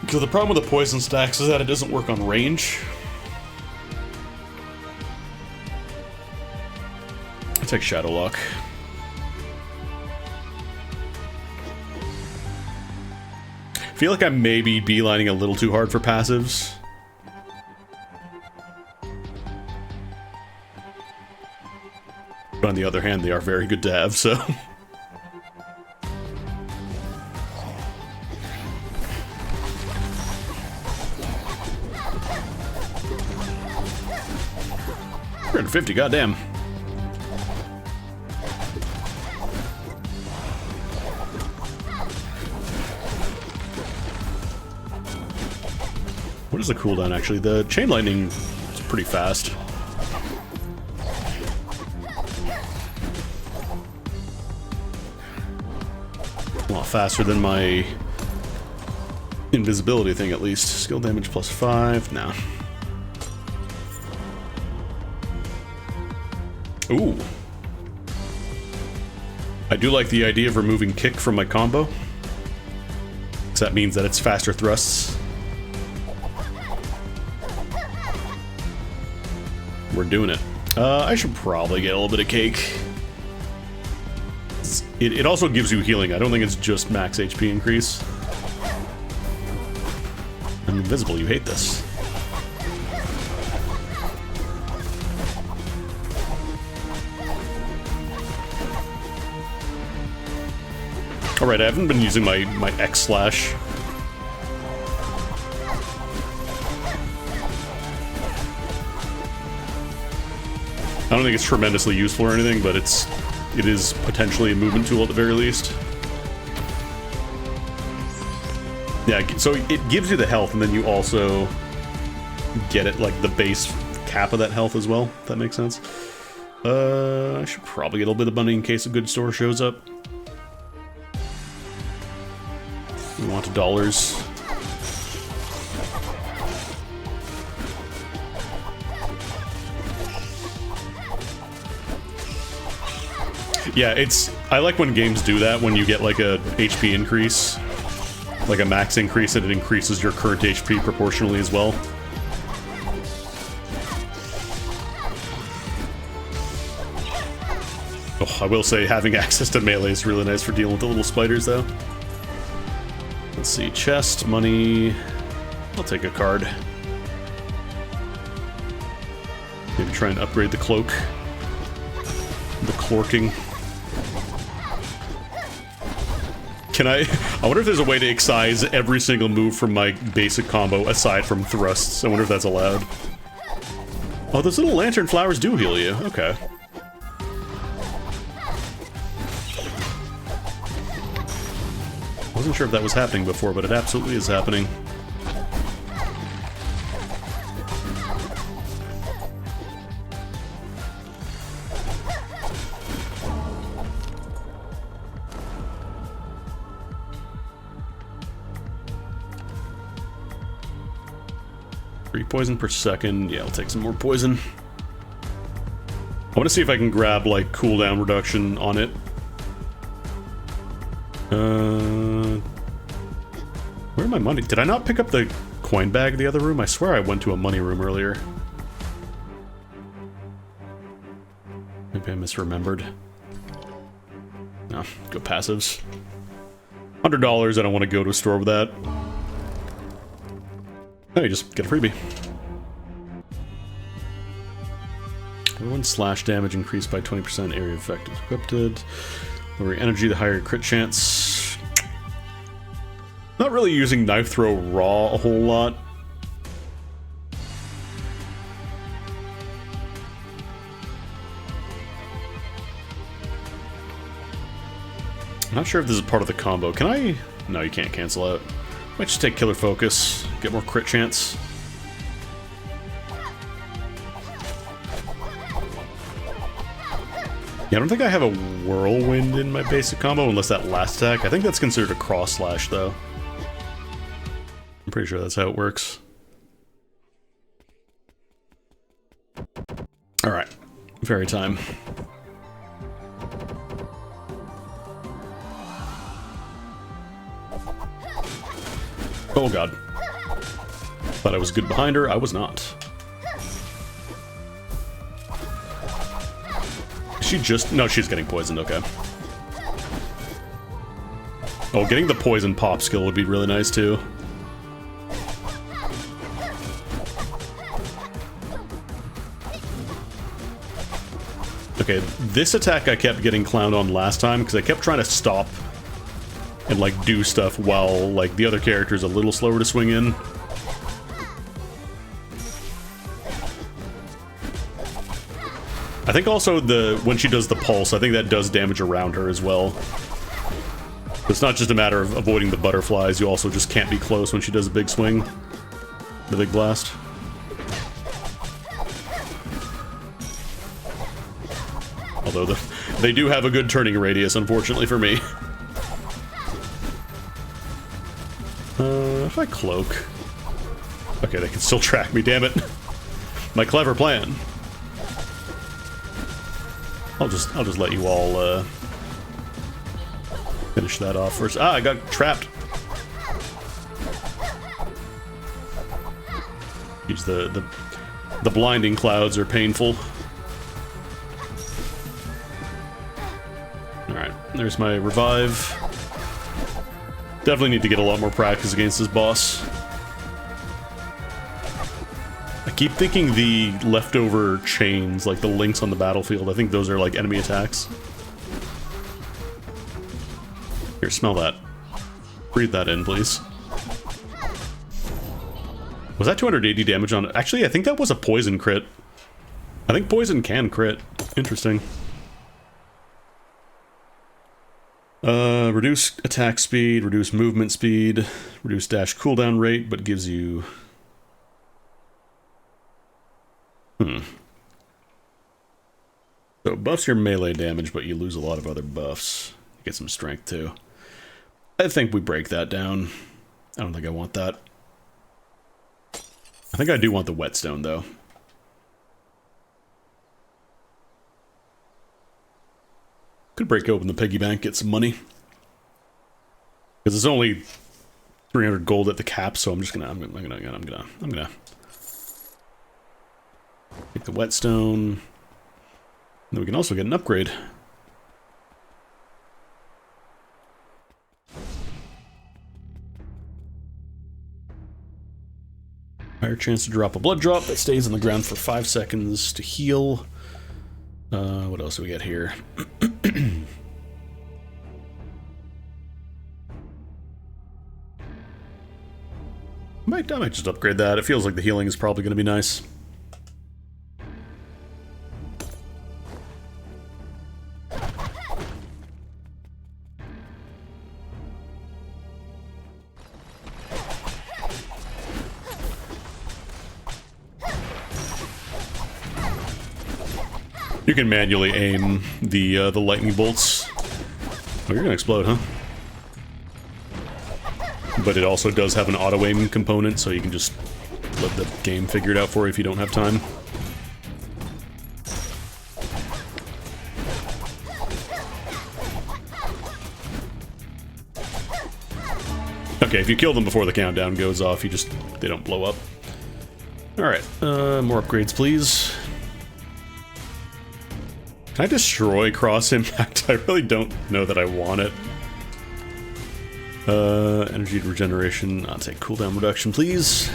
Because the problem with the poison stacks is that it doesn't work on range. I take Shadow Lock. I feel like I may be beelining a little too hard for passives. But on the other hand, they are very good to have, so... $350, goddamn. What is the cooldown, actually? The Chain Lightning is pretty fast. A lot faster than my invisibility thing, at least. Skill damage plus 5. Nah. Ooh. I do like the idea of removing kick from my combo. Because that means that it's faster thrusts. We're doing it. I should probably get a little bit of cake. It also gives you healing. I don't think it's just max HP increase. I'm invisible, you hate this. Alright, I haven't been using my X slash. I don't think it's tremendously useful or anything, but it is potentially a movement tool at the very least. Yeah, so it gives you the health, and then you also get it, like, the base cap of that health as well, if that makes sense. I should probably get a little bit of money in case a good store shows up. We want dollars. Yeah, I like when games do that, when you get like a HP increase, like a max increase, and it increases your current HP proportionally as well. Oh, I will say having access to melee is really nice for dealing with the little spiders, though. Let's see, chest, money. I'll take a card. Maybe try and upgrade the cloak. The cloaking. Can I wonder if there's a way to excise every single move from my basic combo aside from thrusts. I wonder if that's allowed. Oh, those little lantern flowers do heal you. Okay. Wasn't sure if that was happening before, but it absolutely is happening. Poison per second. Yeah, I'll take some more poison. I want to see if I can grab, like, cooldown reduction on it. Where are my money? Did I not pick up the coin bag in the other room? I swear I went to a money room earlier. Maybe I misremembered. No, go passives. $100, I don't want to go to a store with that. Oh, you just get a freebie. 1 slash damage increased by 20%, area effect equipped. Lower energy, the higher crit chance. Not really using knife throw raw a whole lot. I'm not sure if this is part of the combo. Can I? No, you can't cancel out. Might just take Killer Focus, get more crit chance. Yeah, I don't think I have a Whirlwind in my basic combo unless that last attack. I think that's considered a cross slash though. I'm pretty sure that's how it works. Alright, fairy time. Oh god. Thought I was good behind her, I was not. She just... No, she's getting poisoned, okay. Oh, getting the poison pop skill would be really nice too. Okay, this attack I kept getting clowned on last time because I kept trying to stop and like do stuff while like the other character's a little slower to swing in. I think also when she does the pulse, I think that does damage around her as well. It's not just a matter of avoiding the butterflies, you also just can't be close when she does a big swing. The big blast. Although they do have a good turning radius, unfortunately for me. If I cloak... Okay, they can still track me, damn it. My clever plan. I'll just let you all finish that off first. Ah, I got trapped. Use the blinding clouds are painful. Alright, there's my revive. Definitely need to get a lot more practice against this boss. I keep thinking the leftover chains, like the links on the battlefield, I think those are like enemy attacks. Here, smell that. Breathe that in, please. Was that 280 damage on it? Actually, I think that was a poison crit. I think poison can crit. Interesting. Reduce attack speed, reduce movement speed, reduce dash cooldown rate, but gives you... So buffs your melee damage, but you lose a lot of other buffs. You get some strength too. I think we break that down. I don't think I want that. I think I do want the whetstone though. Could break open the piggy bank, get some money. Because it's only 300 gold at the cap, so I'm gonna take the whetstone. Then we can also get an upgrade. Higher chance to drop a blood drop that stays on the ground for 5 seconds to heal. What else do we get here? I might just upgrade that. It feels like the healing is probably going to be nice. You can manually aim the lightning bolts. Oh, you're gonna explode, huh? But it also does have an auto-aim component, so you can just let the game figure it out for you if you don't have time. Okay, if you kill them before the countdown goes off, they don't blow up. Alright, more upgrades, please. Can I destroy Cross Impact? I really don't know that I want it. Energy regeneration. I'll take cooldown reduction, please.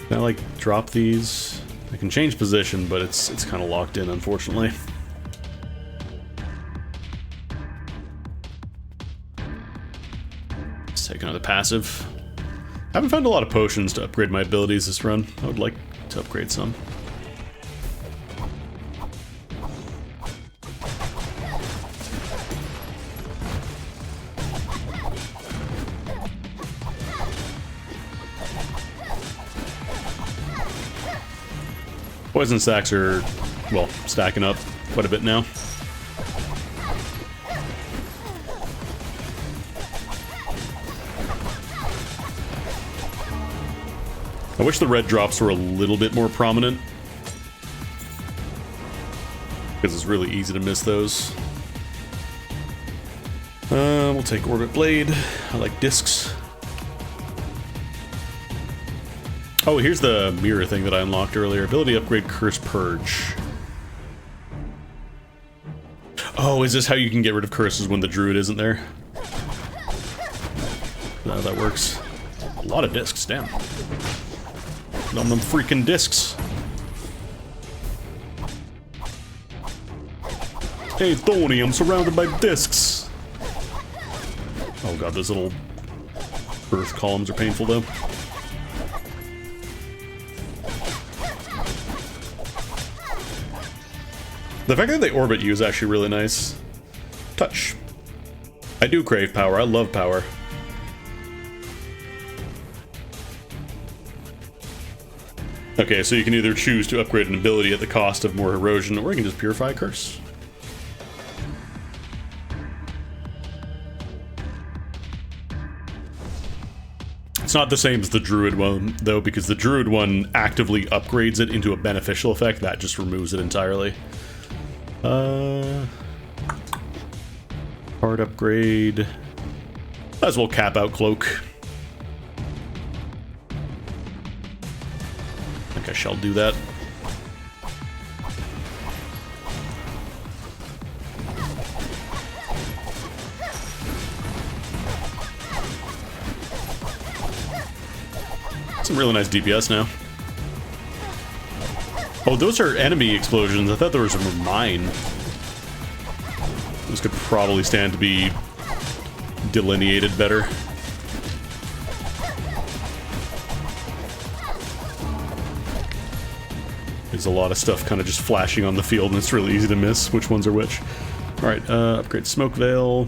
Can I, like, drop these? I can change position, but it's kind of locked in, unfortunately. Let's take another passive. I haven't found a lot of potions to upgrade my abilities this run. I would like to upgrade some. Poison stacks are, well, stacking up quite a bit now. I wish the red drops were a little bit more prominent, because it's really easy to miss those. We'll take Orbit Blade. I like discs. Oh, here's the mirror thing that I unlocked earlier. Ability upgrade Curse Purge. Oh, is this how you can get rid of curses when the druid isn't there? Is that how that works? A lot of discs, damn. On them freaking discs. Hey, Thorny, I'm surrounded by discs. Oh god, those little earth columns are painful though. The fact that they orbit you is actually really nice. Touch. I do crave power. I love power. Okay, so you can either choose to upgrade an ability at the cost of more erosion, or you can just purify a curse. It's not the same as the druid one, though, because the druid one actively upgrades it into a beneficial effect. That just removes it entirely. Hard upgrade. Might as well cap out Cloak. I think I shall do that. Some really nice DPS now. Oh, those are enemy explosions. I thought there was a mine. Those could probably stand to be delineated better. There's a lot of stuff kind of just flashing on the field, and it's really easy to miss which ones are which. Alright, upgrade Smoke Veil.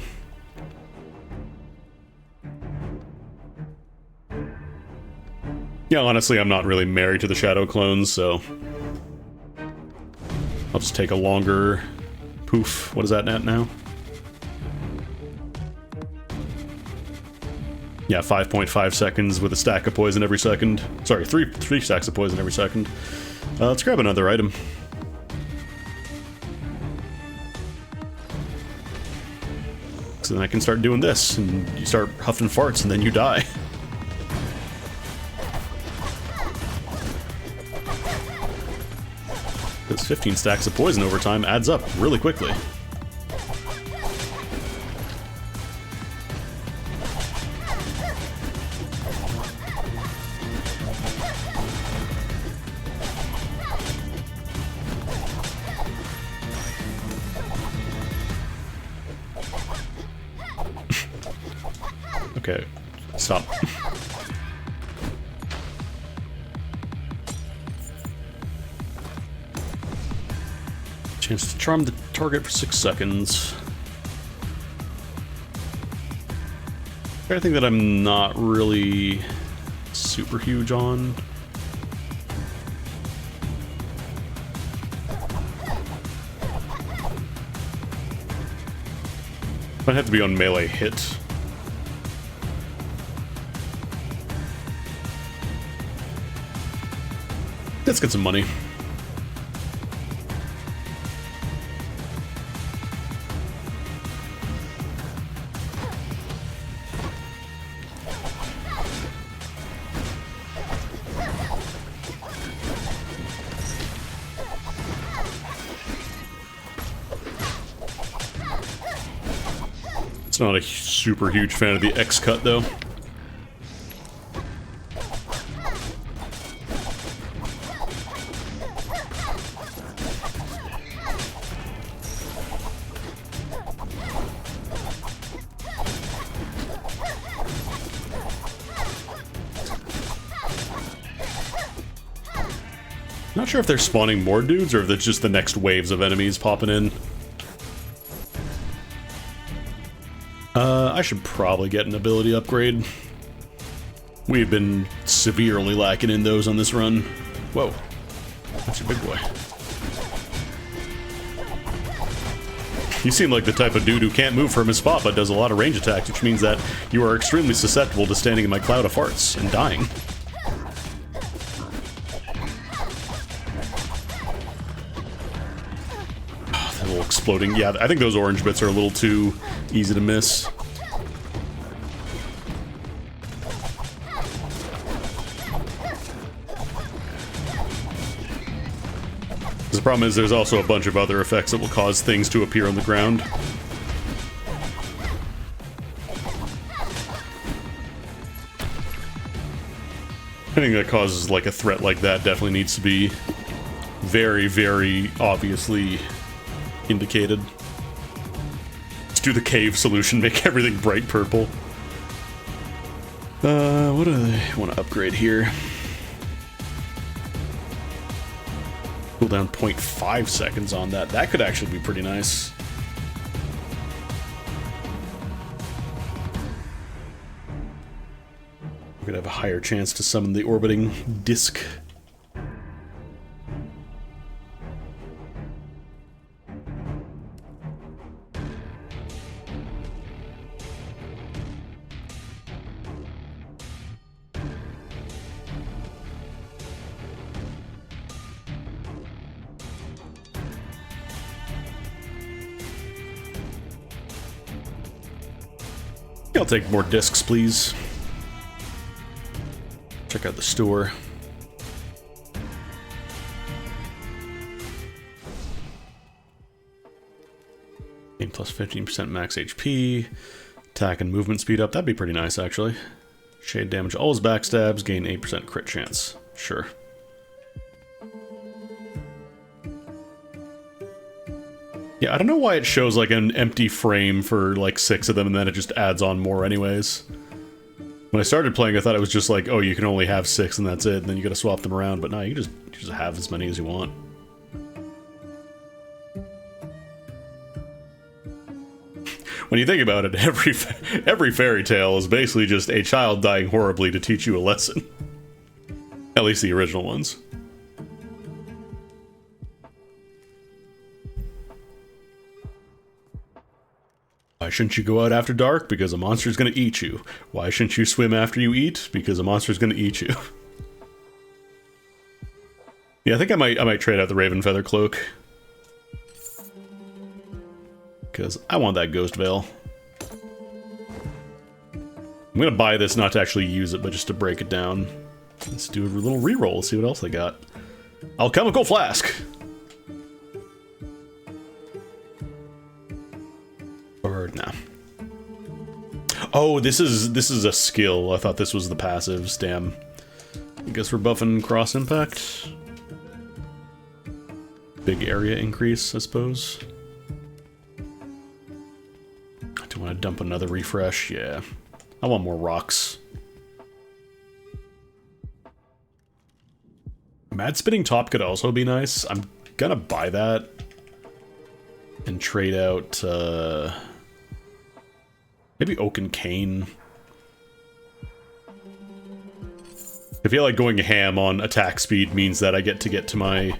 Yeah, honestly, I'm not really married to the Shadow Clones, so I'll just take a longer poof. What is that at now? Yeah, 5.5 seconds with a stack of poison every second. Sorry, three stacks of poison every second. Let's grab another item. So then I can start doing this, and you start huffing farts, and then you die. This 15 stacks of poison over time adds up really quickly. Okay, stop. Chance to charm the target for 6 seconds. I think that I'm not really super huge on. Might have to be on melee hit. Let's get some money. Not a super huge fan of the X cut though. Not sure if they're spawning more dudes or if it's just the next waves of enemies popping in. I should probably get an ability upgrade. We've been severely lacking in those on this run. Whoa. That's your big boy. You seem like the type of dude who can't move from his spot but does a lot of range attacks, which means that you are extremely susceptible to standing in my cloud of farts and dying. Oh, that little exploding. Yeah, I think those orange bits are a little too easy to miss. The problem is there's also a bunch of other effects that will cause things to appear on the ground. Anything that causes like a threat like that definitely needs to be very, very obviously indicated. Let's do the cave solution, make everything bright purple. What do I want to upgrade here? Cooldown 0.5 seconds on that. That could actually be pretty nice. We're gonna have a higher chance to summon the orbiting disc. I'll take more discs, please. Check out the store. Gain plus 15% max HP. Attack and movement speed up. That'd be pretty nice, actually. Shade damage all his backstabs. Gain 8% crit chance. Sure. Yeah, I don't know why it shows like an empty frame for like 6 of them and then it just adds on more anyways. When I started playing, I thought it was just like, oh, you can only have 6 and that's it, and then you gotta swap them around, but no, you just have as many as you want. When you think about it, every fairy tale is basically just a child dying horribly to teach you a lesson. At least the original ones. Why shouldn't you go out after dark? Because a monster's gonna eat you. Why shouldn't you swim after you eat? Because a monster's gonna eat you. Yeah, I think I might trade out the Raven Feather Cloak. Because I want that Ghost Veil. I'm gonna buy this not to actually use it, but just to break it down. Let's do a little reroll, see what else they got. Alchemical Flask! Or no. Oh, this is a skill. I thought this was the passives. Damn. I guess we're buffing cross impact. Big area increase, I suppose. I do want to dump another refresh. Yeah. I want more rocks. Mad Spinning Top could also be nice. I'm gonna buy that. And trade out, maybe Oaken Cane. I feel like going ham on attack speed means that I get to my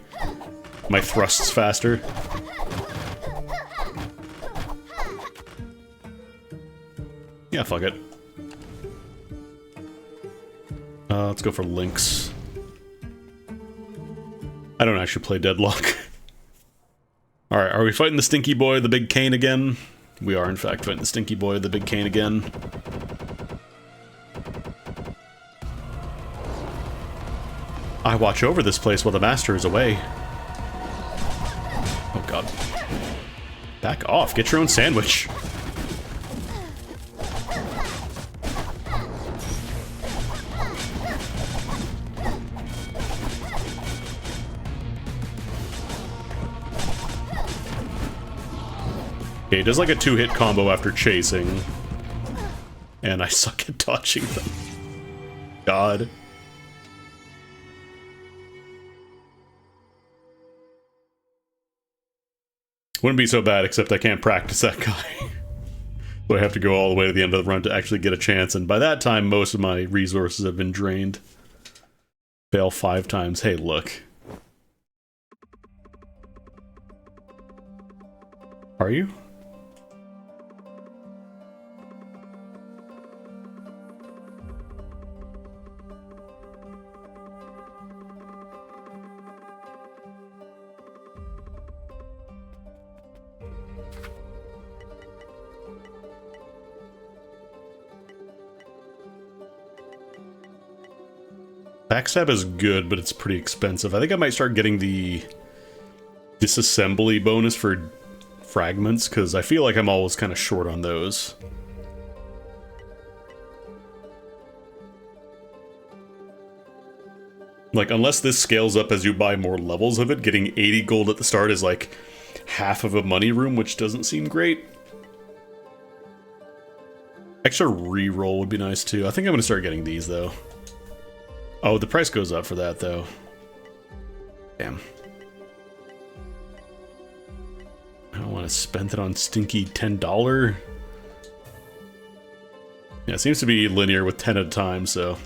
thrusts faster. Yeah, fuck it. Let's go for Lynx. I don't actually play Deadlock. Alright, are we fighting the Stinky Boy, the Big Cane again? We are, in fact, fighting the Stinky Boy, the Big Cane again. I watch over this place while the master is away. Oh god. Back off, get your own sandwich. Okay, it does like a 2-hit combo after chasing. And I suck at dodging them. God. Wouldn't be so bad, except I can't practice that guy. So I have to go all the way to the end of the run to actually get a chance, and by that time, most of my resources have been drained. Fail 5 times. Hey, look. Are you? Backstab is good, but it's pretty expensive. I think I might start getting the disassembly bonus for fragments, because I feel like I'm always kind of short on those. Like, unless this scales up as you buy more levels of it, getting 80 gold at the start is like half of a money room, which doesn't seem great. Extra reroll would be nice too. I think I'm going to start getting these though. Oh, the price goes up for that, though. Damn. I don't want to spend it on stinky $10. Yeah, it seems to be linear with 10 at a time, so...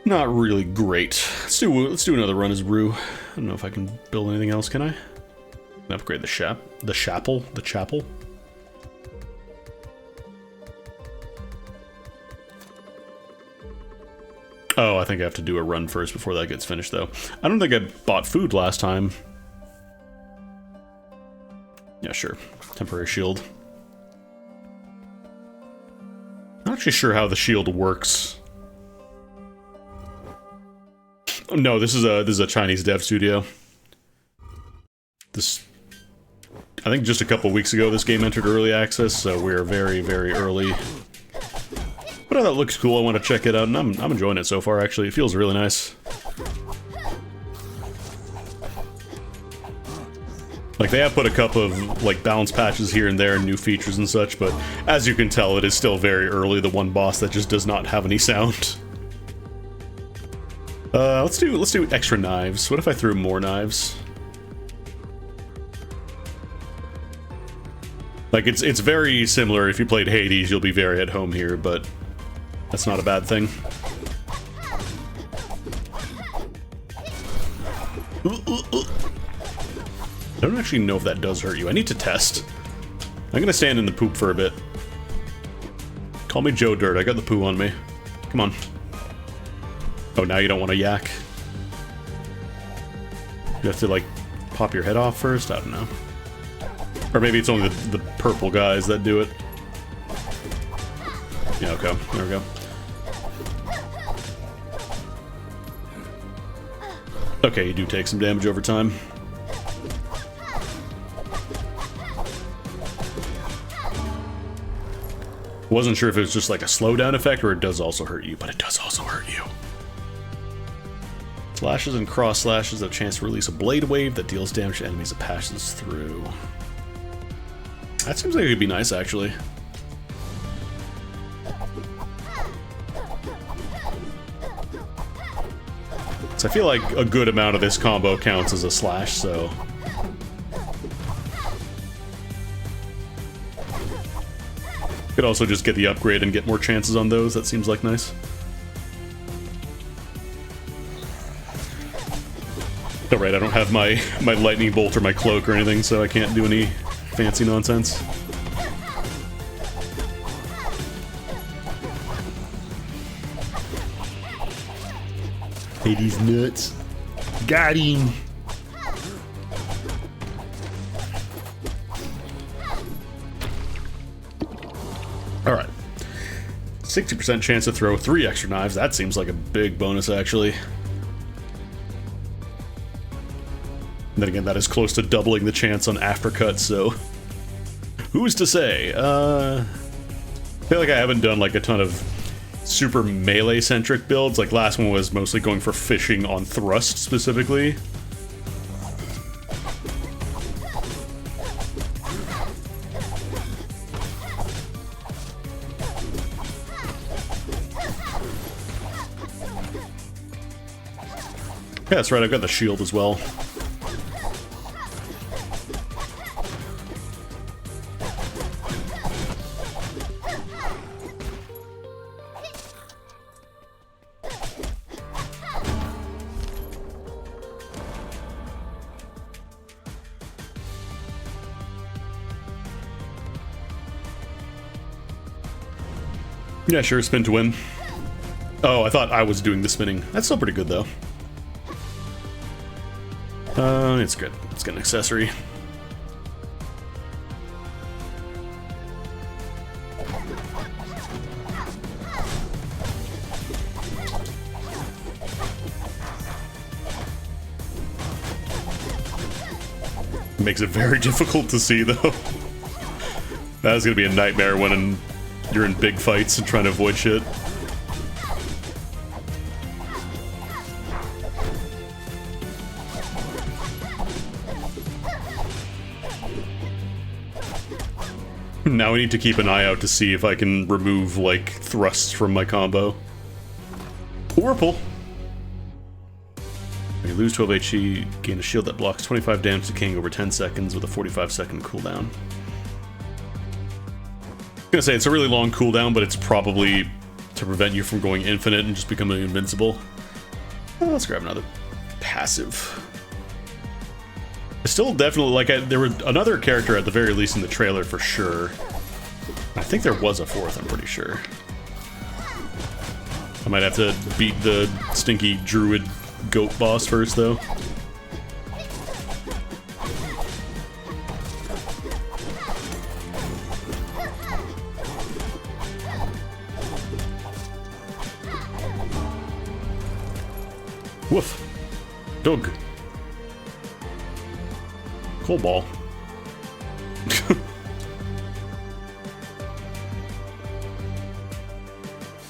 not really great. Let's do another run as Rue. I don't know if I can build anything else, can I? Upgrade the chapel. Oh, I think I have to do a run first before that gets finished, though. I don't think I bought food last time. Yeah, sure. Temporary shield. Not actually sure how the shield works. Oh, no, this is a Chinese dev studio. I think just a couple weeks ago this game entered early access, so we're very, very early. But oh, that looks cool, I want to check it out, and I'm enjoying it so far, actually. It feels really nice. Like, they have put a couple of, like, balance patches here and there, and new features and such, but as you can tell, it is still very early, the one boss that just does not have any sound. Let's do extra knives. What if I threw more knives? Like, it's very similar. If you played Hades, you'll be very at home here, but that's not a bad thing. I don't actually know if that does hurt you. I need to test. I'm gonna stand in the poop for a bit. Call me Joe Dirt. I got the poo on me. Come on. Oh, now you don't want to yak? You have to, like, pop your head off first? I don't know. Or maybe it's only the purple guys that do it. Yeah, okay. There we go. Okay, you do take some damage over time. Wasn't sure if it was just like a slowdown effect or it does also hurt you, but it does also hurt you. Slashes and cross slashes have a chance to release a blade wave that deals damage to enemies it passes through. That seems like it would be nice, actually. So I feel like a good amount of this combo counts as a slash, so... Could also just get the upgrade and get more chances on those. That seems like nice. Alright, I don't have my lightning bolt or my cloak or anything, so I can't do any fancy nonsense. Hades nuts. Got him. Alright. 60% chance to throw 3 extra knives. That seems like a big bonus, actually. And then again, that is close to doubling the chance on aftercut, so... Who's to say? I feel like I haven't done like a ton of super melee-centric builds. Like, last one was mostly going for fishing on thrust, specifically. Yeah, that's right, I've got the shield as well. Yeah, sure, spin to win. Oh, I thought I was doing the spinning. That's still pretty good, though. It's good. Let's get an accessory. Makes it very difficult to see, though. That is gonna be a nightmare when you're in big fights and trying to avoid shit. Now I need to keep an eye out to see if I can remove, like, thrusts from my combo. Whirlpool! You lose 12 HP, gain a shield that blocks 25 damage to King over 10 seconds with a 45-second cooldown. I'm gonna say it's a really long cooldown, but it's probably to prevent you from going infinite and just becoming invincible. Well, let's grab another passive. I still definitely, like, there was another character at the very least in the trailer for sure. I think there was a fourth, I'm pretty sure. I might have to beat the stinky druid goat boss first, though. Woof. Dog. Cold ball.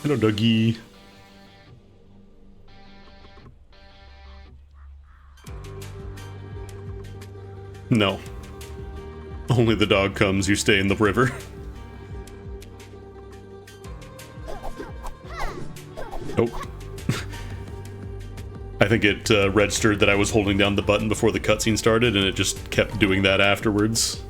Hello, doggy. No. Only the dog comes, you stay in the river. Nope. I think it registered that I was holding down the button before the cutscene started, and it just kept doing that afterwards.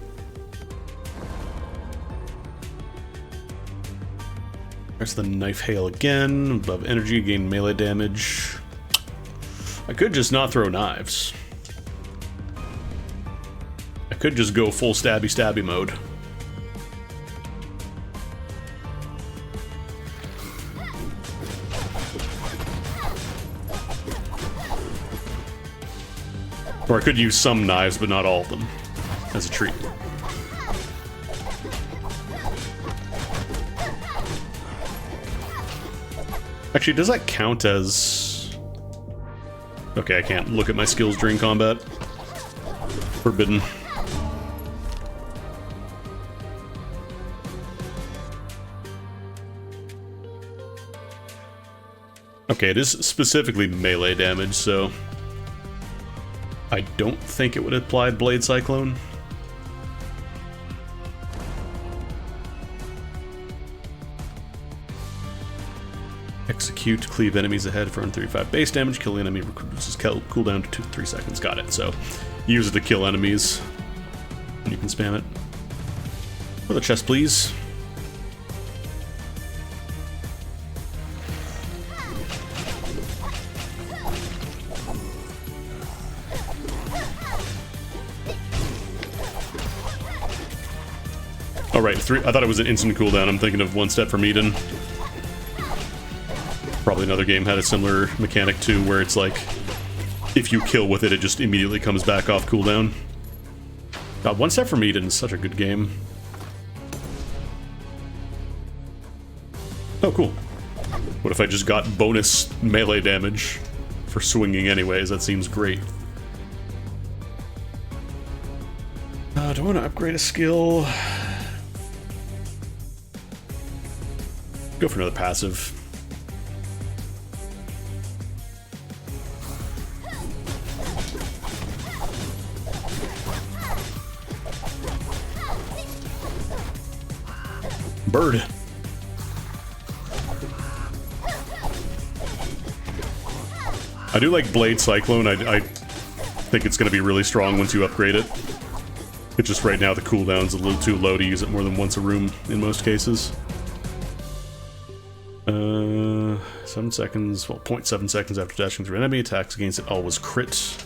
There's the knife hail again. Above energy, gain melee damage. I could just not throw knives. I could just go full stabby mode. Or I could use some knives, but not all of them, as a treat. Actually, does that count as... Okay, I can't look at my skills during combat. Forbidden. Okay, it is specifically melee damage, so... I don't think it would apply Blade Cyclone. Execute, cleave enemies ahead for 35 base damage, kill the enemy, reduces cooldown to 3 seconds. Got it, so use it to kill enemies. And you can spam it. For the chest, please. Oh right, 3. I thought it was an instant cooldown. I'm thinking of One Step from Eden. Probably another game had a similar mechanic too, where it's like, if you kill with it, it just immediately comes back off cooldown. God, One Step from Eden is such a good game. Oh, cool. What if I just got bonus melee damage for swinging anyways? That seems great. Do I want to upgrade a skill? Go for another passive. Bird. I do like Blade Cyclone. I think it's going to be really strong once you upgrade it. It's just right now the cooldown's a little too low to use it more than once a room in most cases. 7 seconds, well, 0.7 seconds after dashing through enemy attacks against it always crit.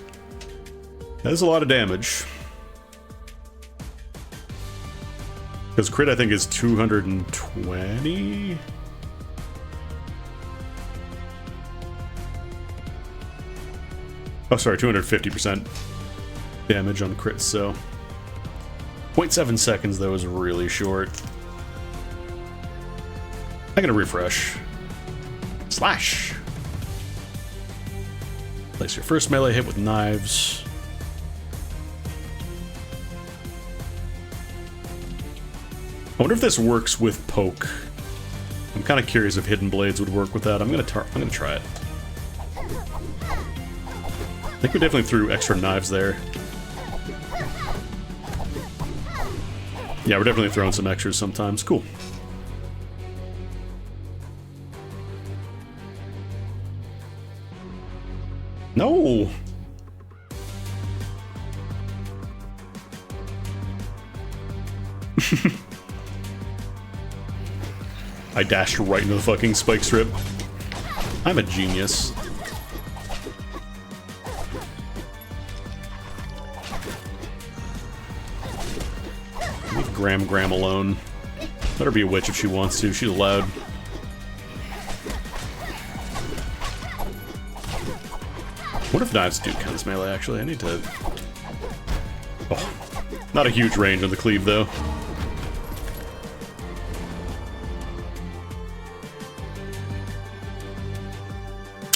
That is a lot of damage. Because crit, I think, is 220? Oh, sorry, 250% damage on crits, so... 0.7 seconds, though, is really short. I gotta refresh. Slash! Place your first melee hit with knives. I wonder if this works with poke. I'm kind of curious if hidden blades would work with that. I'm gonna try it. I think we definitely threw extra knives there. Yeah, we're definitely throwing some extras sometimes. Cool. No! I dashed right into the fucking spike strip. I'm a genius. Leave Graham alone. Let her be a witch if she wants to. She's allowed. What if knives do count as melee, actually? I need to... Oh, not a huge range on the cleave, though.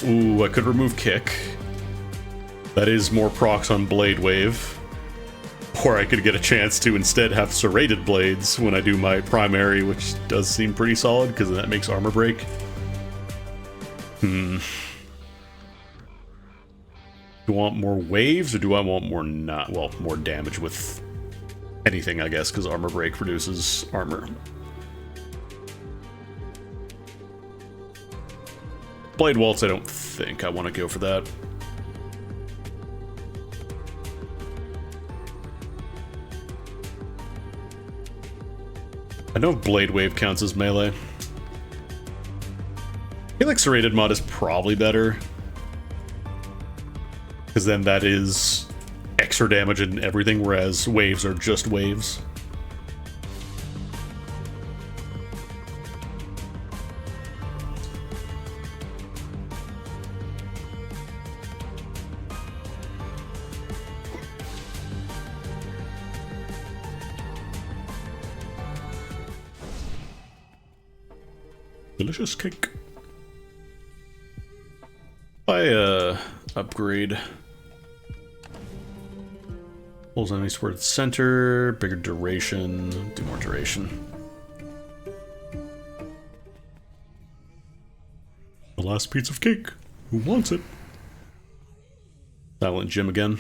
Ooh, I could remove kick. That is more procs on Blade Wave. Or I could get a chance to instead have serrated blades when I do my primary, which does seem pretty solid, because that makes armor break. Do I want more waves, or do I want more more damage with anything, I guess, because armor break reduces armor. Blade Waltz, I don't think I want to go for that. I know Blade Wave counts as melee. I feel like Serrated Mod is probably better. Because then that is extra damage and everything, whereas waves are just waves. Delicious cake. I upgrade. Pulls enemies towards center, bigger duration, do more duration. The last piece of cake. Who wants it? Silent Jim again.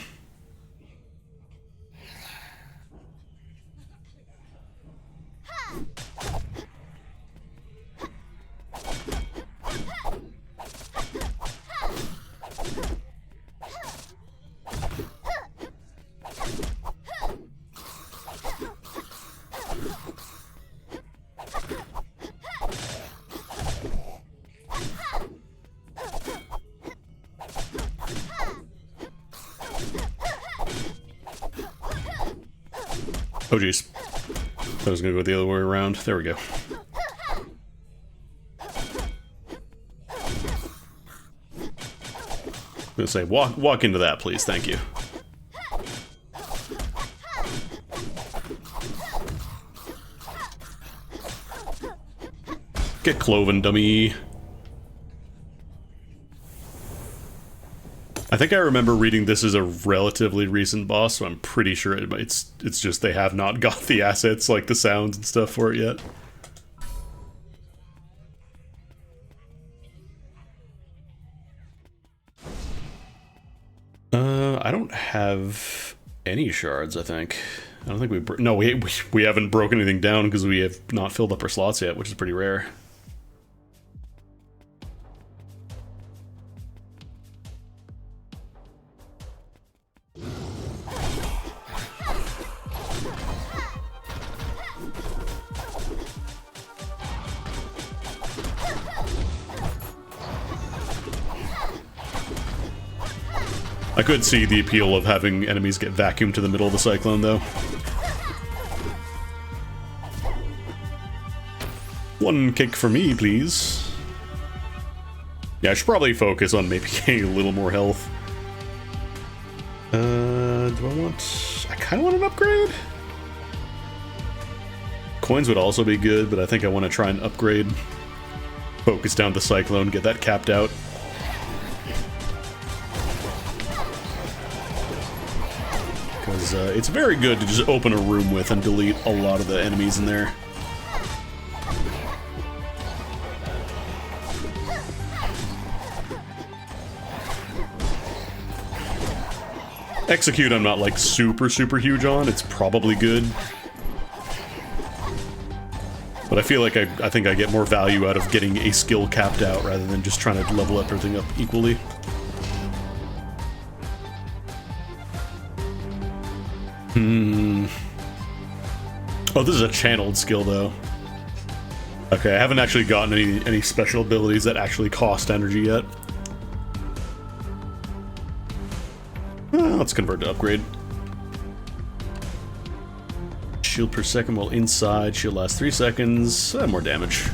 Oh jeez. I was gonna go the other way around. There we go. gonna say, walk into that, please. Thank you. Get cloven, dummy. I think I remember reading this as a relatively recent boss, so I'm pretty sure it's just they have not got the assets, like the sounds and stuff for it yet. I don't have any shards, I think. I don't think we haven't broken anything down because we have not filled up our slots yet, which is pretty rare. I could see the appeal of having enemies get vacuumed to the middle of the cyclone, though. One kick for me, please. Yeah, I should probably focus on maybe getting a little more health. Do I want... I kind of want an upgrade? Coins would also be good, but I think I want to try and upgrade. Focus down the cyclone, get that capped out. Because it's very good to just open a room with and delete a lot of the enemies in there. Execute I'm not like super huge on, it's probably good. But I feel like I think I get more value out of getting a skill capped out rather than just trying to level up everything up equally. Oh, this is a channeled skill, though. Okay, I haven't actually gotten any special abilities that actually cost energy yet. Let's convert to upgrade. Shield per second while inside. Shield lasts 3 seconds. More damage.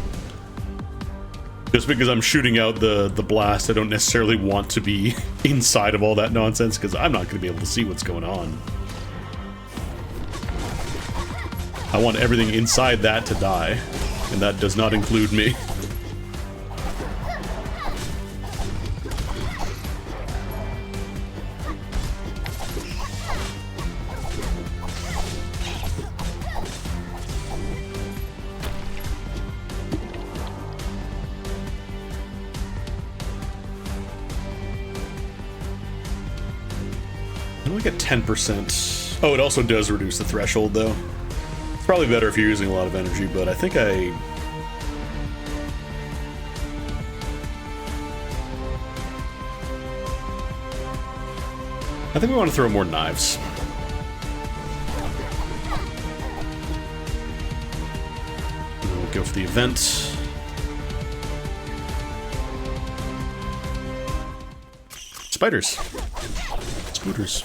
Just because I'm shooting out the blast, I don't necessarily want to be inside of all that nonsense, because I'm not going to be able to see what's going on. I want everything inside that to die, and that does not include me. I get 10%. Oh, it also does reduce the threshold, though. It's probably better if you're using a lot of energy, but I think I think we want to throw more knives. We'll go for the event. Spiders. Scooters.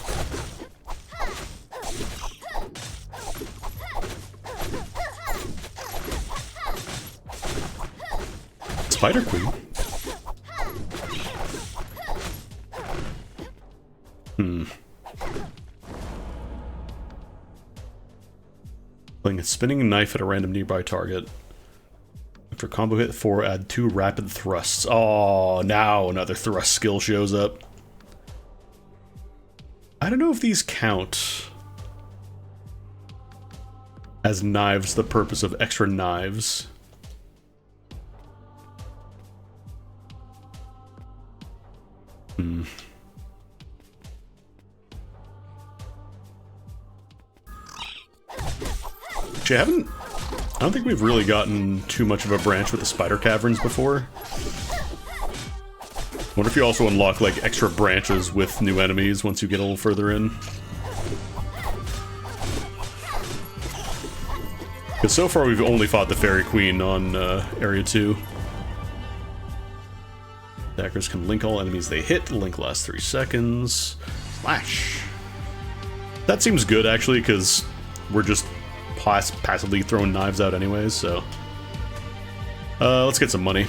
Spider Queen? Playing a spinning knife at a random nearby target. After combo hit 4, add 2 rapid thrusts. Oh, now another thrust skill shows up. I don't know if these count as knives, the purpose of extra knives. Actually, I don't think we've really gotten too much of a branch with the spider caverns before. I wonder if you also unlock like extra branches with new enemies once you get a little further in. Because so far we've only fought the Fairy Queen on Area 2. Attackers can link all enemies they hit. Link lasts 3 seconds. Slash. That seems good, actually, because we're just passively throwing knives out anyways, so... let's get some money.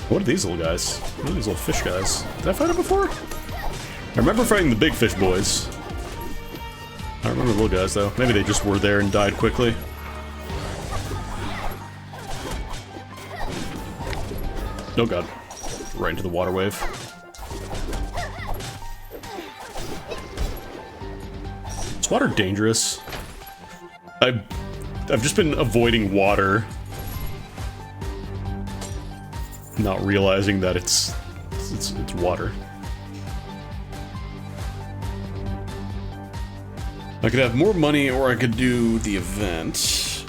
What are these little guys? What are these little fish guys? Did I fight them before? I remember fighting the big fish boys. I don't remember the little guys, though. Maybe they just were there and died quickly. Oh god. Right into the water wave. Is water dangerous? I've just been avoiding water, not realizing that it's water. I could have more money, or I could do the event.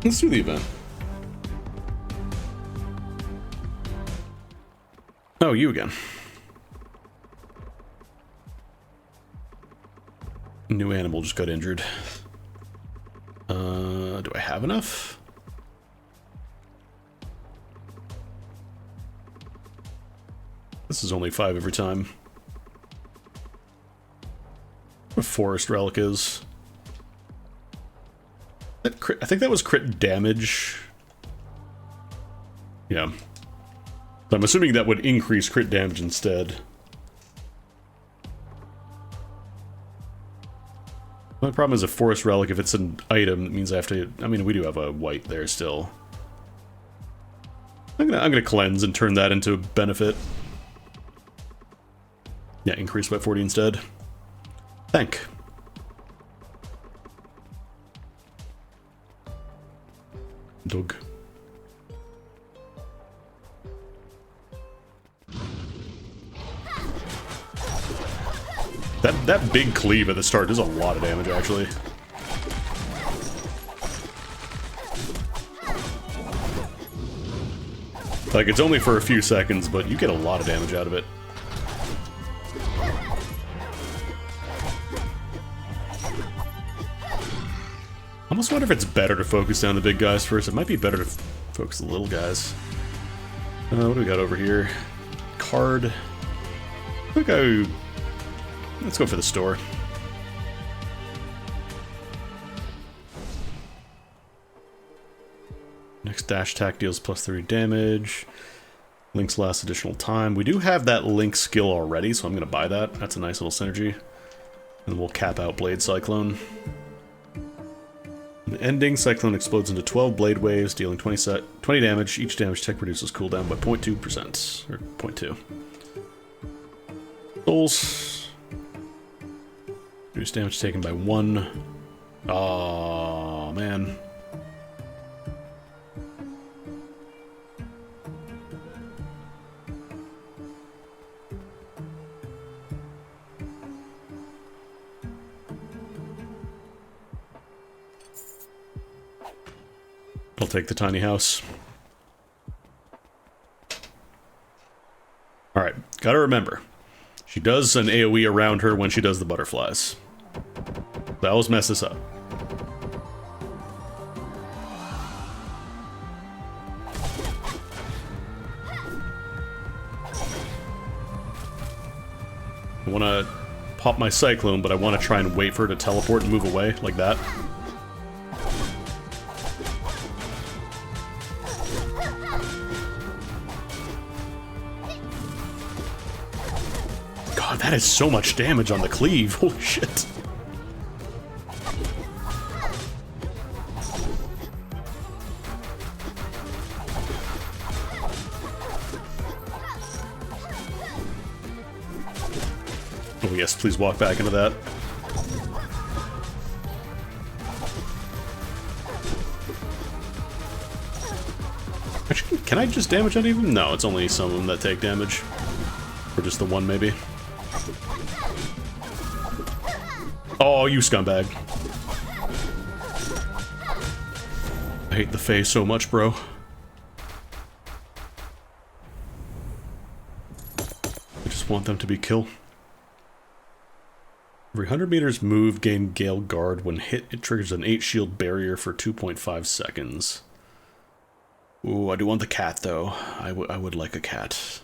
Let's do the event. Oh, you again. New animal just got injured. Do I have enough? This is only 5 every time. What forest relic is? That crit, I think that was crit damage. Yeah. So I'm assuming that would increase crit damage instead. My problem is a forest relic, if it's an item, it means I have to... I mean, we do have a white there still. I'm gonna cleanse and turn that into a benefit. Yeah, increase by 40 instead. Thank. Doug. That big cleave at the start does a lot of damage, actually. Like, it's only for a few seconds, but you get a lot of damage out of it. I almost wonder if it's better to focus down the big guys first. It might be better to focus the little guys. What do we got over here? Card. I think let's go for the store. Next dash attack deals +3 damage. Links last additional time. We do have that link skill already, so I'm going to buy that. That's a nice little synergy. And we'll cap out Blade Cyclone. The ending, Cyclone explodes into 12 blade waves, dealing 20 damage. Each damage tech reduces cooldown by 0.2%. Or 0.2. Souls. Reduce damage taken by 1. Oh man. I'll take the tiny house. Alright, gotta remember. She does an AoE around her when she does the butterflies. I always mess this up. I want to pop my Cyclone, but I want to try and wait for her to teleport and move away, like that. God, that is so much damage on the cleave. Holy shit. Oh yes, please walk back into that. Actually, can I just damage any of them? No, it's only some of them that take damage. Or just the one, maybe. Oh, you scumbag. I hate the Fae so much, bro. I just want them to be killed. Every 100 meters move, gain Gale Guard. When hit, it triggers an 8 shield barrier for 2.5 seconds. Ooh, I do want the cat, though. I would like a cat.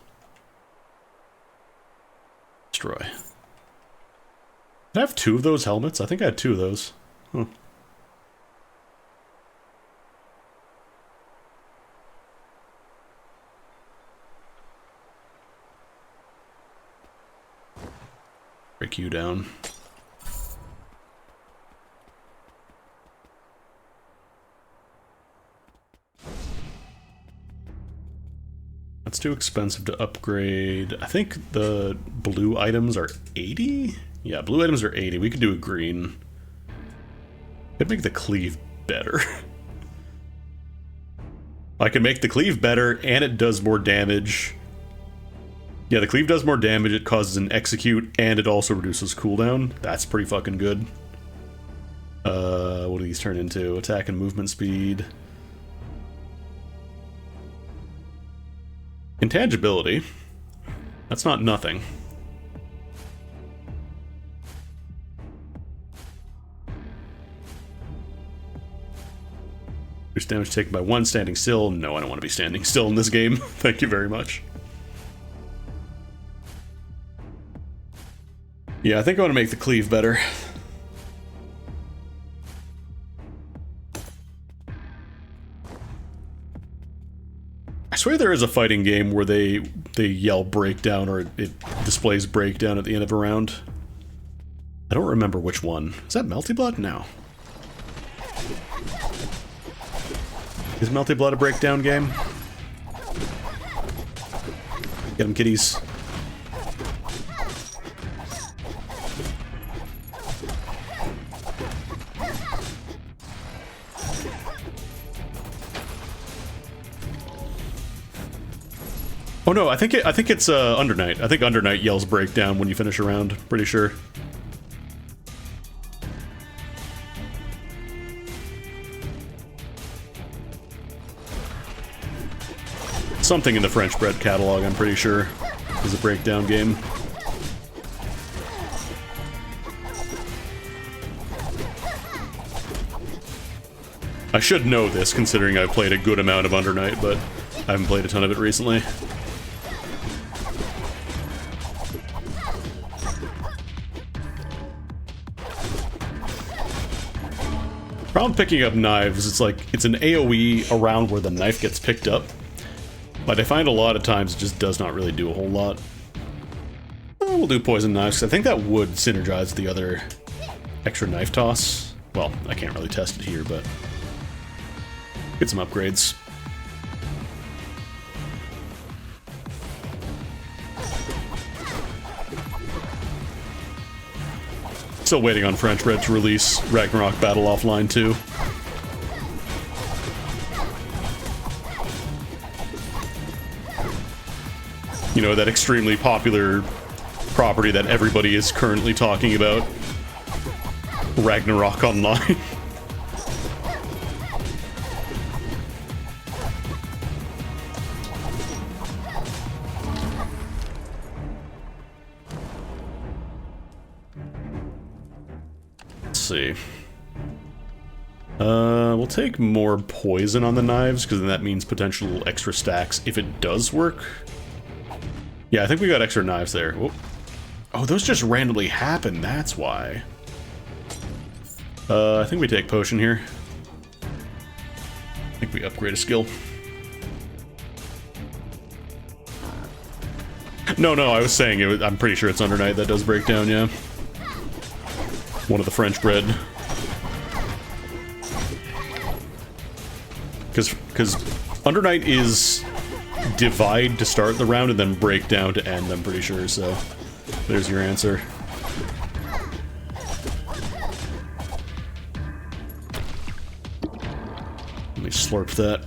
Destroy. Did I have 2 of those helmets? I think I had 2 of those. Huh. Break you down. That's too expensive to upgrade. I think the blue items are 80? Yeah, blue items are 80. We could do a green. Could make the cleave better. I can make the cleave better, and it does more damage. Yeah, the cleave does more damage, it causes an execute, and it also reduces cooldown. That's pretty fucking good. What do these turn into? Attack and movement speed. Intangibility. That's not nothing. Reduce damage taken by one standing still. No, I don't want to be standing still in this game. Thank you very much. Yeah, I think I want to make the cleave better. I swear there is a fighting game where they yell breakdown, or it displays breakdown at the end of a round. I don't remember which one. Is that Melty Blood? No. Is Melty Blood a breakdown game? Get them, kitties. Oh no, I think it's Undernight. I think Undernight yells breakdown when you finish a round, pretty sure. Something in the French bread catalog, I'm pretty sure, is a breakdown game. I should know this, considering I've played a good amount of Undernight, but I haven't played a ton of it recently. Problem picking up knives, it's like, it's an AoE around where the knife gets picked up. But I find a lot of times it just does not really do a whole lot. We'll do poison knives, 'cause I think that would synergize the other extra knife toss. Well, I can't really test it here, but get some upgrades. Still waiting on French Red to release Ragnarok Battle Offline 2. You know, that extremely popular property that everybody is currently talking about. Ragnarok Online. See. We'll take more poison on the knives, because then that means potential extra stacks if it does work. Yeah, I think we got extra knives there. Whoop. Oh, those just randomly happen, that's why. I think we take potion here. I think we upgrade a skill. No, I was saying, I'm pretty sure it's Undernight that does breakdown, yeah. One of the French bread. Because Undernight is divide to start the round and then break down to end, I'm pretty sure, so there's your answer. Let me slurp that.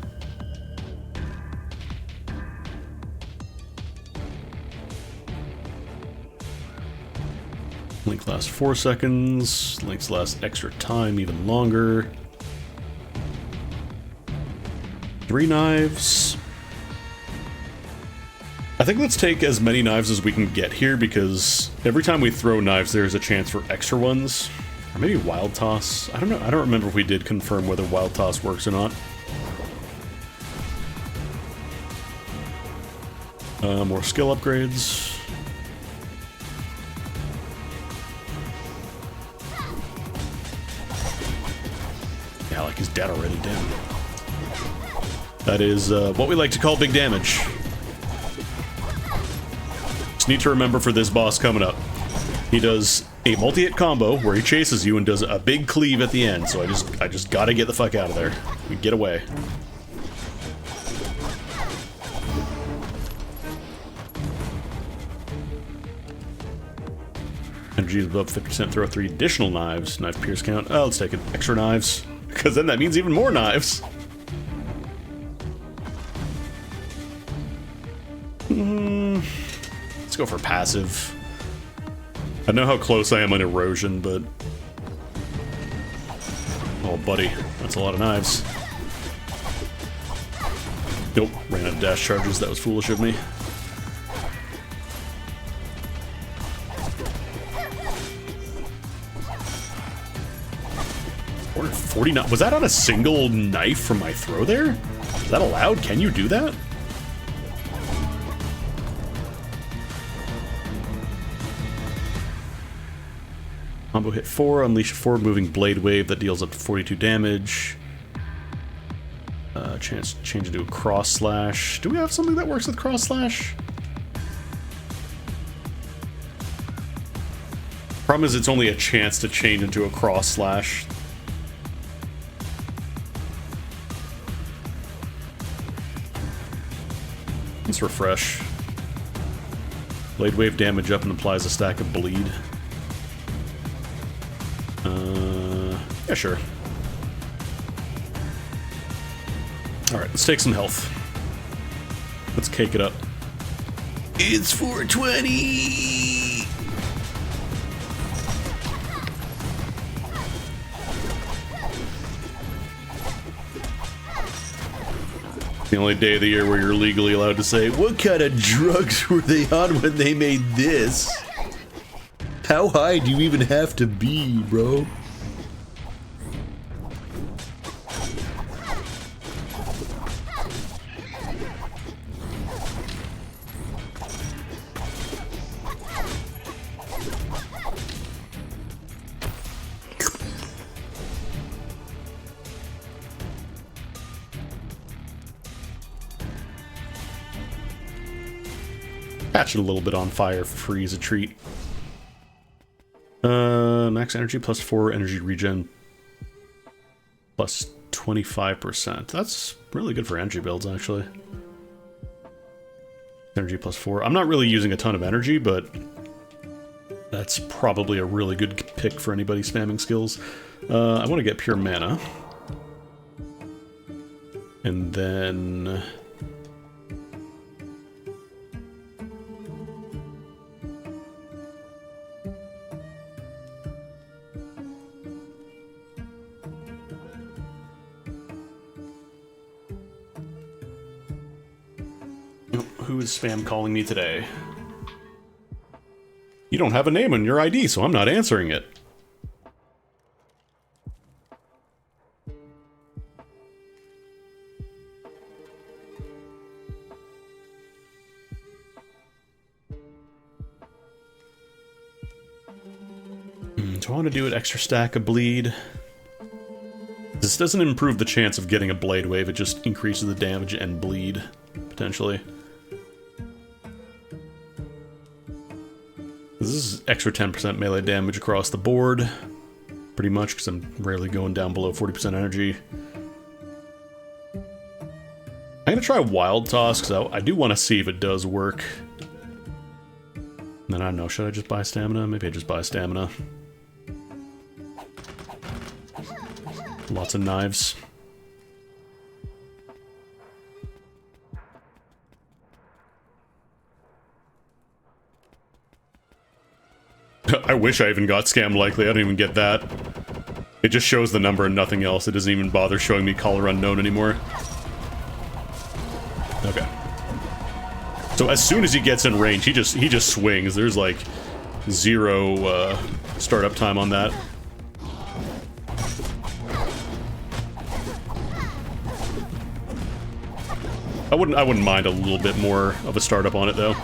Link lasts 4 seconds. Links last extra time, even longer. 3 knives. I think let's take as many knives as we can get here, because every time we throw knives, there's a chance for extra ones. Or maybe Wild Toss. I don't know. I don't remember if we did confirm whether Wild Toss works or not. More skill upgrades. Yeah, like he's dead already, damn. That is what we like to call big damage. Just need to remember for this boss coming up. He does a multi-hit combo where he chases you and does a big cleave at the end, so I just gotta get the fuck out of there. We get away. Energy is above 50%, throw 3 additional knives. Knife pierce count. Oh, let's take it. Extra knives. Because then that means even more knives. Let's go for passive. I know how close I am on erosion, but... Oh, buddy. That's a lot of knives. Nope. Ran out of dash charges. That was foolish of me. 49. Was that on a single knife from my throw there? Is that allowed? Can you do that? Combo hit 4, unleash a forward-moving blade wave that deals up to 42 damage. Chance to change into a cross slash. Do we have something that works with cross slash? Problem is, it's only a chance to change into a cross slash. Let's refresh. Blade wave damage up and applies a stack of bleed. Yeah, sure. Alright, let's take some health. Let's cake it up. It's 420! The only day of the year where you're legally allowed to say, what kind of drugs were they on when they made this? How high do you even have to be, bro? Patch it a little bit on fire, free as a treat. Max energy plus 4 energy regen plus 25%. That's really good for energy builds, actually. Energy plus 4. I'm not really using a ton of energy, but that's probably a really good pick for anybody spamming skills. I want to get pure mana. And then... Who is spam calling me today? You don't have a name on your ID, so I'm not answering it. Do I want to do an extra stack of bleed? This doesn't improve the chance of getting a blade wave, it just increases the damage and bleed, potentially. This is extra 10% melee damage across the board, pretty much, because I'm rarely going down below 40% energy. I'm going to try Wild Toss, because I do want to see if it does work. And then I don't know, should I just buy stamina? Maybe I just buy stamina. Lots of knives. I wish I even got scammed likely. I don't even get that. It just shows the number and nothing else. It doesn't even bother showing me caller unknown anymore. Okay. So as soon as he gets in range, he just swings. There's like 0 startup time on that. I wouldn't mind a little bit more of a startup on it though.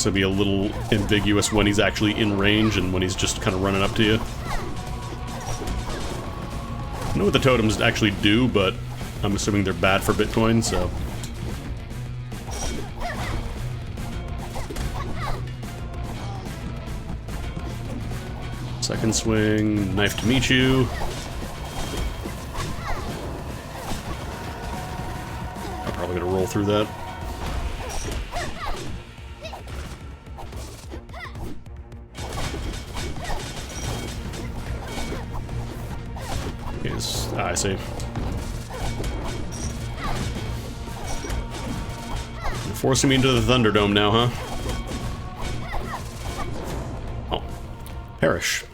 To be a little ambiguous when he's actually in range and when he's just kind of running up to you. I know what the totems actually do, but I'm assuming they're bad for Bitcoin, so... Second swing, knife to meet you. I'm probably gonna roll through that. I see. You're forcing me into the Thunderdome now, huh? Oh. Perish.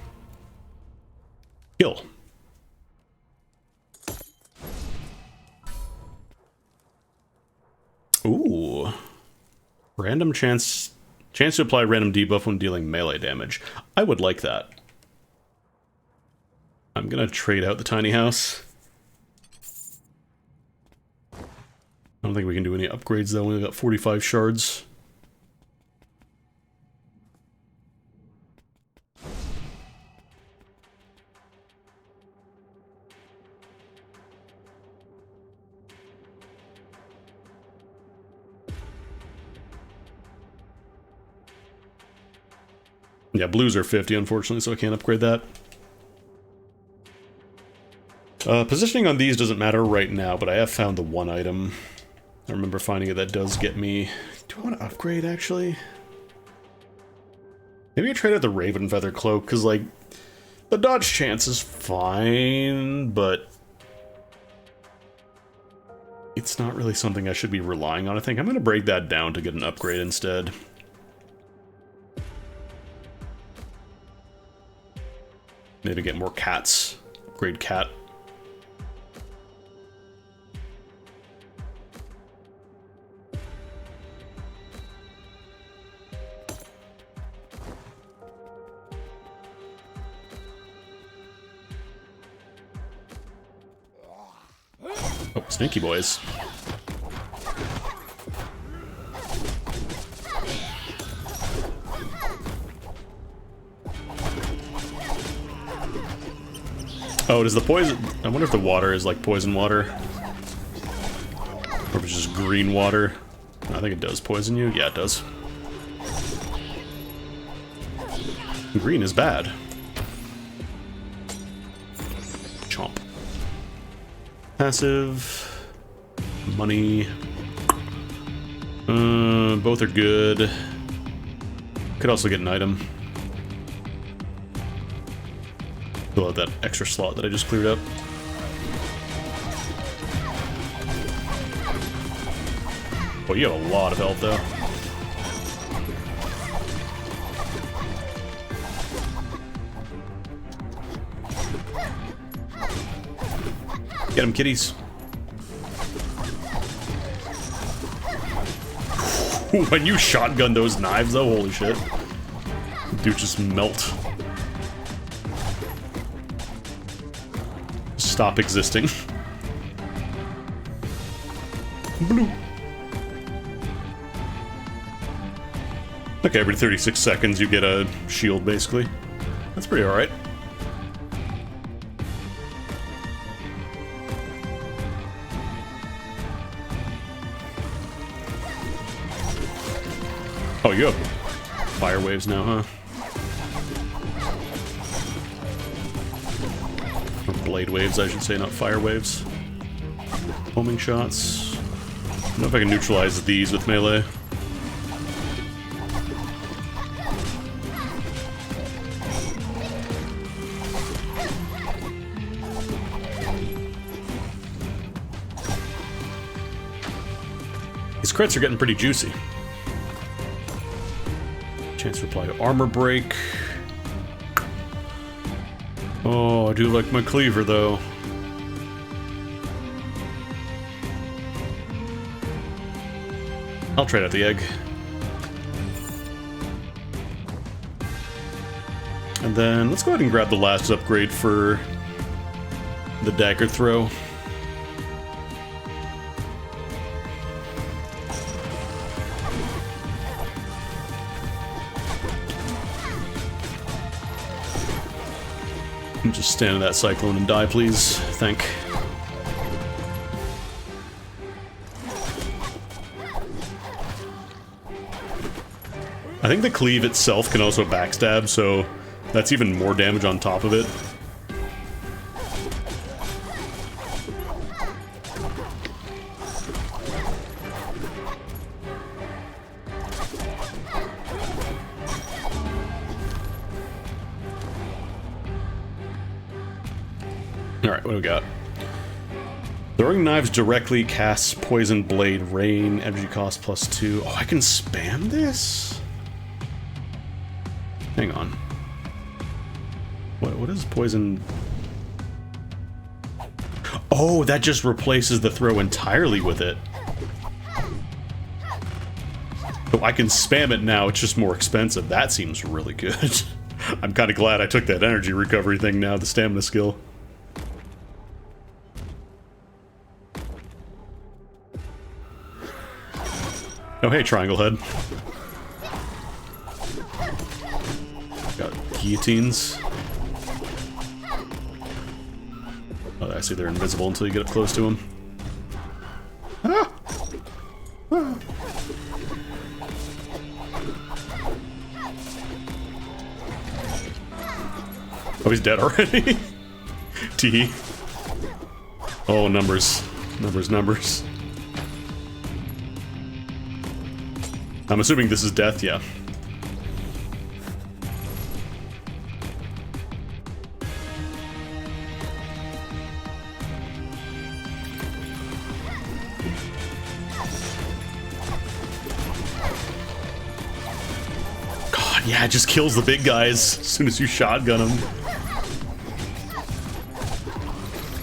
Kill. Ooh. Random chance to apply random debuff when dealing melee damage. I would like that. I'm gonna trade out the tiny house. I don't think we can do any upgrades though. We've got 45 shards. Yeah, blues are 50 unfortunately, so I can't upgrade that. Positioning on these doesn't matter right now, but I have found the one item. I remember finding it that does get me... Do I want to upgrade, actually? Maybe I trade out the Raven Feather Cloak, because, like, the dodge chance is fine, but... it's not really something I should be relying on, I think. I'm going to break that down to get an upgrade instead. Maybe get more cats. Upgrade cat. Oh, sneaky boys. Oh, does the poison... I wonder if the water is like poison water. Or if it's just green water. I think it does poison you. Yeah, it does. Green is bad. Chomp. Passive. Money. Both are good. Could also get an item. Fill out that extra slot that I just cleared up. Oh, you have a lot of health, though. Get him, kitties. When you shotgun those knives, though, holy shit. Dude, just melt. Stop existing. Blue. Okay, every 36 seconds you get a shield, basically. That's pretty alright. Oh, you have fire waves now, huh? Or blade waves, I should say, not fire waves. Homing shots. I don't know if I can neutralize these with melee. These crits are getting pretty juicy. Chance to apply armor break. Oh, I do like my cleaver, though. I'll trade out the egg. And then let's go ahead and grab the last upgrade for the dagger throw. Just stand in that cyclone and die, please. Thank. I think the cleave itself can also backstab, so That's even more damage on top of it. Alright, what do we got? Throwing knives directly casts Poison Blade Rain, energy cost +2. Oh, I can spam this? Hang on. What is poison? Oh, that just replaces the throw entirely with it. So I can spam it now, it's just more expensive. That seems really good. I'm kind of glad I took that energy recovery thing now, the stamina skill. Oh, hey, Triangle Head. Got guillotines. Oh, I see they're invisible until you get up close to them. Ah! Ah! Oh, he's dead already? Tee. Oh, numbers. Numbers, numbers. I'm assuming this is death, yeah. God, yeah, it just kills the big guys as soon as you shotgun them.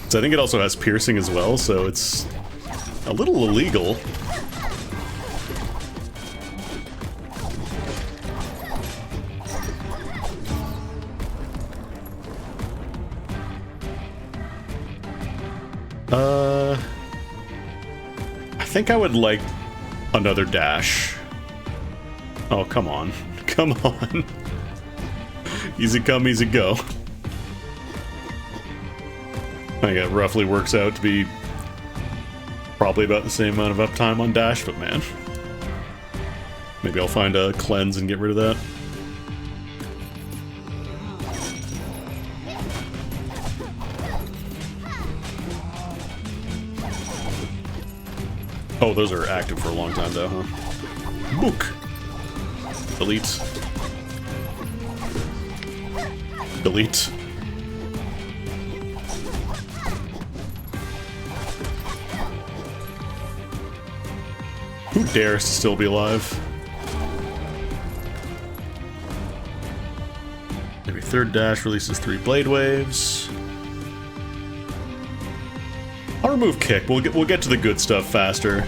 So I think it also has piercing as well, so it's a little illegal. I think I would like another dash. Oh, come on. Come on. Easy come, easy go. I think it roughly works out to be probably about the same amount of uptime on dash, but man. Maybe I'll find a cleanse and get rid of that. Oh, those are active for a long time though, huh? Book! Delete. Delete. Who dares to still be alive? Every third dash releases 3 blade waves. I'll remove kick. We'll get to the good stuff faster.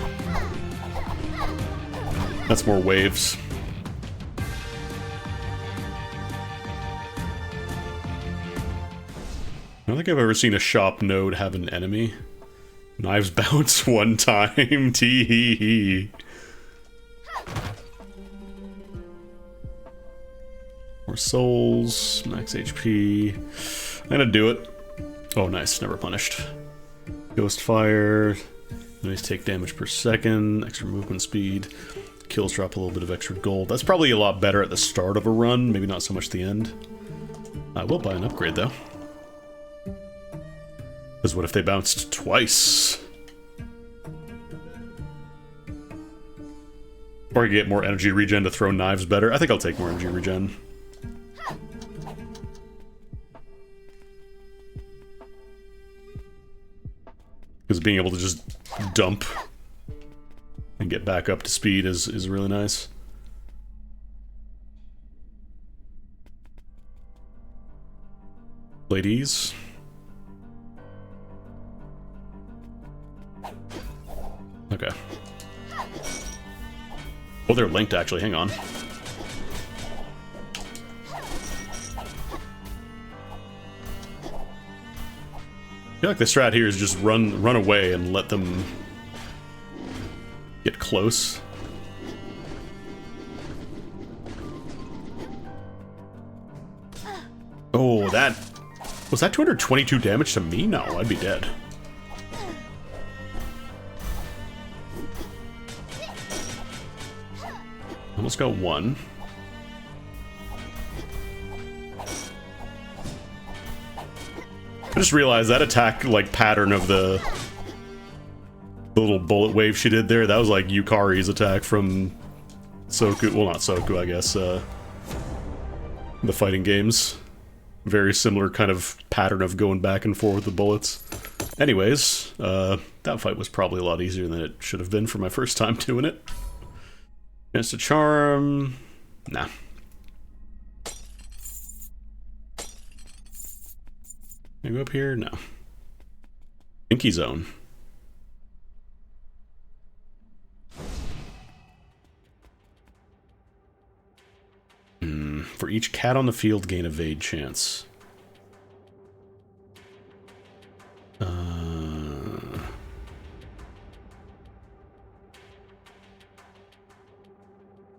That's more waves. I don't think I've ever seen a shop node have an enemy. Knives bounce one time. Tee hee hee. More souls. Max HP. I'm gonna do it. Oh, nice. Never punished. Ghost Fire. Enemies take damage per second. Extra movement speed. Kills drop a little bit of extra gold. That's probably a lot better at the start of a run. Maybe not so much the end. I will buy an upgrade, though. Because what if they bounced twice? Or I get more energy regen to throw knives better. I think I'll take more energy regen. Because being able to just dump and get back up to speed is really nice. Ladies. Okay. Oh, they're linked actually, hang on. I feel like the strat here is just run away and let them get close. Oh, that... Was that 222 damage to me? No, I'd be dead. Almost got one. I just realized that attack, like, pattern of the little bullet wave she did there, that was like Yukari's attack from Soku. Well, not Soku, I guess. The fighting games. Very similar kind of pattern of going back and forth with the bullets. Anyways, that fight was probably a lot easier than it should have been for my first time doing it. Chance to charm... Nah. Can I go up here? No. Pinky Zone. For each cat on the field, gain evade chance.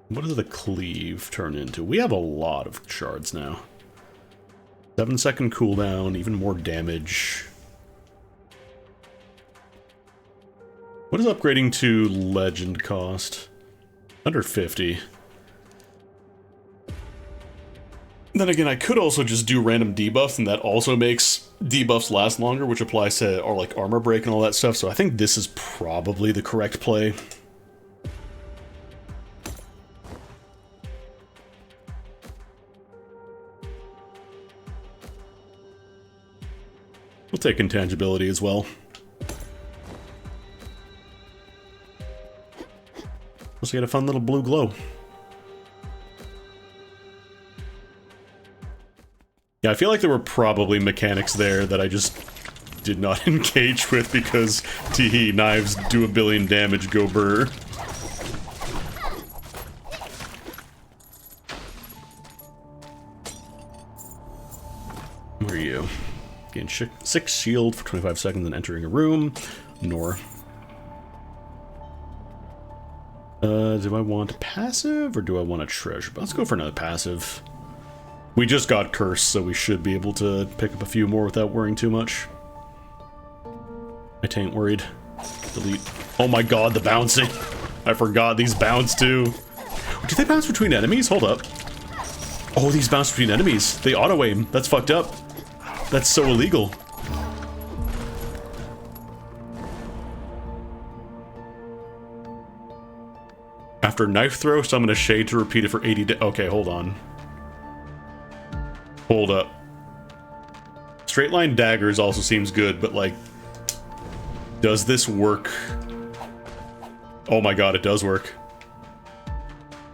What does the cleave turn into? We have a lot of shards now. 7-second cooldown, even more damage. What does upgrading to legend cost? Under 50. Then again, I could also just do random debuffs, and that also makes debuffs last longer, which applies to like armor break and all that stuff, so I think this is probably the correct play. We'll take intangibility as well. Let's get a fun little blue glow. Yeah, I feel like there were probably mechanics there that I just did not engage with because teehee, knives do a billion damage, go burr. Where are you? Gain 6 shield for 25 seconds and entering a room. Nor. Do I want passive or do I want a treasure? Let's go for another passive. We just got cursed, so we should be able to pick up a few more without worrying too much. I tain't worried. Delete. Oh my god, the bouncing. I forgot these bounce too. Do they bounce between enemies? Hold up. Oh, these bounce between enemies. They auto-aim. That's fucked up. That's so illegal. After knife throw, summon a shade to repeat it for 80 okay, hold on. Hold up. Straight line daggers also seems good, but like, does this work? Oh my god, it does work.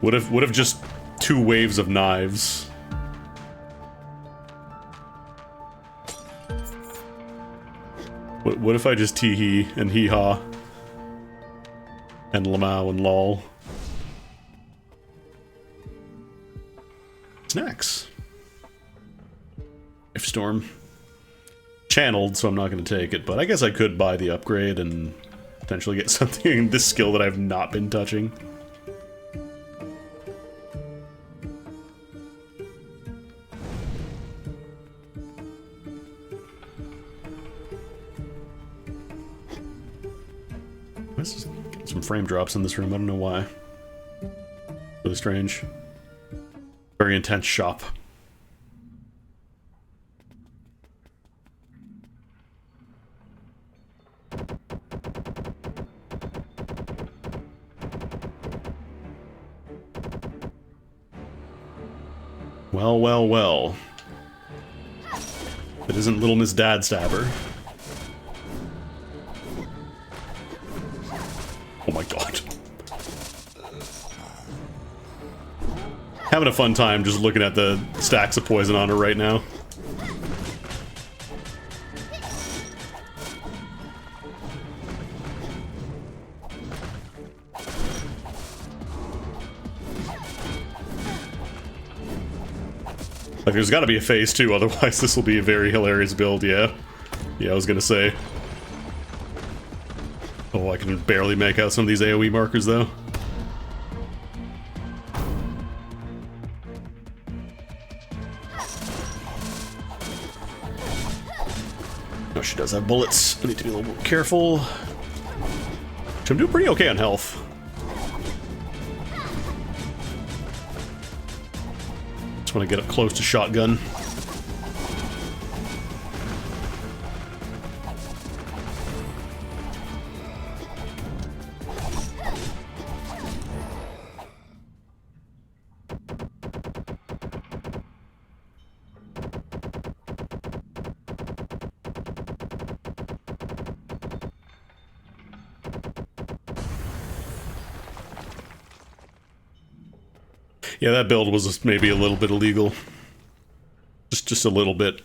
What if just 2 waves of knives? What if I just tee-hee and hee-haw? And lamau and lol? Snacks. If Storm. Channeled, so I'm not going to take it, but I guess I could buy the upgrade and potentially get something in this skill that I've not been touching. Let's get some frame drops in this room, I don't know why. Really strange. Very intense shop. Well, well, well. It isn't Little Miss Dad Stabber. Oh my god. Having a fun time just looking at the stacks of poison on her right now. Like, there's gotta be a phase 2, otherwise this will be a very hilarious build, yeah. Yeah, I was gonna say. Oh, I can barely make out some of these AoE markers, though. Oh, she does have bullets. I need to be a little more careful. I'm doing pretty okay on health. Just want to get up close to shotgun. Yeah, that build was maybe a little bit illegal. Just a little bit.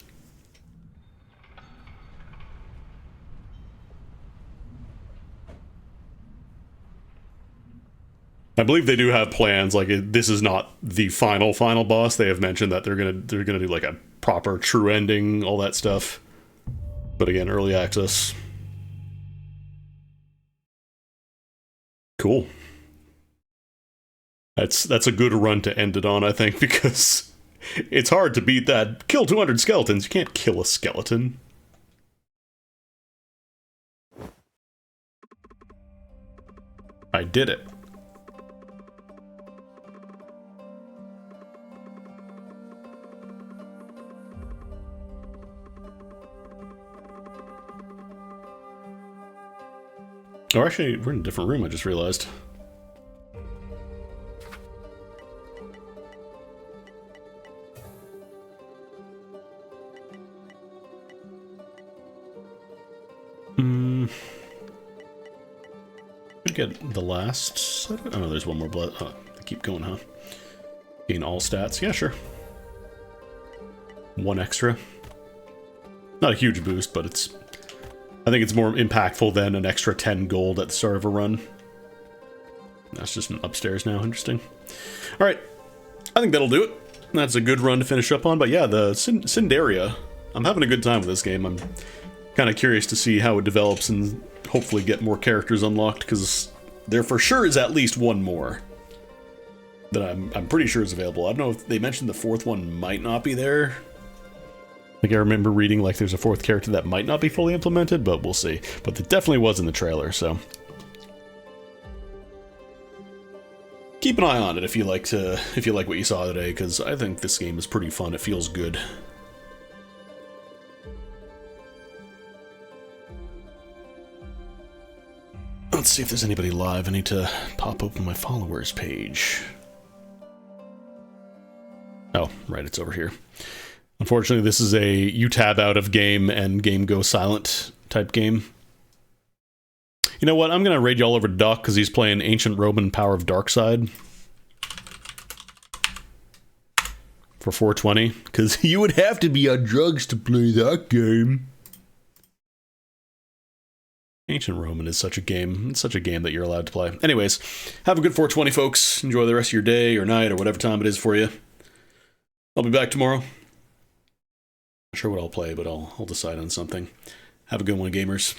I believe they do have plans. Like, this is not the final boss. They have mentioned that they're gonna do like a proper true ending, all that stuff. But again, early access. Cool. That's a good run to end it on, I think, because it's hard to beat that. Kill 200 skeletons. You can't kill a skeleton. I did it. Oh, actually, we're in a different room, I just realized. Could get the last set. Oh, no, there's one more blood. Oh, they keep going, huh? Gain all stats. Yeah, sure. One extra. Not a huge boost, but it's... I think it's more impactful than an extra 10 gold at the start of a run. That's just an upstairs now. Interesting. Alright. I think that'll do it. That's a good run to finish up on. But yeah, the Cinderia. I'm having a good time with this game. I'm kind of curious to see how it develops and hopefully get more characters unlocked, because there for sure is at least one more that I'm pretty sure is available. I don't know if they mentioned the fourth one might not be there. Like, I remember reading like there's a fourth character that might not be fully implemented, but we'll see. But it definitely was in the trailer, so keep an eye on it if you like what you saw today, because I think this game is pretty fun. It feels good. Let's see if there's anybody live. I need to pop open my followers page. Oh, right, it's over here. Unfortunately, this is a you tab out of game and game goes silent type game. You know what? I'm going to raid y'all over to Doc because he's playing Ancient Roman Power of Darkside for 420, because you would have to be on drugs to play that game. Ancient Roman is such a game. It's such a game that you're allowed to play. Anyways, have a good 420, folks. Enjoy the rest of your day or night or whatever time it is for you. I'll be back tomorrow. Not sure what I'll play, but I'll decide on something. Have a good one, gamers.